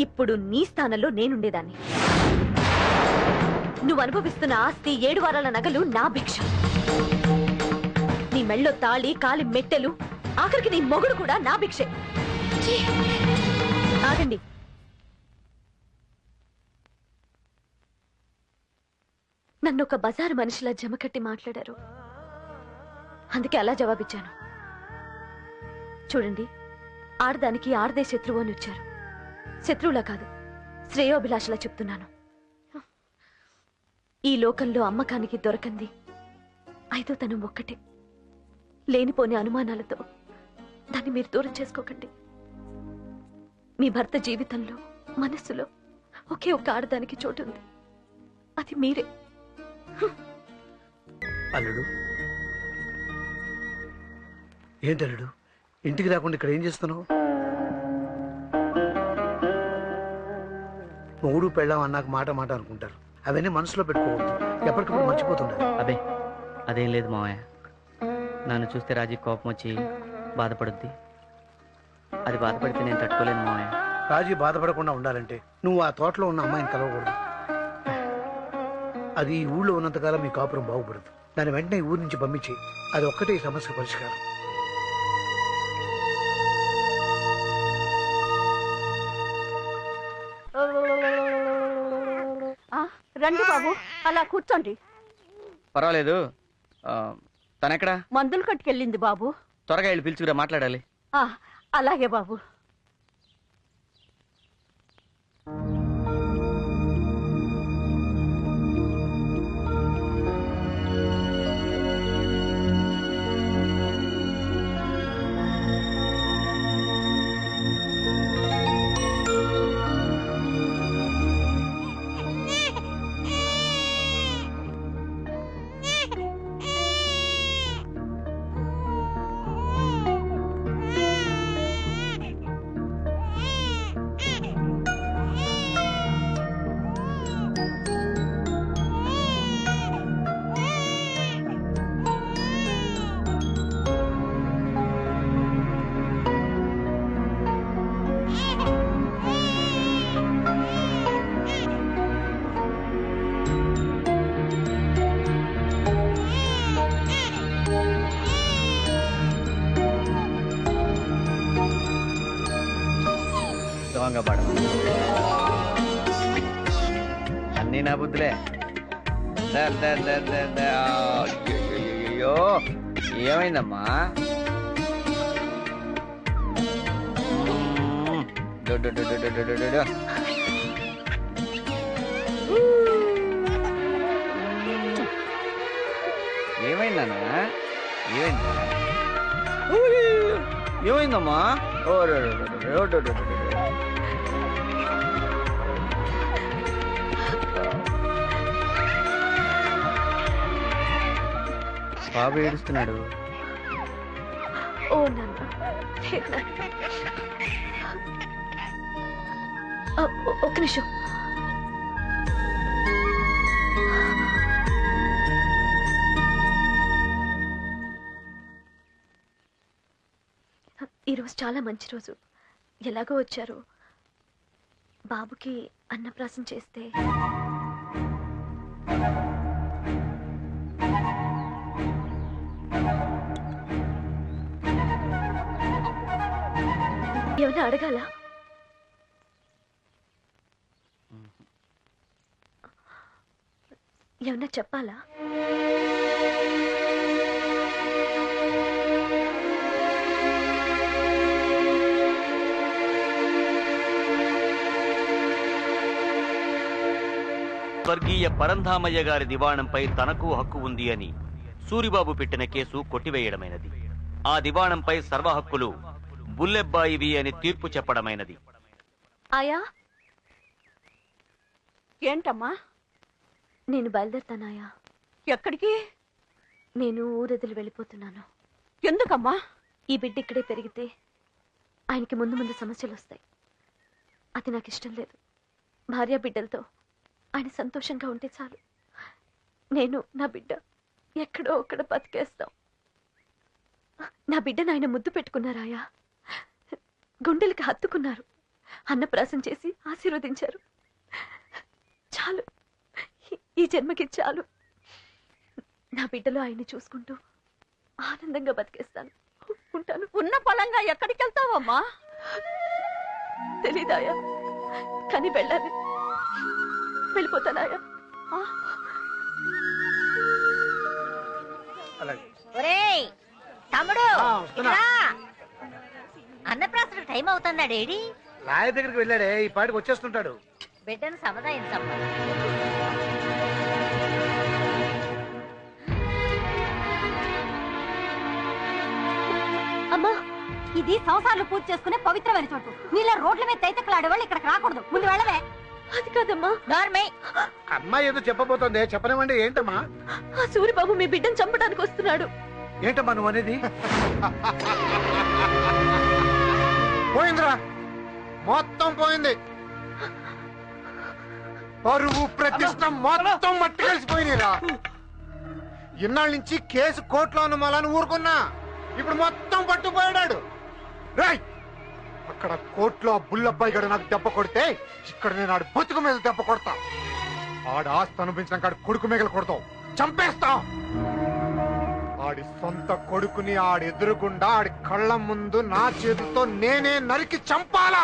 ఇప్పుడు నీ స్థానంలో నేనుండేదాన్ని. నువ్వు అనుభవిస్తున్న ఆస్తి 7 వారాల నగలు నా భిక్ష. నీ మెళ్ళో తాళి, కాలి మెట్టెలు, ఆఖరికి నీ మొగుడు కూడా నా భిక్షే. ఆగండి. నన్ను ఒక బజారు మనిషిలా జమకట్టి మాట్లాడారు. అందుకే అలా జవాబిచ్చాను. చూడండి, ఆడదానికి ఆడదే శత్రువు అని వచ్చారు. శత్రువులా కాదు, శ్రేయోభిలాషలా చెప్తున్నాను. ఈ లోకంలో అమ్మకానికి దొరకంది 5వ తనం ఒక్కటే. లేనిపోని అనుమానాలతో దాన్ని మీరు దూరం చేసుకోకండి. మీ భర్త జీవితంలో, మనస్సులో ఒకే ఒక్క ఆడదానికి చోటు ఉంది. అది మీరే. అల్లుడు, ఏంటి అల్లుడు, ఇంటికి రాకుండా ఇక్కడ ఏం చేస్తున్నావు? మొగుడు పెళ్ళాం అన్నాక మాట మాట అనుకుంటారు. అవన్నీ మనసులో పెట్టుకోవద్దు. ఎప్పటికప్పుడు మర్చిపోతుండాలి. అదే అదేం లేదు మావయ్య. నన్ను చూస్తే రాజీ కోపం వచ్చి బాధపడుద్ది. అది బాధపడితే నేను తట్టుకోలేను మావయ్య. రాజీ బాధపడకుండా ఉండాలంటే నువ్వు ఆ తోటలో ఉన్న అమ్మాయిని కలవకూడదు. అది ఈ ఊళ్ళో ఉన్నంతకాలం మీ కాపురం బాగుపడదు. దాని వెంటనే ఈ ఊరి నుంచి పంపించి, అది ఒక్కటే ఈ సమస్య పరిష్కారం. రండి బాబు, అలా కూర్చోండి. పర్వాలేదు. తనెక్కడా? మందులు కట్టుకెళ్ళింది బాబు. త్వరగా వెళ్ళి పిలుచుకురా, మాట్లాడాలి. అలాగే బాబు. అన్నీ నా బుద్ధులే. అయ్యో, ఏమైందమ్మా? ఏమైందన్నా? ఏమైందమ్మా? బాబు ఏడుస్తున్నాడు. ఓ నాన్న, ఒక్క నిమిషం. ఈరోజు చాలా మంచి రోజు. ఎలాగో వచ్చారు. బాబుకి అన్నప్రాసం చేస్తే ఏమైనా అడగాల? ఏమన్నా చెప్పాలా? స్వర్గీయ పరంధామయ్య గారి దివాణంపై తనకు హక్కు ఉంది అని సూరిబాబు పెట్టిన కేసు కొట్టివేయడమైనది. ఆ దివాణంపై సర్వ హక్కులు బుల్లెబ్బాయివి అని తీర్పు చెప్పడమైనది. ఆయా, ఏంటమ్మా? నేను బయలుదేరుతానాయా. ఎక్కడికి? నేను ఊరెదిలి వెళ్ళిపోతున్నాను. ఎందుకమ్మా? ఈ బిడ్డ ఇక్కడే పెరిగితే ఆయనకి ముందు ముందు సమస్యలు వస్తాయి. అది నాకు ఇష్టం లేదు. భార్య బిడ్డలతో ఆయన సంతోషంగా ఉంటే చాలు. నేను నా బిడ్డ ఎక్కడో ఒక్కడ బతికేస్తాం. నా బిడ్డను ఆయన ముద్దు పెట్టుకున్నారాయా. గుండెలకి హత్తుకున్నారు. అన్నప్రాసం చేసి ఆశీర్వదించారు. చాలు, ఈ జన్మకి చాలు. నా బిడ్డలో ఆయన్ని చూసుకుంటూ ఆనందంగా బతికేస్తాను. ఉంటాను. ఉన్న పొలంగా ఎక్కడికి వెళ్తావమ్మా? తెలీదాయా, కానీ వెళ్ళాలి. వెళ్ళిపోతానాయా. ఒరేయ్ తమ్ముడు, ఇట్రా. అన్నప్రాసనకు టైం అవుతుందా డేడీ? లాయ దగ్గరికి వెళ్ళాడే, ఈ పాటికి వచ్చేస్తుంటాడు. బిడ్డను సముదాయించమ్మా. అమ్మా, ఇది సంవత్సరాలు పూర్తి చేసుకునే పవిత్రమైన చోటు. నీళ్ళ రోడ్ల మీద తైతక్కలాడేవాళ్ళు ఇక్కడికి రాకూడదు. ముందు వెళ్ళవే. అది కాదమ్మా. అమ్మాయి ఏదో చెప్పబోతోంది, చెప్పనివ్వండి. ఏంటమ్మా? ఆ సూరిబాబు మీ బిడ్డను చంపడానికి వస్తున్నాడు. ఏంటమ్మా నువ్వు అనేది? పోయిందిరా, మొత్తం పోయింది. పరువు ప్రతిష్ట మొత్తం మట్టి కలిసిపోయినరా. ఇన్నాళ్ళ నుంచి కేసు కోర్టులో ఉన్న మళ్ళీ ఊరుకున్నా, ఇప్పుడు మొత్తం పట్టుపోయాడు. రేయ్, అక్కడ కోర్టులో బుల్లబ్బాయి గడు నాకు దెబ్బ కొడితే ఇక్కడ నేను ఆడి బతుకు మీద దెబ్బ కొడతా. ఆడ ఆస్తి అనుభవించిన కాడు కొడుకు మేకలు కొడతావు, చంపేస్తా. ఆడి సొంత కొడుకుని ఆడి ఎదురుగుండా ఆడి కళ్ళ ముందు నా చేతులతో నేనే నరికి చంపాలా?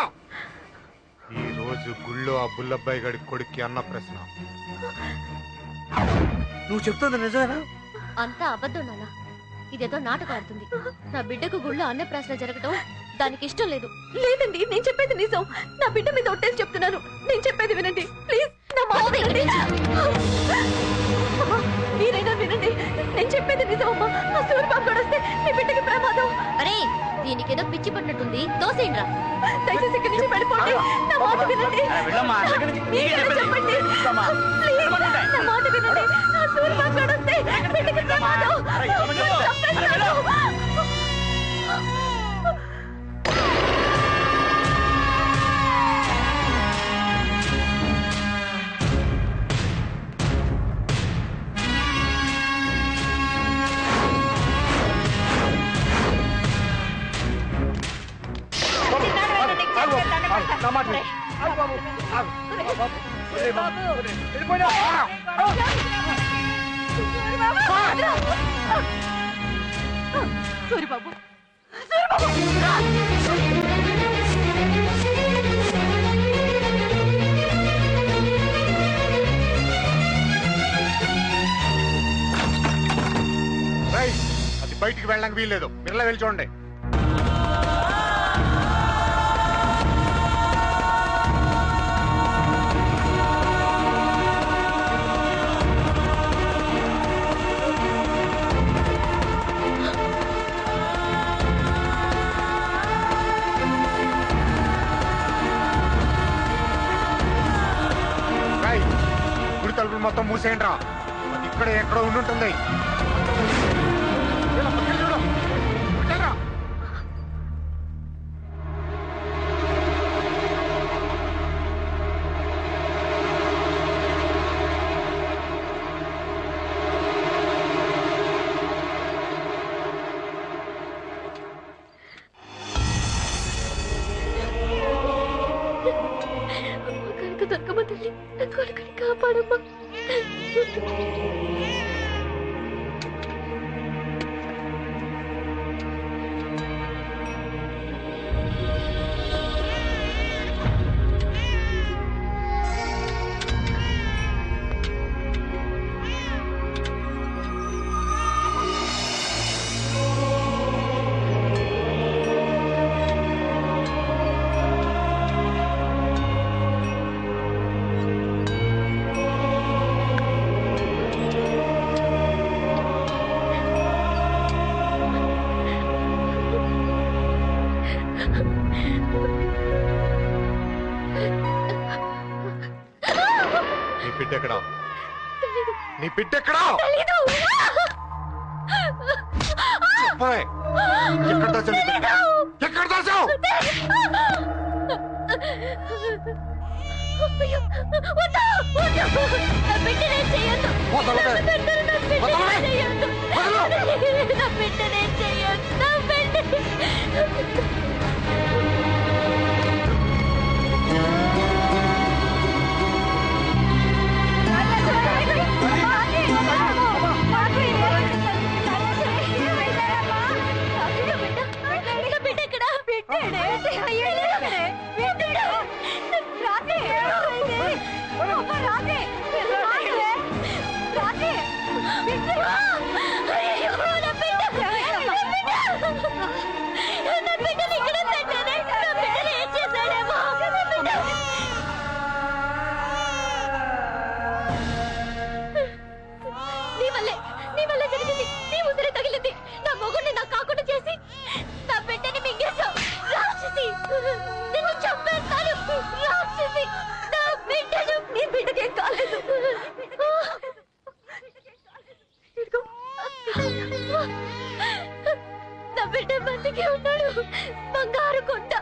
ఈ రోజు గుళ్ళో ఆ బుల్లబ్బాయి గడి కొడుక్కి అన్న ప్రశ్న. నువ్వు చెప్తుంది నిజమేనా? అంతా అబద్ధం నాన్న. ఇదేదో నాటకం ఆడుతుంది. నా బిడ్డకు గుళ్ళో అన్నప్రాసన జరగటం దానికి ఇష్టం లేదు. లేదండి, నేను చెప్పేది నిజం. నా బిడ్డ మీద ఒట్టేసి చెప్తున్నాను. నేను చెప్పేది వినండి ప్లీజ్. నా మాట వినండి. అమ్మా, మీరైనా వినండి. నేను చెప్పేది నిజం అమ్మా. ఆ సూరిబాబు గారు వస్తే మీ బిడ్డకి ప్రమాదం. అరే, దీనికేదో పిచ్చి పట్టినట్టుంది. తోసేయండి రా. దయచేసి ఇక్కడి నుంచి వెళ్ళిపోండి. నా మాట వినండి. మీరైనా చెప్పండి ప్లీజ్. నా మాట వినండి. ఆ సూరిబాబు గారు వస్తే బిడ్డకి ప్రమాదం. చంపేస్తాడు. సూరిబాబు, అది బయటికి వెళ్ళడానికి వీల్లేదు. మిర్లా వెళ్ళి చూడండి. గుడి తలుపులు మొత్తం మూసేయండి రా. అది ఇక్కడ ఎక్కడో ఉండుంటుంది. కనుక దొరకమ్మ తల్లి, నా కొడుకుని కాపాడమ్మా. నీ బిడ్డెక్కడా? నీ బిడ్డెక్కడా? చెప్పే. ఎక్కడ దాచావు నీ బిడ్డ? ఎక్కడ దాచావు? నా బిడ్డ బతికి ఉన్నాడు. బంగారు కొండ.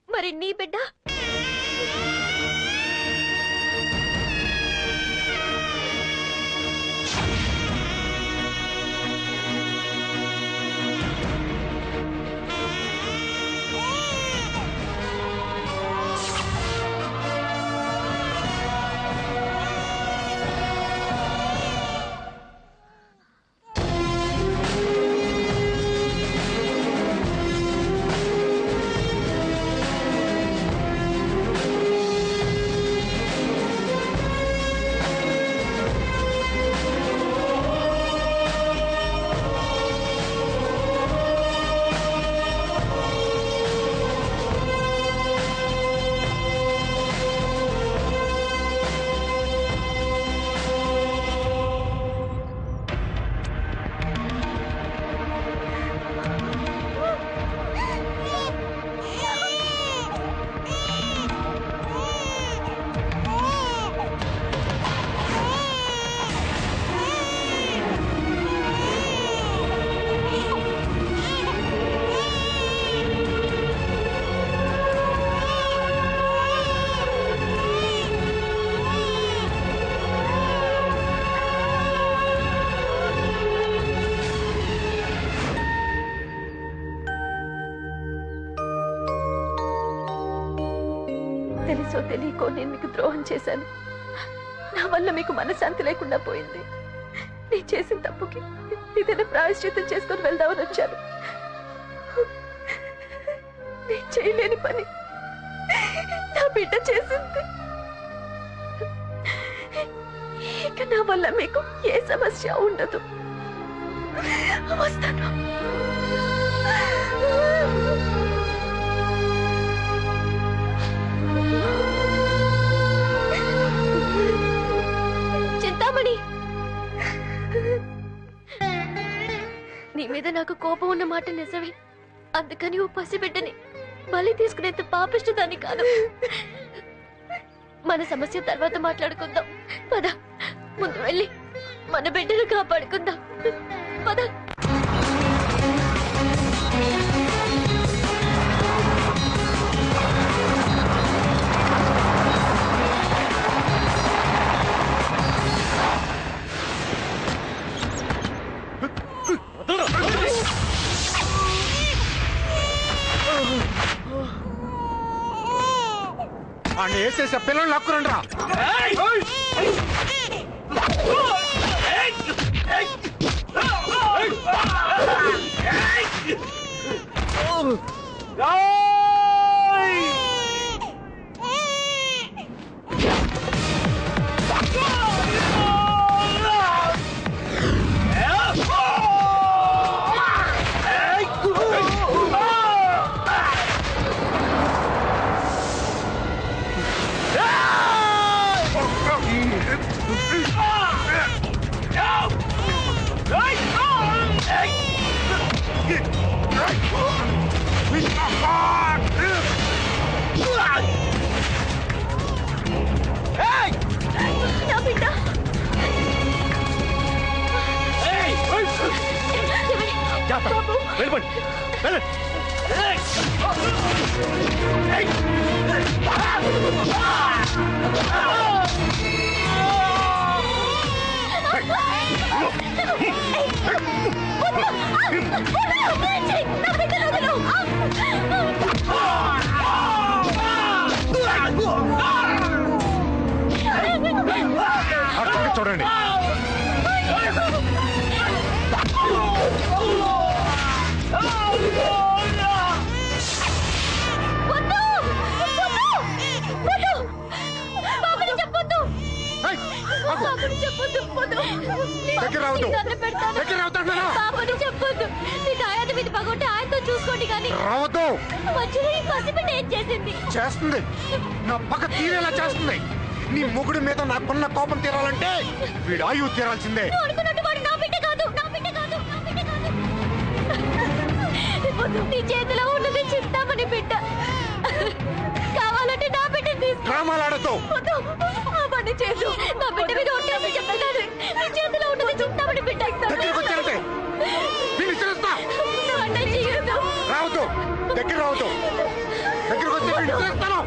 మరి నీ బిడ్డ? తెలుసో తెలియకో నేను మీకు ద్రోహం చేశాను. నా వల్ల మీకు మనశ్శాంతి లేకుండా పోయింది. నేను చేసిన తప్పుకి ఏదైనా ప్రాయశ్చిత్తం చేసుకొని వెళ్దామని వచ్చాను. నేను చేయలేని పని నా బిడ్డ చేసింది. ఇక నా వల్ల మీకు ఏ సమస్య ఉండదు. వస్తాను. చింతామణి, నీ మీద నాకు కోపం ఉన్న మాట నిజమే. అందుకని ఓ పసిబిడ్డని బలి తీసుకునేంత పాపిష్టిదాన్ని కాదు. మన సమస్య తర్వాత మాట్లాడుకుందాం. పద, ముందు వెళ్ళి మన బిడ్డను కాపాడుకుందాం. పద. వాడిని వేసేసే పిల్లలు లాక్కురండి రా. నా బిడ్డ వెళ్ళిపోండి వెళ్ళండి. అక్కడ చూడండి. చెప్పొద్దు మీ తాయాది మీద పగొట్టి ఆయనతో చూసుకోండి కానీ రావద్దు. మధ్యలో ఈ పసిబిడ్డ ఏం చేసింది చేస్తుంది, నా పక్క తీరేలా చేస్తుంది. నీ మొగుడి మీద నాకున్న కోపం తీరాలంటే వీడు ఆయువు తీరాల్సిందే. నువ్వు అనుకున్నట్టు వాడు నా బిడ్డ కాదు నా బిడ్డ కాదు నా బిడ్డ కాదు. నీ చేతిలో ఉన్నది చింతామణి బిడ్డ. కావాలంటే నా బిడ్డ తీసుకో. డ్రామాలాడతో ఆ పని చేసు. నా బిడ్డ మీద ఒట్టేసి చెప్తున్నాను. నీ చేతిలో ఉన్నది చింతామణి బిడ్డ. దగ్గరికి వచ్చారంటే వీడిని విసిరేస్తా. రావద్దు, దగ్గర రావద్దు. దగ్గరకు వస్తే వీడిని విసిరేస్తాను.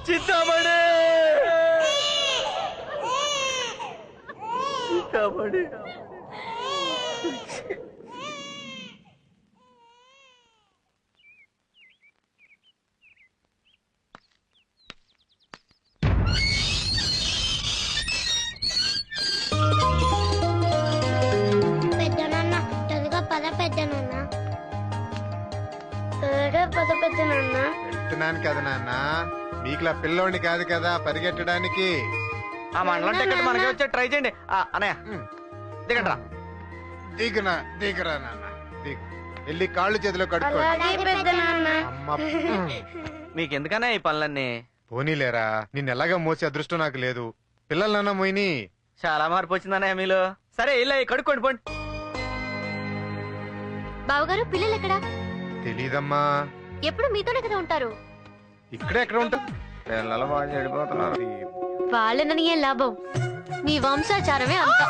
చింతామణి చింతామణి పెద్దనాన్న త్వరగా పద పెద్దనాన్న త్వరగా పద పెద్దనాన్న. వెళ్తున్నాను కదా నాన్న, మీకులా పిల్లోడిని కాదు కదా పరిగెట్టడానికి. ఆ మండలం టికెట్ మనకే వచ్చే ట్రై చేయండి. అన్నయ్య దిగండ్రా. దిగరా నాన్న, దిగు. వెళ్ళి కాళ్ళు చేతిలో కడుక్కోండి. అమ్మ, మీకెందుకన్నా ఈ పనులన్నీ? పోనీలేరా, నిన్ను ఎలాగా మోసే అదృష్టం నాకు లేదు. పిల్లలన్నా మోయిని. చాలా మార్పు వచ్చిందన్నయ్య మీలో. సరే ఇలా కడుక్కోండి పోండి. బావగారు పిల్లలు ఎక్కడా? తెలీదమ్మా. ఎప్పుడు మీతోనే కదా ఉంటారు. ఇక్కడే ఎక్కడ ఉంటా? పిల్లలు బాగా చెడిపోతున్నారు. వాళ్ళని ఏం లాభం, మీ వంశాచారమే అంతా.